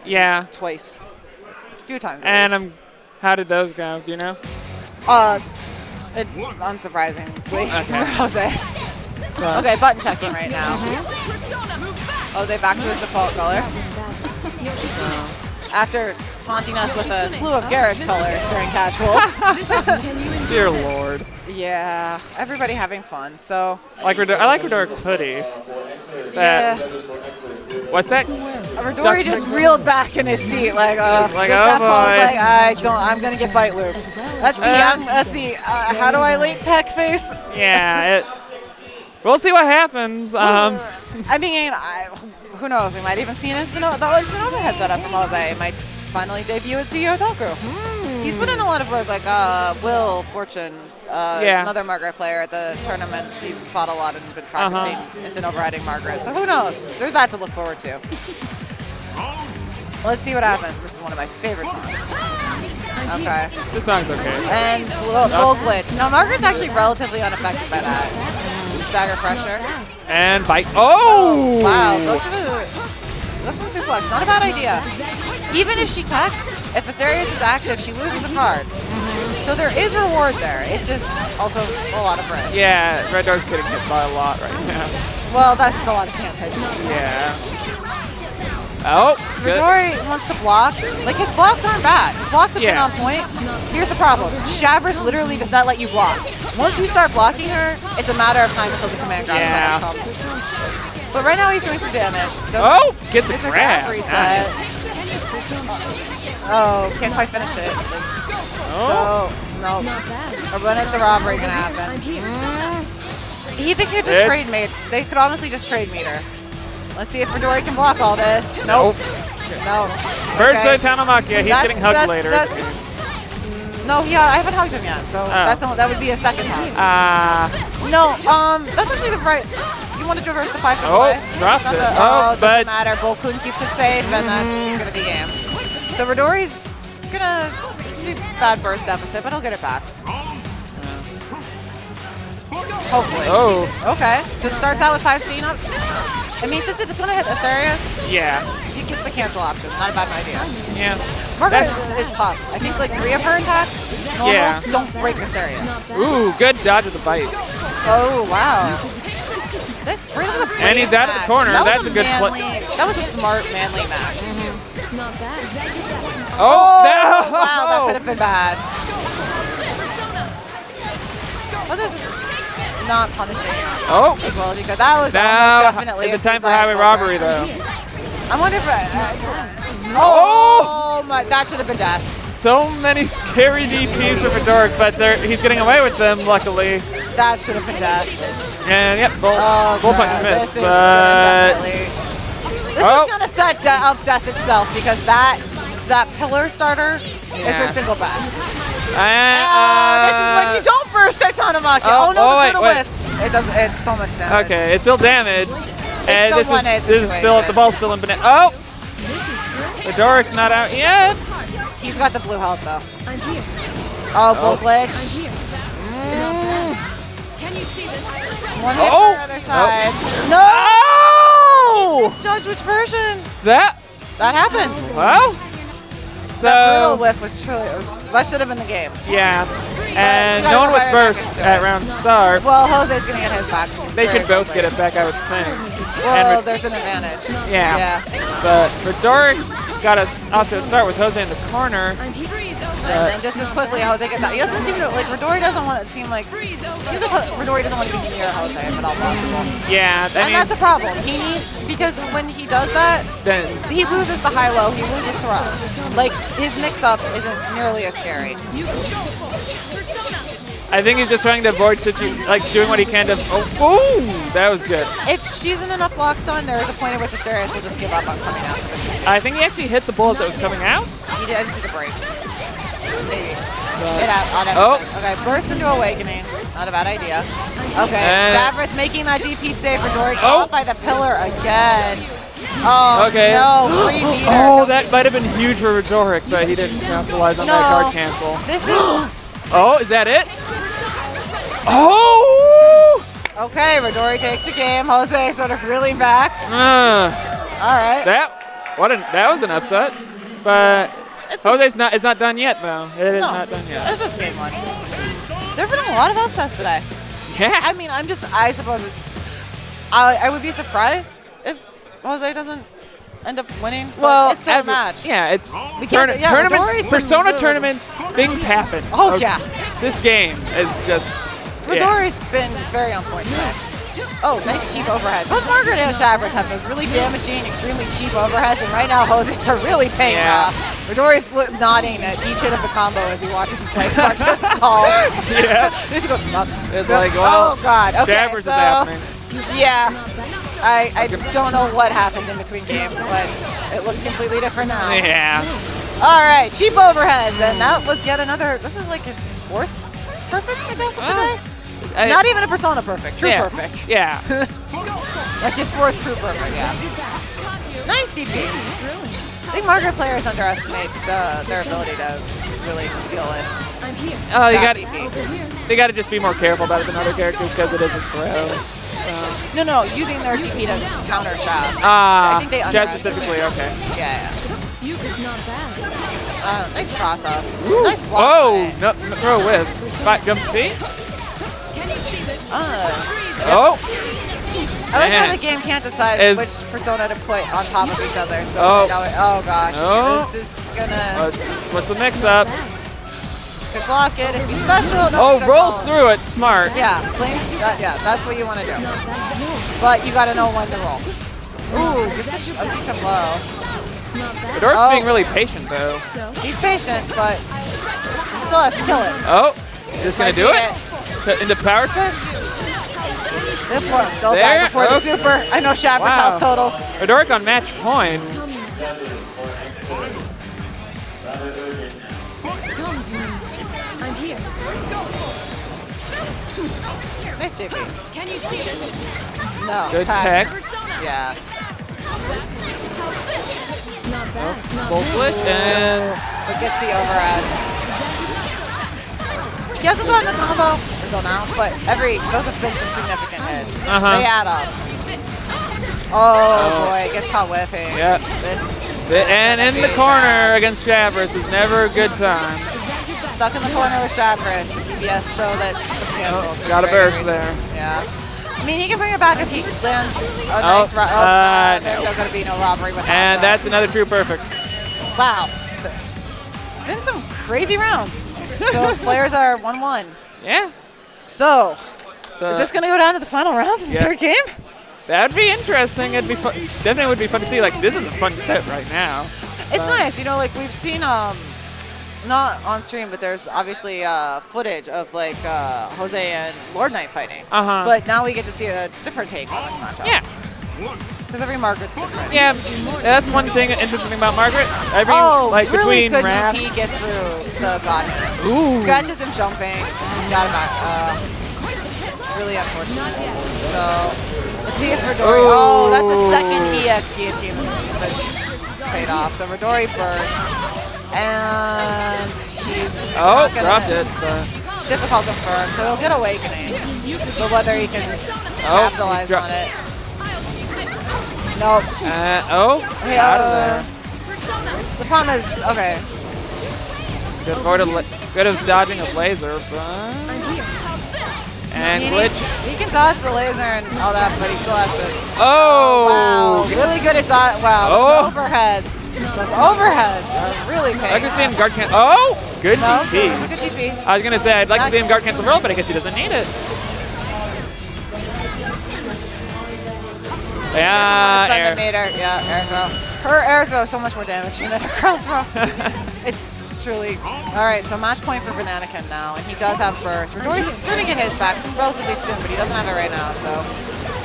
twice. A few times at least. And how did those go? Do you know? Unsurprisingly for Jose. Okay, button checking right now. Jose back to his default color. After taunting us with a slew of garish colors during casuals. Dear Lord. Yeah, everybody having fun. So I like Ridoric's hoodie. yeah. What's that? Ridory just reeled back in his seat, like, oh like boy. I'm gonna get bite looped. That's the how do I late tech face? Yeah, we'll see what happens. I mean, who knows? We might even see the Sonoma headset up from Jose. Might finally debut at CEOtaku. He's put in a lot of work, like Will Fortune, another Margaret player at the tournament. He's fought a lot and been practicing instant overriding Margaret. So who knows? There's that to look forward to. Let's see what happens. This is one of my favorite songs. Okay. This song's okay. And full glitch. No, Margaret's actually relatively unaffected by that. Stagger pressure. And bite. Oh! Wow. Goes for the suplex. Not a bad idea. Even if she techs, if Asterius is active, she loses a card. So there is reward there. It's just also a lot of risk. Yeah, Red Dark's getting hit by a lot right now. Well, that's just a lot of damage. Yeah. Oh, Ridory wants to block. Like, his blocks aren't bad. His blocks have been on point. Here's the problem. Shabris literally does not let you block. Once you start blocking her, it's a matter of time until the command grab setup comes. But right now he's doing some damage. So gets a grab. Reset. Nice. Oh, can't quite finish it. So, no. Or when is the robbery going to happen? He could just trade mate. They could honestly just trade meter. Let's see if Ridory can block all this. Nope. No. First Tanomaki, he's getting hugged later. No, I haven't hugged him yet, so that would be a second hug. No, that's actually the right. You wanted to reverse the 5 to play. Dropped it. Doesn't matter. Bolkun keeps it safe, and that's gonna be game. So Ridory's gonna be bad burst deficit, but he'll get it back. Hopefully. Oh. Okay. Just starts out with 5C up. I mean, since it's gonna hit Asterius, you get the cancel option. Not a bad idea. Yeah. Margaret is tough. I think like 3 of her attacks don't break Asterius. Ooh, good dodge of the bite. Oh wow. This and he's out of the corner. That's a good play. That was a smart, manly match. Oh, wow, that could have been bad. Was this just not punishing as well as he could? That was definitely. It's a time for highway robbery, though. I wonder if. Oh my! That should have been dash. So many scary DPs for Fedoric, but he's getting away with them, luckily. That should have been dash. And yep, bull punch missed. This is gonna set up death itself because that pillar starter is her single best. This is when you don't burst Tanomaki. Oh no, the Buddha whiffs. It does. It's so much damage. Okay, it's still damage. And this is still the ball's still in banana. Oh, the Doric's not out yet. He's got the blue health though. I'm here. Oh, bull glitch. Can you see this? One hit on the other side. No! Misjudged which version? That happened. Well. So that brutal whiff was truly. That should have been the game. Yeah, and no one would burst at round start. Well, Jose's gonna get his back. They should both get it back, I would think. Well, there's an advantage. Yeah. But Ridory got us off to a start with Jose in the corner. And then just as quickly Jose gets out. He doesn't seem to like Ridory doesn't want it seems like Ridory doesn't want to be near Jose if at all possible. Yeah, and that's a problem. He needs because when he does that, then he loses the high-low, he loses throw. Like his mix-up isn't nearly as scary. I think he's just trying to avoid like doing what he can to. Oh, that was good. If she's in enough block stun, there is a point at which Asterius will just give up on coming out. I think he actually hit the bull as it was coming out. He didn't see the break. Maybe. Okay, burst into Awakening. Not a bad idea. Okay, Davros making that DP save for Dory. Caught by the pillar again. Oh, okay. No, free meter. Oh, that might have been huge for Ridory, but he didn't capitalize on that card cancel. This is... Oh, is that it? Oh! Okay, Ridory takes the game. Jose sort of reeling back. All right. That was an upset, but Jose's not. It's not done yet, though. It is not done yet. It's just game 1. There've been a lot of upsets today. Yeah. I mean, I suppose it's. I would be surprised if Jose doesn't end up winning. But Well, it's still a match. Yeah, it's We can't- yeah, tournament Midori's been Persona really- tournaments. Things happen. Oh, Okay. yeah. This game is just. Yeah. Ridory's been very on point today. Oh, nice cheap overhead. Both Margaret and Shabras have those really damaging, extremely cheap overheads, and right now Jose's are really paying Yeah. off. Ridory's nodding at each hit of the combo as he watches his leg part to stall. Yeah. He's going, It's like, well, oh God. Okay, Jabbers so, is happening. Yeah. I don't know what happened in between games, but it looks completely different now. Yeah. All right, cheap overheads, and that was yet another. This is like his fourth perfect, I guess, of the day. Not even a Persona perfect, true perfect. Yeah. Like his fourth true perfect, yeah. Nice DP. I think Margaret players underestimate their ability to really deal with. Oh, you that got. DP. They got to just be more careful about it than other characters because it is a throw. So. No, using their DP to counter Shaft. Ah, I think they Shaft underestimate. specifically, okay. Yeah. Not bad. Nice cross up. Nice block. Oh, no, throw whiffs. Spot jump C. Oh. I like how Man. the game can't decide Is- which persona to put on top of each other. So Oh. they know it. Oh gosh, Oh. this is gonna. What's the mix-up? Could block it if he's special. No, Oh, good rolls call. through it. Smart. Yeah, blames that. Yeah, that's what you want to do. But you got to know when to roll. Ooh, get the OG to low. Fedor's being really patient though. He's patient, but he still has to kill it. Oh, just gonna Might do be it? Into power set? They'll die before the Okay. super. I know Shabra's health totals. Fedoric on match point. Come to me. I'm here. Nice JP. Can you see this? No, Good tag. tech. Yeah. Not bad. Full glitch and But gets the overhead. He hasn't gotten a combo until now, but those have been some significant hits. Uh-huh. They add up. Oh boy, gets caught whiffing. yeah. And in the corner against Javers is never a good time. Stuck in the corner with Shabras. The PBS show that was canceled. Got a For very burst reason. there. Yeah. I mean, he can bring it back if he lands a nice there's no. not going to be no robbery with And Hasa. that's another true perfect. Wow. Been some crazy rounds. So players are 1-1. Yeah. So, is this going to go down to the final round of the third game? That'd be interesting. It'd be fun. Definitely would be fun to see. Like, this is a fun set right now. It's nice, you know, like we've seen, not on stream, but there's obviously footage of like Jose and Lord Knight fighting. Uh-huh. But now we get to see a different take on this matchup. Yeah. Because every Margaret's different. Yeah, that's one thing interesting about Margaret. Every like really between could Raph. GP get through the Godhead. Ooh. Catches him jumping. Got him out. Really unfortunate. So, let's see if Ridory. Oh, that's a second EX guillotine that's paid off. So Ridory bursts. And he's not gonna dropped it. But difficult to confirm. So he'll get Awakening. But whether he can capitalize on it. Nope. Hey, out of there. The problem is, okay. Good at dodging a laser, but and glitch. He can dodge the laser and all that, but he still has to. Oh! Wow, really good at dodge. Wow, Oh. those overheads are really paying. I can see him guard cancel. Oh, good No, DP. it's a good DP. I was gonna say I'd like to see him guard cancel roll, but I guess he doesn't need it. Yeah, Spend air. the meter. Yeah, air throw. Her air throw is so much more damaging than her ground throw. It's truly. All right, so match point for Anakin now, and he does have burst. Ridory's going to get his back relatively soon, but he doesn't have it right now, so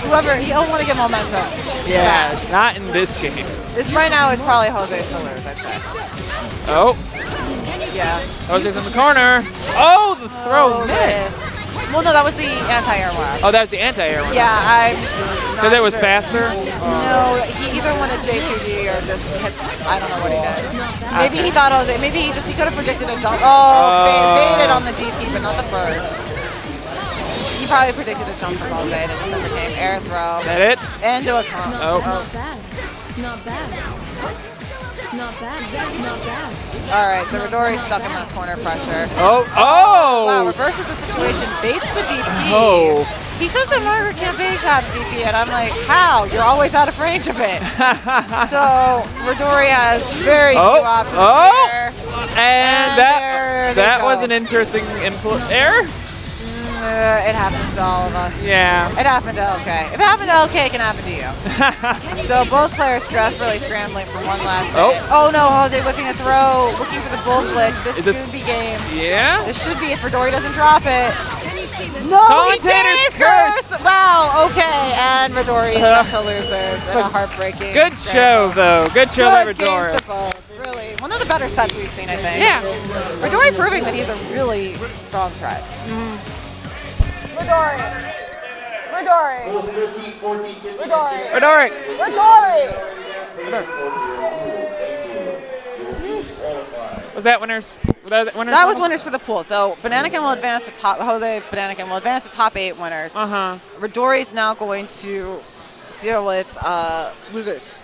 whoever, he'll want to get momentum. Yeah, fast. not in this game. This right now is probably Jose's to lose, I'd say. Oh, Yeah. Jose's in the corner. Oh, the throw Oh, missed. Well, no, that was the anti-air wire. Oh, that was the anti-air one. Yeah, I'm So not that was sure. faster? No, he either wanted J2D or just hit, I don't know what he did. Maybe he thought Jose, maybe he could have predicted a jump. Oh, baited on the DP, but not the burst. He probably predicted a jump from Jose and it just never came. Air throw. That it? And do a comp. Oh. Not bad. Not bad. Not bad. Not bad. All right, so Ridory's stuck in that corner pressure. Oh. Wow, reverses the situation, baits the DP. Oh. He says that Margaret can't base shots DP, and I'm like, how? You're always out of range of it. So Ridory has very few options there. And that was an interesting input error. It happens to all of us. Yeah. It happened to LK. If it happened to LK, it can happen to you. So both players desperately scrambling for one last hit. Oh no, Jose whipping a throw, looking for the bull glitch. This could be game. Yeah? This should be if Ridory doesn't drop it. No, he Commentator's did curse! Wow, okay. And Ridory is sent to losers in a heartbreaking. Good show, though. Good show by Ridory. Games to both. Really, one of the better sets we've seen, I think. Yeah. Ridory proving that he's a really strong threat. Ridory. Ridory. Ridory. Was that winners? That was winners for the pool. So Bananakin will advance to top. Bananakin will advance to top 8 winners. Ridory's now going to deal with losers.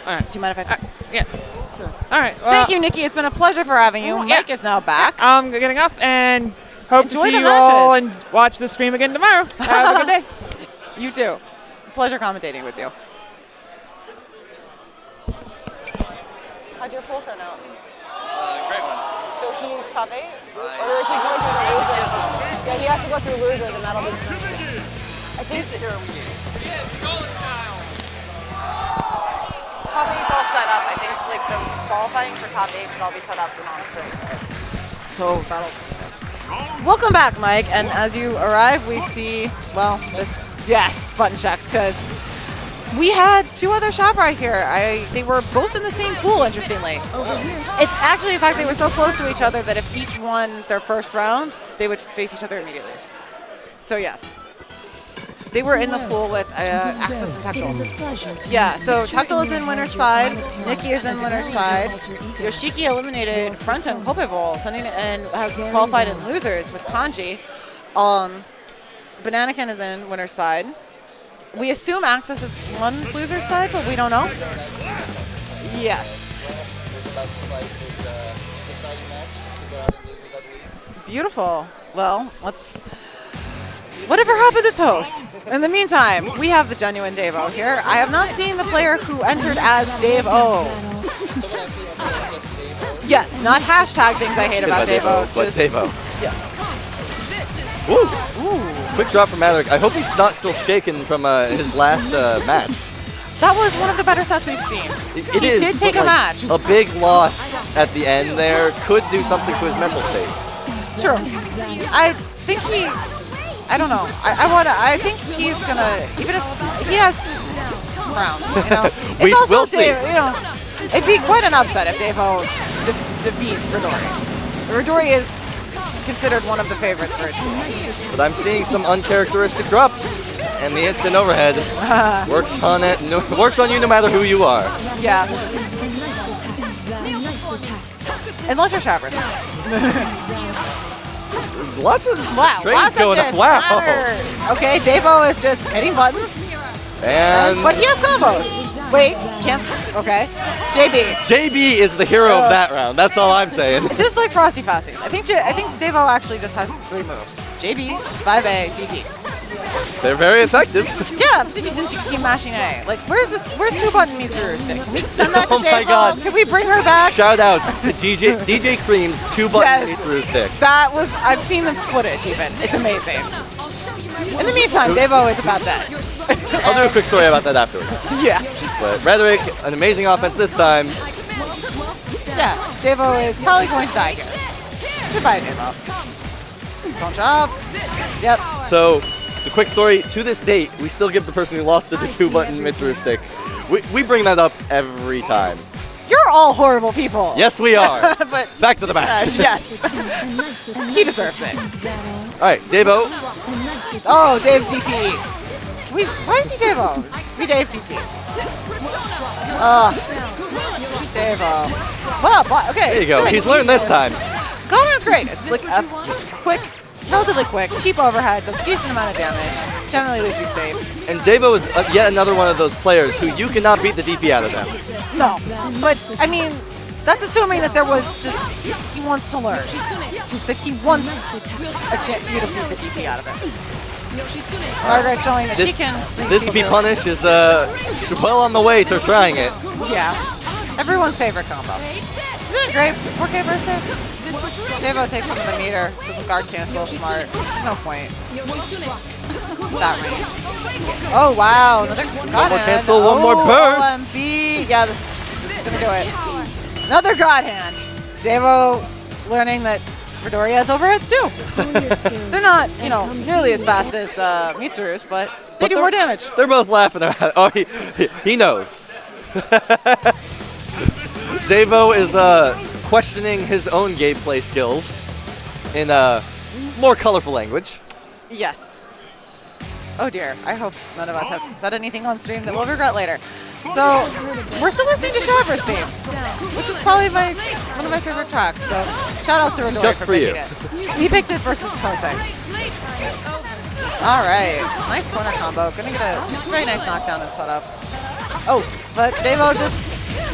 All right. Do you mind if I? Yeah. Sure. All right. Well, thank you, Nikki. It's been a pleasure for having you. Mike is now back. I'm getting off and hope Enjoy to see the you all and matches. watch the stream again tomorrow. Have a good day. You too. Pleasure commentating with you. How'd your pool turn out? Great one. So he's top 8? Or is he going through the losers? Yeah, he has to go through losers, and that'll be. I think Top 8's all set up. I think like the qualifying for top 8 should all be set up for non-straight. So that'll. Welcome back, Mike. And as you arrive, we see, well, this, yes, button checks, because we had 2 other shop right here. They were both in the same pool, interestingly. It's actually, in fact, they were so close to each other that if each won their first round, they would face each other immediately. So yes. They were in the pool with Axis and Tectal. Yeah, so Tectal is in winner's side, Nikki is in winner's side. Yoshiki eliminated Front and Copacobola, and has qualified in losers with Kanji. Bananakin is in winner's side. We assume Axis is one loser's side, but we don't know. Yes. Beautiful. Well, let's. Whatever happened to Toast? In the meantime, we have the genuine Dave O here. I have not seen the player who entered as Dave O. Yes, not hashtag things I hate about Dave O. But Dave O. Yes. Woo! Ooh. Quick drop from Maverick. I hope he's not still shaken from his last match. That was one of the better sets we've seen. It he is, did take a like, match. A big loss at the end there could do something to his mental state. True. I think he. I don't know. I think he's gonna, even if he has crown, you know. We it's also will see. Dave, you know, it'd be quite an upset if Dave-O defeats Ridory. Ridory is considered one of the favorites for his pool. But I'm seeing some uncharacteristic drops, and the instant overhead works on it. Works on you no matter who you are. Yeah. Unless you're Shavers. Lots of trades going on. Wow. Okay, Dave-O is just hitting buttons. And but he has combos. Wait, can't. Okay. JB is the hero of that round. That's all I'm saying. Just like Frosty Fasties. I think Dave-O actually just has 3 moves. JB, 5A, DP. They're very effective. Yeah, since you keep mashing A. Like, where's 2-button Mitsuru stick? Can we send that to Oh my God. Can we bring her back? Shout outs to DJ Cream's 2-button Mitsuru stick. That was, I've seen the footage even. It's amazing. In the meantime, Dave-O is about that. I'll do a quick story about that afterwards. Yeah. But Rhetoric, an amazing offense this time. Yeah, Dave-O is probably going to die here. Goodbye, Dave-O. Don't job. Yep. So, the quick story, to this date, we still give the person who lost to the 2-button Mitsuru stick. We bring that up every time. You're all horrible people. Yes, we are. But back to the match. Yes. He deserves it. All right, Dave-O. Oh, Dave DP. Why is he Dave-O? We Dave DP. Dave-O. Well, okay. There you go. Good. He's learned this time. Godhan's great. It's like a quick, relatively quick, cheap overhead, does a decent amount of damage, generally leaves you safe. And Dave-O is yet another one of those players who you cannot beat the DP out of them. No, but I mean, That's assuming that there was just, he wants to learn. That he wants you to beat the DP out of it. Margaret showing that she can. This be punish is well on the way to trying it. Yeah. Everyone's favorite combo. Isn't it great? 4K versus Devo takes some of the meter. Doesn't guard cancel. Smart. There's no point. That range. Oh, wow. Another God hand. Cancel, one more burst. OMG. Yeah, this is going to do it. Another God hand. Devo learning that Ridory has overheads too. They're not, nearly as fast as Mitsuru's, but they do more damage. They're both laughing at it. Oh, he knows. Devo is questioning his own gameplay skills in more colorful language. Yes. Oh dear. I hope none of us have said anything on stream that we'll regret later. So we're still listening to Shabra's theme, which is probably one of my favorite tracks. So shout outs to Ridory Just for picking you. it. He picked it versus Sose. All right, nice corner combo. Gonna get a very nice knockdown and setup. Oh, but Devo just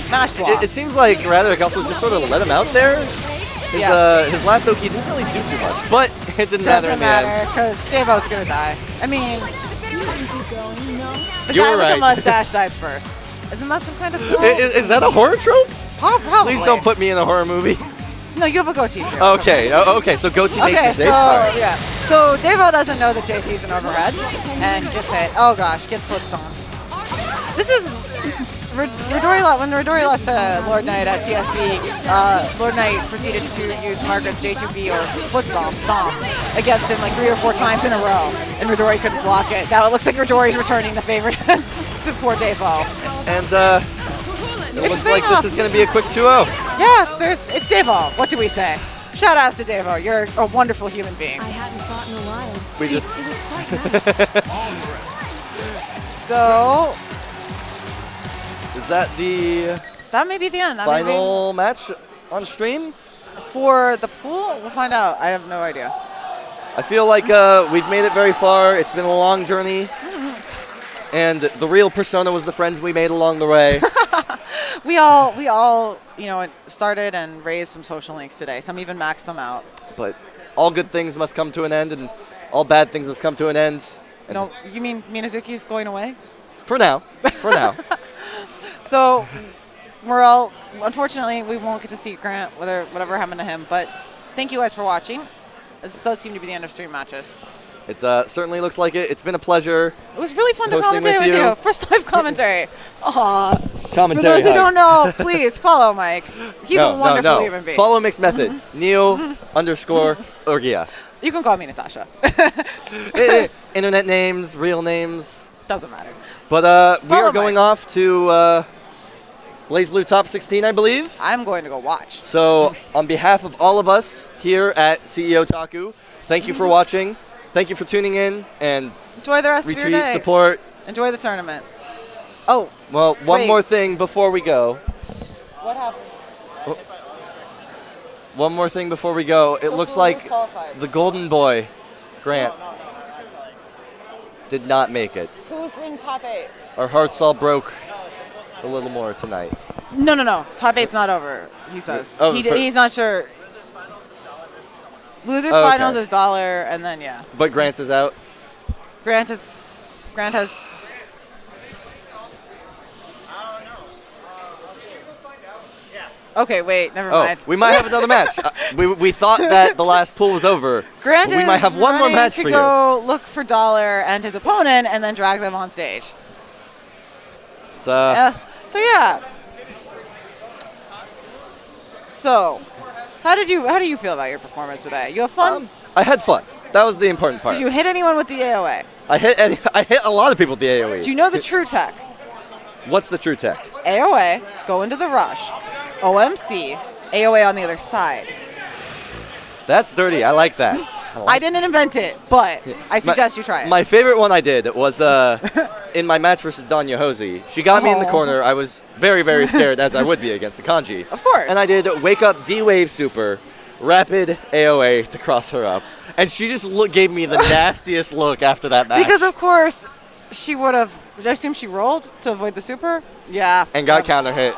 mashed block. It seems like Radovich also just sort of let him out there. His last Oki didn't really do too much, but it didn't matter in the end. Because Devo's gonna die. I mean, the You guy were with right. the mustache dies first. Isn't that some kind of Is that a horror trope? Probably. Please don't put me in a horror movie. No, you have a goatee too. Okay, okay, so goatee makes Okay, you safe. so All right. yeah, so Devo doesn't know that JC's an overhead and gets hit. Oh gosh, gets foot stomped. This is Ridory. When Ridory lost to Lord Knight at TSB, Lord Knight proceeded to use Margaret's J2B or foot stomp against him like 3 or 4 times in a row, and Ridory couldn't block it. Now it looks like Ridory's returning the favor to poor Devo. And it looks like this is going to be a quick 2-0. Yeah, it's Devo. What do we say? Shout outs to Devo. You're a wonderful human being. I hadn't fought in a while. We just. It was quite nice. So Is that the that may be the end. That may final match on stream? be for the pool? We'll find out. I have no idea. I feel like we've made it very far. It's been a long journey. And the real persona was the friends we made along the way. We all, started and raised some social links today. Some even maxed them out. But all good things must come to an end, and all bad things must come to an end. And No, you mean Minazuki's going away? For now. For now. So we're all, unfortunately, we won't get to see Grant, whatever happened to him. But thank you guys for watching. This does seem to be the end of stream matches. It certainly looks like it. It's been a pleasure. It was really fun to hosting commentate with you. First live commentary. Aw. Commentary For those who hug. don't know, please follow Mike. He's a wonderful human being. Follow Mixed Methods. Neo_Urgia. You can call me Natasha. Internet names, real names. Doesn't matter. But we Follow are going off to Blaze Blue Top 16, I believe. I'm going to go watch. So on behalf of all of us here at CEOtaku, thank you for watching. Thank you for tuning in and enjoy the rest of your day. Retweet, support. Enjoy the tournament. Oh. Well, one wait. more thing before we go. What happened? One more thing before we go. It looks like the golden boy, Grant, did not make it. Who's in top 8? Our hearts all broke a little more tonight. No. Top 8's not over, he says. Oh, He's not sure. Losers Oh, okay. finals is dollar, and then, yeah. But Grant is out. Grant has... Okay, wait, never mind. We might have another match. We thought that the last pool was over. Grant but we might have one more match to for you. go look for Dollar and his opponent, and then drag them on stage. So yeah. So, how do you feel about your performance today? You have fun? I had fun. That was the important part. Did you hit anyone with the AOA? I hit a lot of people with the AoE. Do you know the true tech? What's the true tech? AOA, go into the rush. OMC, AOA on the other side. That's dirty. I like that. I didn't invent it, but I suggest you try it. My favorite one I did was in my match versus Danya Hosey. She got me in the corner. I was very, very scared, as I would be against the Kanji. Of course. And I did Wake Up D-Wave Super, rapid AOA to cross her up. And she just gave me the nastiest look after that match. Because, of course, she would have Which I assume she rolled to avoid the super? Yeah. And got counter hit.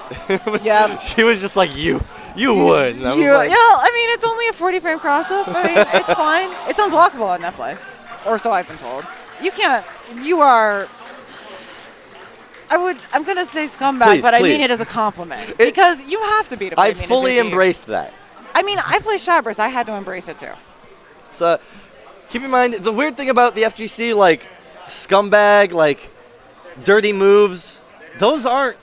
Yeah. She was just like, you would. And I was Yeah, like, I mean, it's only a 40-frame cross-up. I mean, it's fine. It's unblockable on netplay. Or so I've been told. You can't, you are, I'm going to say scumbag, Please, but I mean please. it as a compliment. Because you have to be to play I fully Minazuki. embraced that. I mean, I play Shabras. I had to embrace it too. So keep in mind, the weird thing about the FGC, like scumbag, like dirty moves, those aren't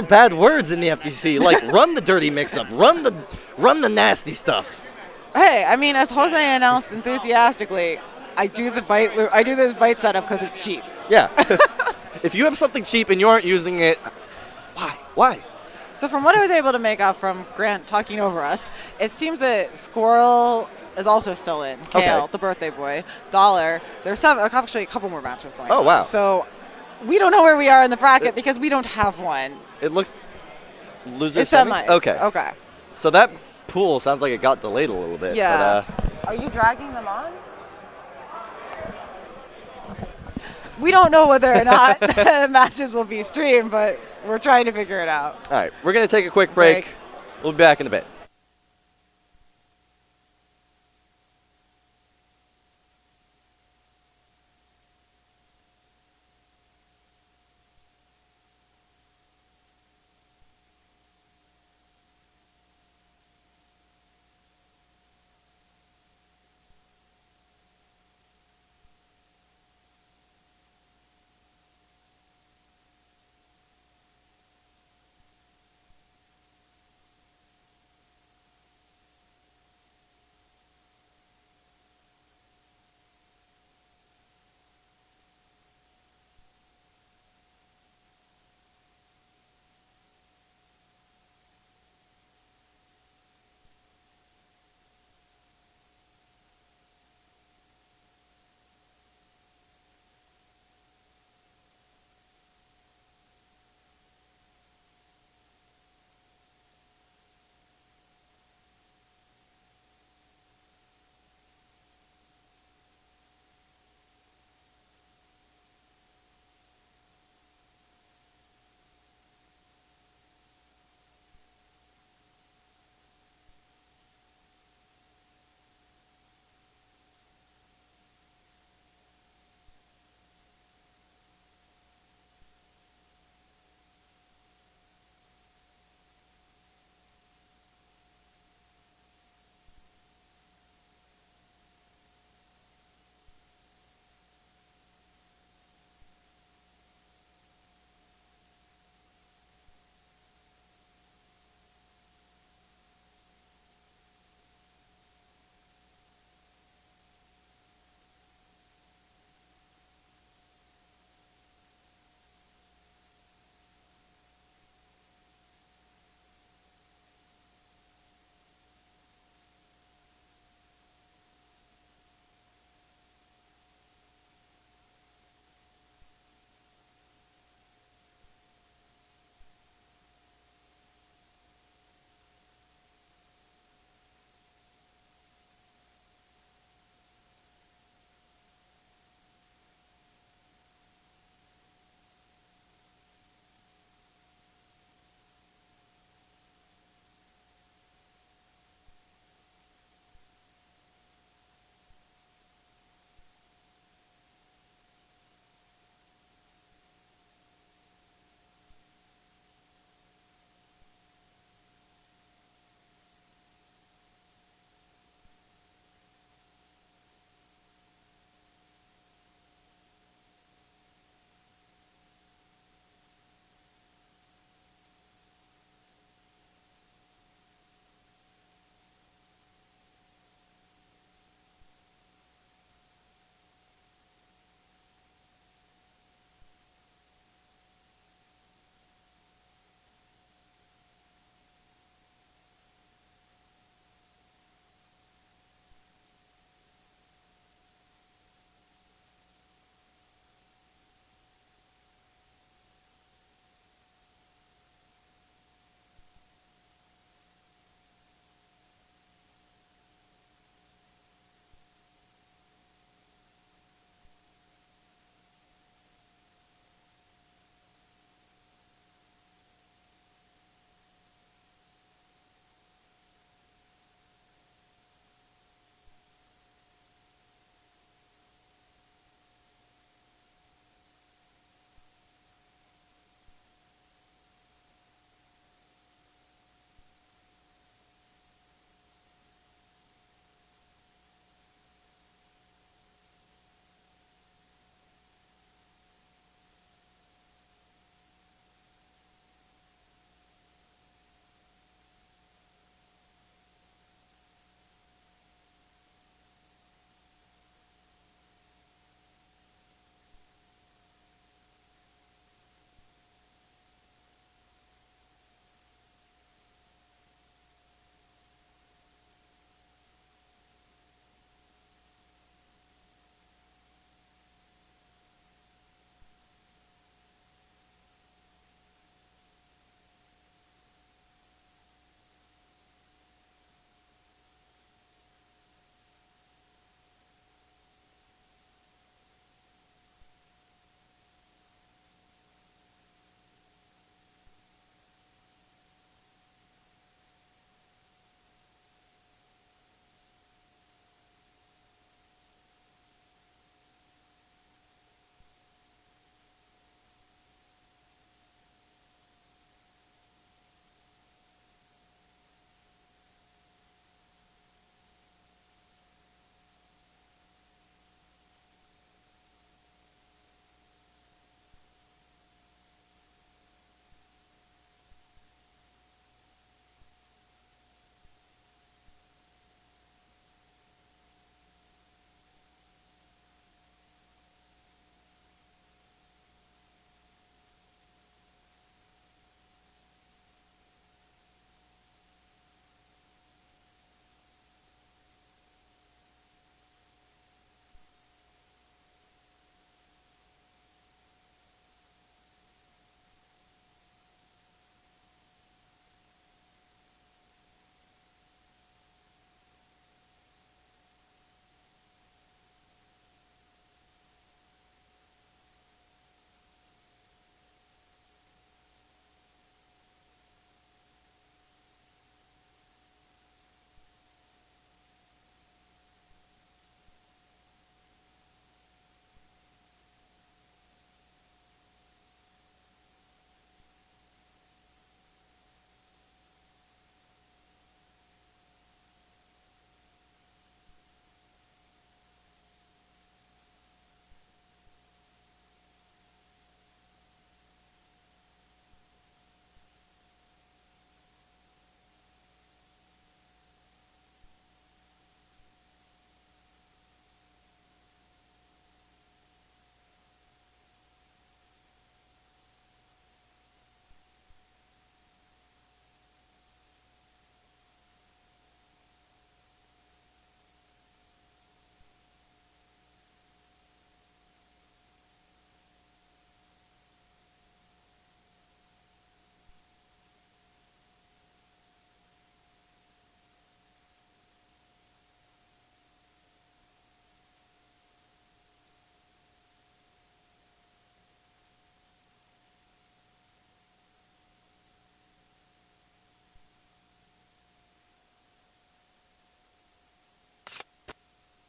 bad words in the FGC. Like run the dirty mix-up, run the nasty stuff. Hey, I mean, as Jose announced enthusiastically, I do this bite setup because it's cheap. Yeah. If you have something cheap and you aren't using it, why? So from what I was able to make out from Grant talking over us, it seems that Squirrel is also still in. Kale, the birthday boy, Dollar. There's actually a couple more matches going on. Oh, wow. So we don't know where we are in the bracket because we don't have one. It looks loser It's semis? semis. Okay. Okay. So that pool sounds like it got delayed a little bit. Yeah. But, Are you dragging them on? We don't know whether or not the matches will be streamed, but we're trying to figure it out. all right, we're going to take a quick break. We'll be back in a bit.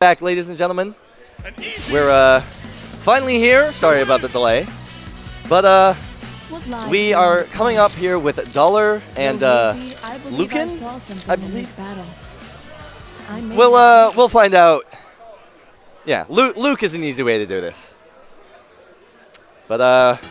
Back, ladies and gentlemen. We're finally here. Sorry about the delay. But we are coming up here with Dollar and Lucan, I believe. We'll find out. Yeah, Luke is an easy way to do this. But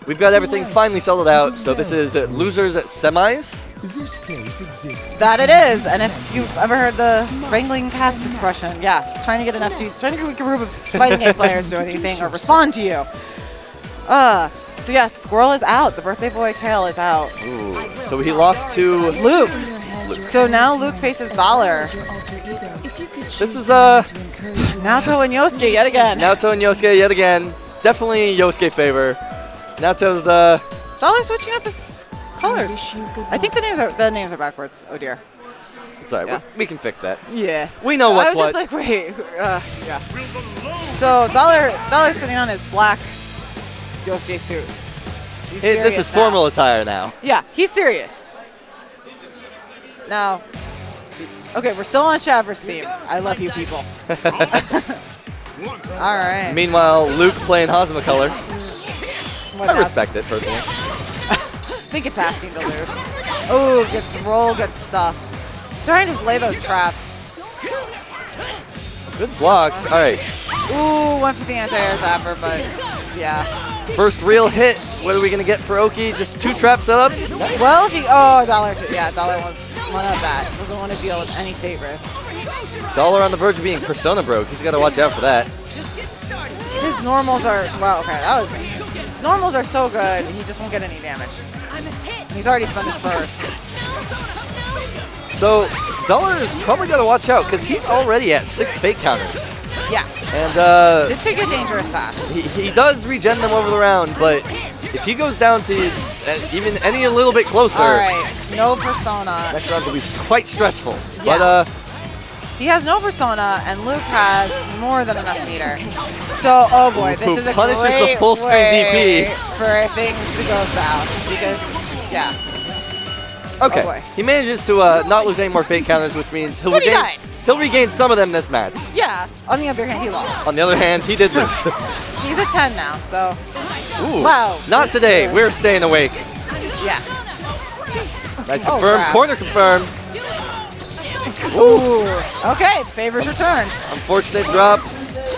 we've got everything finally settled out. So this is losers at semis. This place exists. That it is. And if you've ever heard the wrangling cats expression, yeah, trying to get enough juice, trying to get a group of fighting game players to do anything or respond to you. So yes, Squirrel is out. The birthday boy Kale is out. Ooh. So he lost to Luke. So now Luke faces Dollar. This is Naoto and Yosuke yet again. Naoto and Yosuke yet again. Definitely Yosuke favor. Naoto's Dollar switching up his colors. I think the names are backwards. Oh dear. Sorry, Yeah. we can fix that. Yeah. We know what's I was just like, wait. Yeah. So Dollar's putting on his black Yosuke suit. He's Hey, this is serious now. formal attire now. Yeah, he's serious. Now, okay, we're still on Shavers theme. I love you people. All right. Meanwhile, Luke playing Hazama color. What I respect it personally. I think it's asking to lose. Oh, the roll gets stuffed. Try and just lay those traps. Good blocks. All right. Ooh, went for the anti-air zapper, but yeah. First real hit. What are we gonna get for Oki? Just 2 trap setups. Nice. Well, if he Dollar wants one of that. Doesn't want to deal with any fate risk. Dollar on the verge of being Persona broke. He's got to watch out for that. His normals are his normals are so good. He just won't get any damage. He's already spent his first. So Dollar is probably got to watch out because he's already at 6 fate counters. Yeah. And this could get dangerous fast. He does regen them over the round, but if he goes down to even any a little bit closer, all right, no Persona. next round will be quite stressful. Yeah. But he has no Persona, and Luke has more than enough meter. So, oh boy, this is a punishes great the full screen way DP for things to go south. Because, yeah. okay, Oh boy. he manages to not lose any more fate counters, which means But he died. he'll regain some of them this match. Yeah. On the other hand, he lost. On the other hand, he did lose. He's at 10 now, so. Ooh, Wow. not today. We're staying awake. Yeah. Nice Oh, confirm. crap. Corner confirm. Ooh. Okay, favors returned. Unfortunate drop.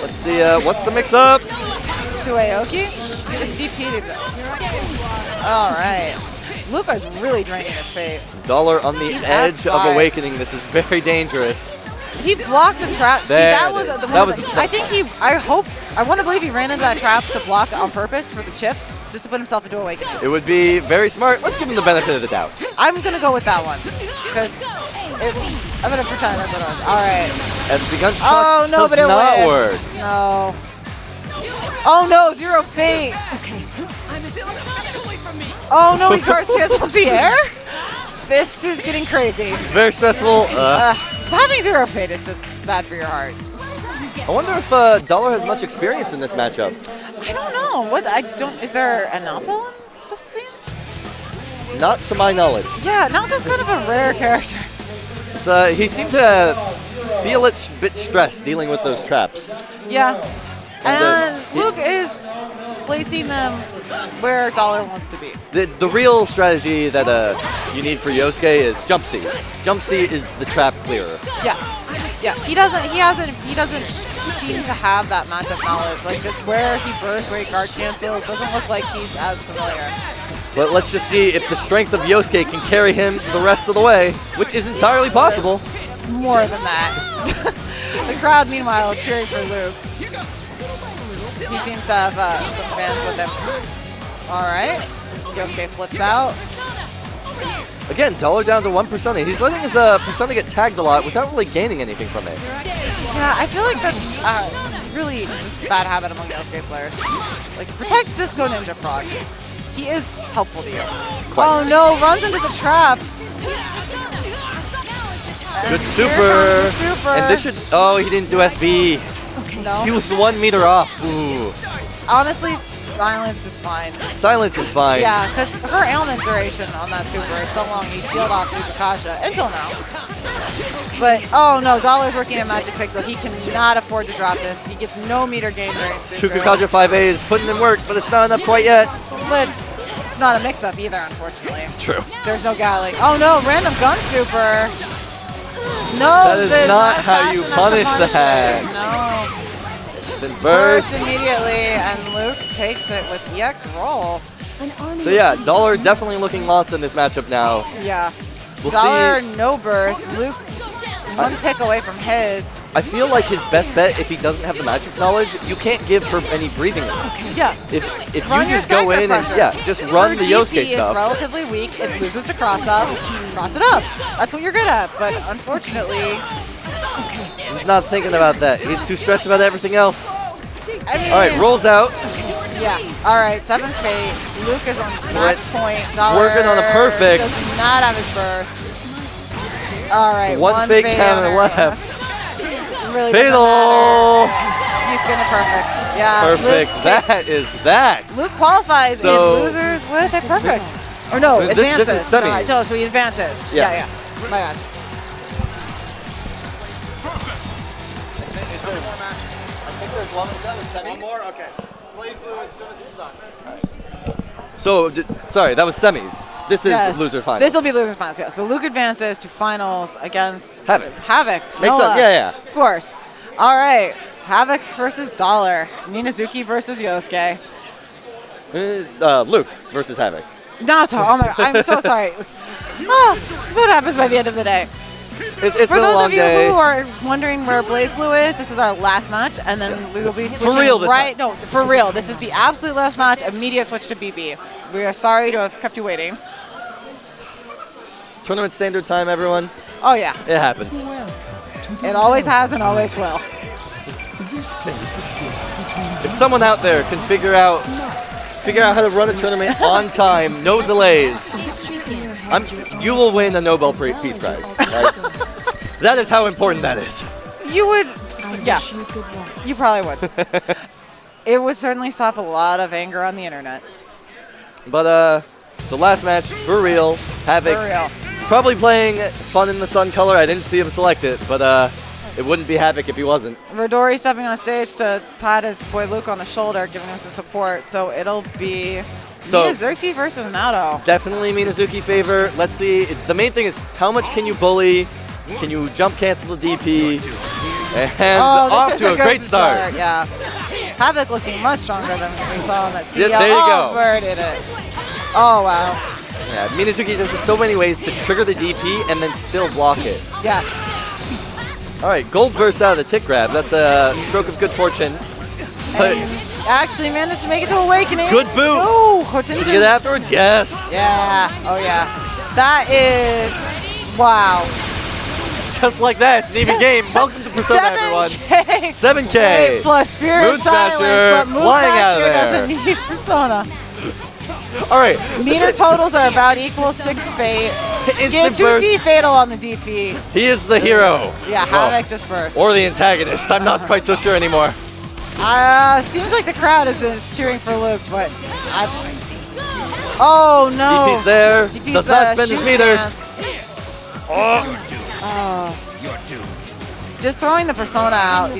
Let's see. What's the mix-up? To Aoki. It's DP'd. All right. Luca's really draining his fate. Dollar on the He's edge at of 5. awakening. This is very dangerous. He blocked a trap. See, There that it was is. the That one. was the I tough think I want to believe he ran into that trap to block on purpose for the chip, just to put himself into awakening. It would be very smart. Let's give him the benefit of the doubt. I'm gonna go with that one, because I'm gonna pretend that's what it was. All right. As the gunshot Oh no, does but it not whiffs. work. No. Oh no, 0 fate. Oh no, he cars cancels the air. This is getting crazy. Very stressful. Having 0 fate is just bad for your heart. I wonder if Dollar has much experience in this matchup. I don't know. Is there a Naoto in this scene? Not to my knowledge. Yeah, Naoto's kind of a rare character. It's, he seemed to be a bit stressed dealing with those traps. Yeah. And Luke is placing them where Dollar wants to be. The real strategy that you need for Yosuke is jump C. Jump C is the trap clearer. Yeah. Yeah. He doesn't seem to have that matchup knowledge. Like just where he bursts, where he guard cancels, doesn't look like he's as familiar. But let's just see if the strength of Yosuke can carry him the rest of the way, which is entirely possible. More than that. The crowd, meanwhile, cheering for Luke. He seems to have some fans with him. All right. Yosuke flips out. Again, Dollar down to 1 Persona. He's letting his Persona get tagged a lot without really gaining anything from it. Yeah, I feel like that's really just a bad habit among Yosuke players. Like, protect Disco Ninja Frog. He is helpful to you. Oh no, runs into the trap. Good super. Super. And this should. Oh, he didn't do SB. No. He was 1 meter off. Ooh. Honestly, silence is fine. Silence is fine. Yeah, because her ailment duration on that super is so long. He sealed off Tsukakasha until now. But, oh no, Dollar's working at Magic Pixel. He cannot afford to drop this. He gets no meter gain during super. Tsukakasha 5A is putting in work, but it's not enough quite yet. But it's not a mix-up either, unfortunately. True. There's no Gatling. Oh no, random gun super. No, that is not how you punish that. No. Then burst immediately, and Luke takes it with EX roll. So yeah, Dollar definitely looking lost in this matchup now. Yeah. We'll Dollar, see. no burst. Luke, one tick away from his. I feel like his best bet, if he doesn't have the magic knowledge, you can't give her any breathing room. Yeah. If Run you your just go in pressure. and just run the Yosuke DP stuff. is relatively weak. It loses to cross-ups. Cross it up. That's what you're good at. But unfortunately, he's not thinking about that. He's too stressed about everything else. I mean, all right, rolls out. Yeah. All right, 7 Fate. Luke is on match point. Dollar working on a perfect. Does not have his burst. All right, one fake counter left. Really Fatal. He's gonna perfect. Yeah. Perfect. Luke That is that. Luke qualifies in losers with a perfect. Or no, advances. This is semis. No, so he advances. Yes. Yeah. My bad. One more? Okay. Blaze Blue as soon as it's done. So, sorry, that was semis. This is loser finals. This will be loser finals, yeah. So Luke advances to finals against Havoc. Makes sense. Yeah. Of course. All right. Havoc versus Dollar. Minazuki versus Yosuke. Luke versus Havoc. Naoto. Oh my God. I'm so sorry. This is what happens by the end of the day. It's For been a those long of you day. who are wondering where Blaze Blue is, this is our last match, and then we will be switching For real this time. No, for real. This is the absolute last match. Immediate switch to BB. We are sorry to have kept you waiting. Tournament standard time, everyone. Oh yeah. It happens. It always has and always will. If someone out there can figure out how to run a tournament on time, no delays, you will win a Nobel Peace Prize. Right? That is how important that is. You would, yeah. You probably would. It would certainly stop a lot of anger on the internet. But so last match for real, Havoc. For real. Probably playing Fun in the Sun color. I didn't see him select it, but it wouldn't be Havoc if he wasn't. Ridory stepping on stage to pat his boy Luke on the shoulder, giving him some support. So it'll be Minazuki versus Naoto. Definitely Minazuki favor. Let's see. The main thing is how much can you bully? Can you jump cancel the DP? And off to a great start. Yeah. Havoc looking much stronger than we saw on that CL. Yeah, there you go. Where did it? Oh, wow. Yeah, Minazuki does so many ways to trigger the DP and then still block it. Yeah. All right, gold burst out of the tick grab. That's a stroke of good fortune. But actually managed to make it to Awakening. Good boot. Oh, Did you get it afterwards? Yes. Yeah. Oh, yeah. That is, wow. Just like that, it's an even game. Welcome to Persona, everyone. 7K. Plus Spirit Moon Silence, Smasher but Moon flying out of Smasher there. doesn't need Persona. All right. Meter totals are about equal 6 Fate. Get Instant 2C burst. Fatal on the DP. He is the hero. Yeah, Havoc just burst. Or the antagonist. I'm not quite so sure anymore. Seems like the crowd is cheering for Luke, but oh no. DP's there. DP's Does not spend his meter. Just throwing the Persona out.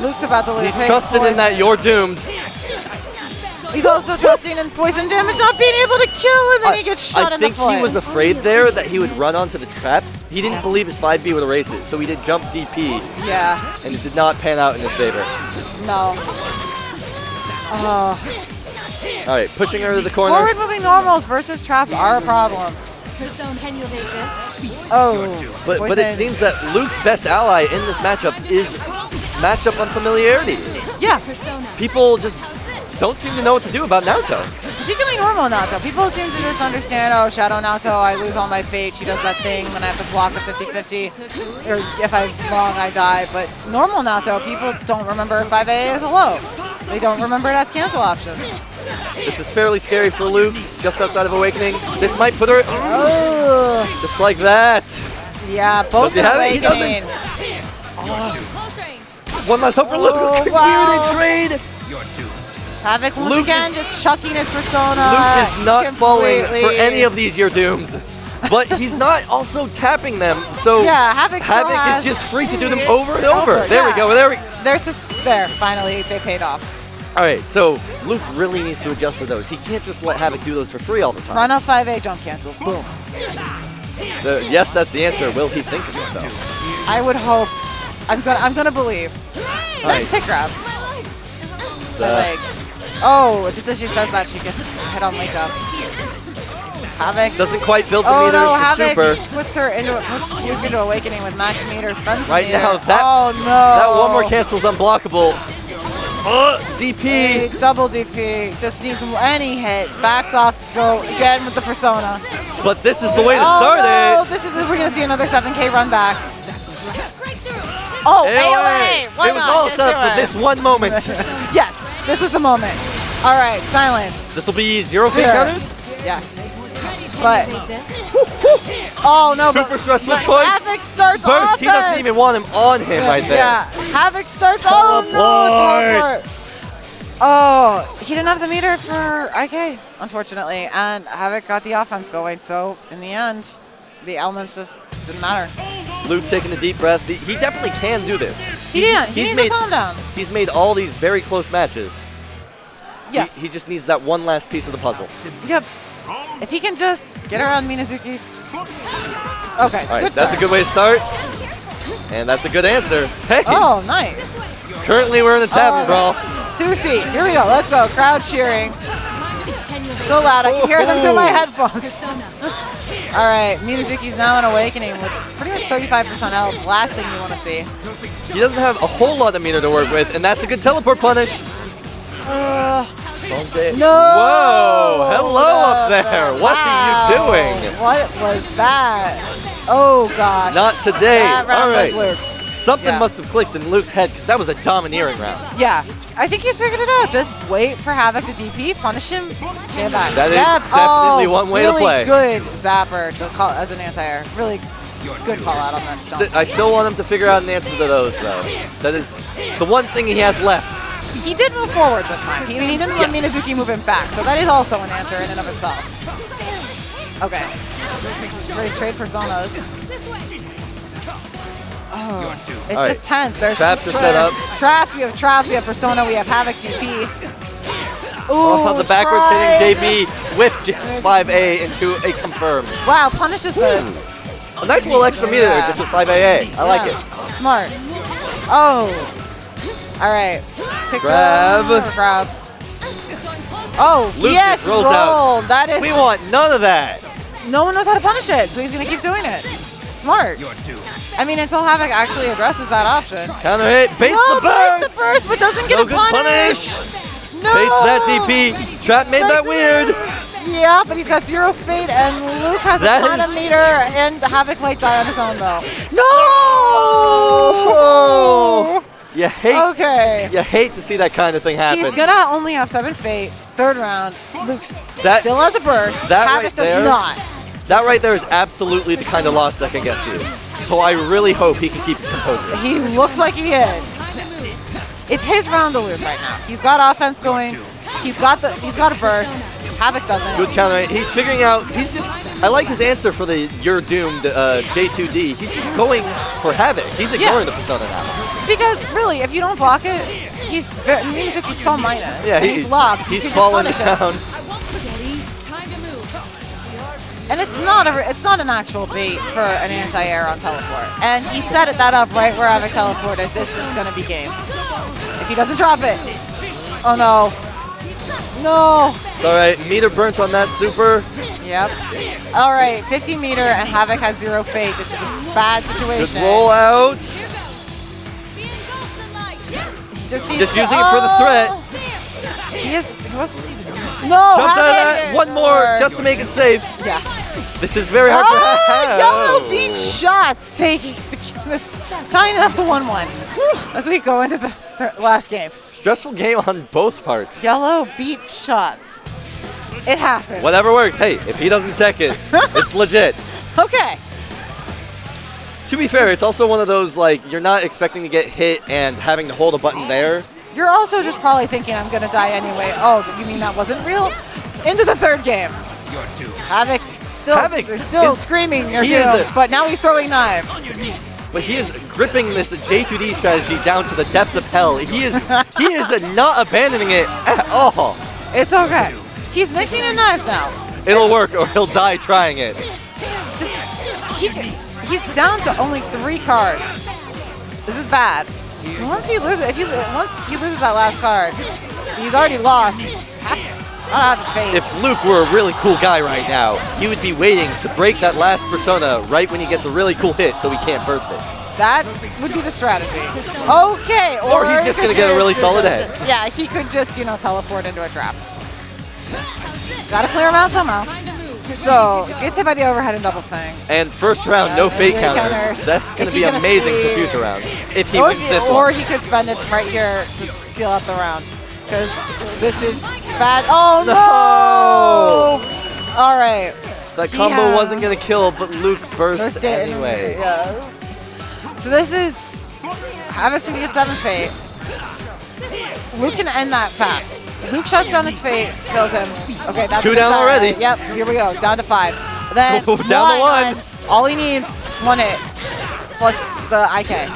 Luke's about to lose. He's trusting in that you're doomed. He's also trusting in poison damage not being able to kill, and then he gets shot in the foot. I think he was afraid there that he would run onto the trap. He didn't believe his 5B would erase it, so he did jump DP. Yeah. And it did not pan out in his favor. No. All right, pushing her to the corner. Forward moving normals versus traps are a problem. Can you evade this? Oh. But it seems that Luke's best ally in this matchup is matchup unfamiliarity. Yeah. People just don't seem to know what to do about Naoto. Particularly normal Naoto. People seem to just understand, oh, Shadow Naoto, I lose all my fate. She does that thing, then I have to block a 50-50. Or if I'm wrong, I die. But normal Naoto, people don't remember 5A as a low. They don't remember it as cancel options. This is fairly scary for Luke, just outside of Awakening. This might put her... Oh. Just like that. Yeah, both Does he have it? He Awakening. doesn't. One last hope for Luke. Wow. Weird trade. Havoc once Luke again just chucking his persona. Luke is not falling completely. for any of these Your Dooms. But he's not also tapping them, so Yeah, Havoc is just free to do them over and over. There we go. There, finally, they paid off. All right, so Luke really needs to adjust to those. He can't just let Havoc do those for free all the time. Run up 5A, jump cancel. Boom. Yes, that's the answer. Will he think of it, though? I would hope. I'm gonna believe. Nice hit grab. My legs. Oh, just as she says that, she gets hit on wake up. Havoc doesn't quite build the oh meter no, for Havoc super. puts her into awakening with max meter, spends the Right meter. now, that one more cancel's unblockable. DP. Double DP. Just needs any hit. Backs off to go again with the persona. But this is the way to start it. This is we're gonna see another 7K run back. Oh, AOA! Why it was not? all Just set do up for it. this one moment. Yes, this was the moment. All right, silence. This will be 0 fake Here. counters? Yes. But oh no! Super stressful but choice. Havoc starts Burst. offense. He doesn't even want him on him right there. Yeah, Havoc starts. Oh no! Teleport. Oh, he didn't have the meter for IK, unfortunately, and Havoc got the offense going. So in the end, the elements just didn't matter. Luke taking a deep breath. He definitely can do this. He needs to calm down. He's made all these very close matches. Yeah. He just needs that one last piece of the puzzle. Yep. If he can just get around Minazuki's. Okay, All right, good that's start. a good way to start. And that's a good answer. Hey. Oh, nice. Currently, we're in the tavern brawl. 2C. Here we go. Let's go. Crowd cheering. So loud. I can hear them through my headphones. All right. Minazuki's now in Awakening with pretty much 35% health. Last thing you want to see. He doesn't have a whole lot of meter to work with, and that's a good teleport punish. No! Whoa! Hello up there! What are you doing? What was that? Oh gosh! Not today. That round All right. was Luke's. Something Yeah. must have clicked in Luke's head because that was a domineering round. Yeah, I think he's figured it out. Just wait for Havoc to DP, punish him, stand back. That is Yep. definitely one way to really play. Good zapper to call as an anti-air. Really good call out on that. I still want him to figure out an answer to those, though. That is the one thing he has left. He did move forward this time. He didn't let Minazuki move him back, so that is also an answer in and of itself. Okay. Ready to trade personas. Oh, it's All right. just tense. There's Traps are set up. Trap, we have persona, we have Havoc DP. Ooh, Oh, the backwards tried. hitting JB with 5A into a confirm. Wow, punishes the... A nice little extra meter there just with 5AA. I like it. Smart. Oh. All right. Take Grab. Grab. Oh, Luke yes, just rolls rolled. out. That is... We want none of that. No one knows how to punish it, so he's going to keep doing it. Smart. I mean, until Havoc actually addresses that option. Counter hit, baits the burst. Baits the burst, but doesn't get No a good punish. No. Baits that DP. Trap made that weird. Yeah, but he's got 0 fate, and Luke has That a ton is- of meter, and Havoc might die on his own, though. No! You hate to see that kind of thing happen. He's going to only have 7 fate. Third round. Luke's That- still has a burst. that Havoc right does there- not. That right there is absolutely the kind of loss that can get you. So I really hope he can keep his composure. He looks like he is. It's his round to lose right now. He's got offense going. He's got a burst. Havoc doesn't. Good counter. He's figuring out. I like his answer for the "You're doomed" J2D. He's just going for Havoc. He's ignoring the persona now. Because really, if you don't block it, Minazuki's so minus. Yeah, and he's locked. He's You can falling just punish down. him. And it's not an actual bait for an anti-air on teleport. And he set that up right where Havoc teleported. This is gonna be game. If he doesn't drop it. Oh no. No. It's all right. Meter burnt on that super. Yep. All right, 50 meter and Havoc has 0 fate. This is a bad situation. Good roll out. Just using it for the threat. He was no. Jumps out of that. Havoc. One more just to make it safe. Yeah. This is very hard for Havoc. Yellow beat shots taking this, tying it up to 1-1 as we go into the last game. Stressful game on both parts. Yellow beat shots. It happens. Whatever works. Hey, if he doesn't tech it, it's legit. Okay. To be fair, it's also one of those, like, you're not expecting to get hit and having to hold a button there. You're also just probably thinking I'm going to die anyway. Oh, you mean that wasn't real? Into the third game. Havoc still screaming, but now he's throwing knives. But he is gripping this J2D strategy down to the depths of hell. He is not abandoning it at all. It's okay. He's mixing in knives now. It'll work or he'll die trying it. He's down to only 3 cards. This is bad. Once he loses that last card, he's already lost. If Luke were a really cool guy right now, he would be waiting to break that last persona right when he gets a really cool hit so he can't burst it. That would be the strategy. Okay. Or he's just going to get a really solid hit. Yeah, he could just, teleport into a trap. Gotta clear him out somehow. So, gets hit by the overhead and double thing. And first round, no fake counters. That's going to be amazing for future rounds if he wins this one. Or he could spend it right here to seal out the round. Because this is bad. Oh, no! All right. That combo wasn't going to kill, but Luke burst anyway. Yes. So this is Havoc's going to get 7 Fate. Luke can end that fast. Luke shuts down his Fate, kills him. Okay, that's 2 down already. Yep, here we go. Down to 5. Then down to 1. All he needs, 1 hit, plus the IK.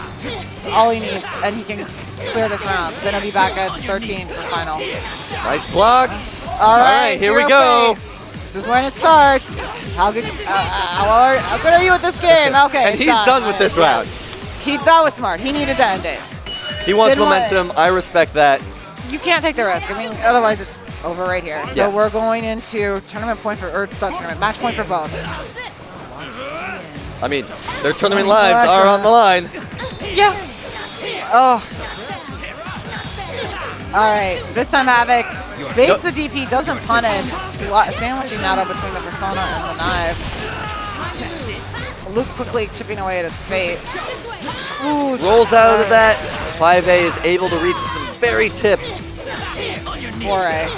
All he needs, and he can clear this round. Then he'll be back at 13 for final. Nice blocks. All right, here we go. Fate. This is when it starts. How good are you at this game? Okay, and he's done with this round. That was smart. He needed to end it. He wants momentum. I respect that. You can't take the risk. I mean, otherwise it's over right here. So we're going into tournament point match point for both. I mean, their tournament lives are on the line. Yeah. Oh. All right. This time Havoc baits the DP, doesn't punish, sandwiching Nato between the persona and the knives. Luke quickly chipping away at his Fate. Ooh, rolls out of that. 5A is able to reach the very tip. 4A.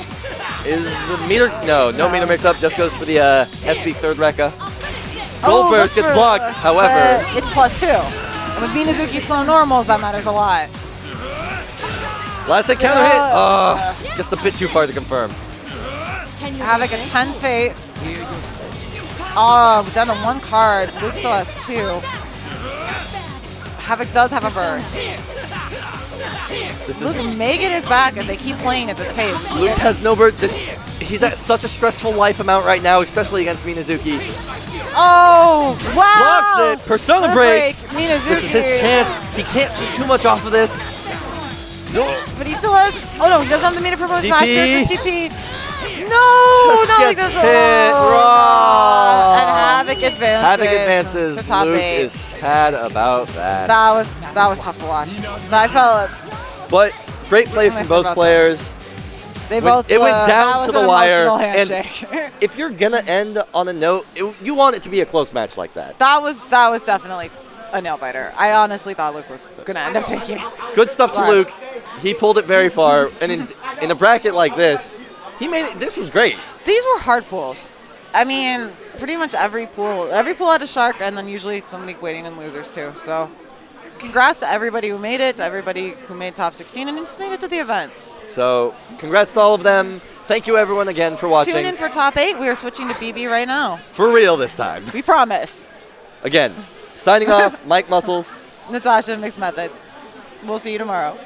Is the meter? No meter mix up. Just goes for the SB third Rekka. Gold burst gets blocked. However, it's +2. And with Minazuki's slow normals, that matters a lot. Last hit counter hit. Just a bit too far to confirm. Havoc at 10 Fate. Oh, down to 1 card. Luke still has 2. Havoc does have a burst. Luke may get his back if they keep playing at this pace. Luke has no burst. He's at such a stressful life amount right now, especially against Minazuki. Oh, wow! Blocks it. Persona break. Minazuki. This is his chance. He can't do too much off of this. But he still has. Oh no, he doesn't have the meter for bonus master. Just TP. No, just not like gets this. Hit raw. And Havoc advances. To top Luke 8. is sad about that. That was tough to watch. I felt. But great play from both players. They both. It went down to the wire. And if you're gonna end on a note, you want it to be a close match like that. That was definitely a nail biter. I honestly thought Luke was gonna end up taking it. Good stuff to Luke. He pulled it very far, and in a bracket like this, he made it. This was great. These were hard pools. I mean, pretty much every pool had a shark, and then usually somebody waiting in losers too. So, congrats to everybody who made it, to everybody who made top 16, and just made it to the event. So, congrats to all of them. Thank you everyone again for watching. Tune in for top 8. We are switching to BB right now. For real this time. We promise. Again, signing off, Mike Muscles. Natasha Mixed Methods. We'll see you tomorrow.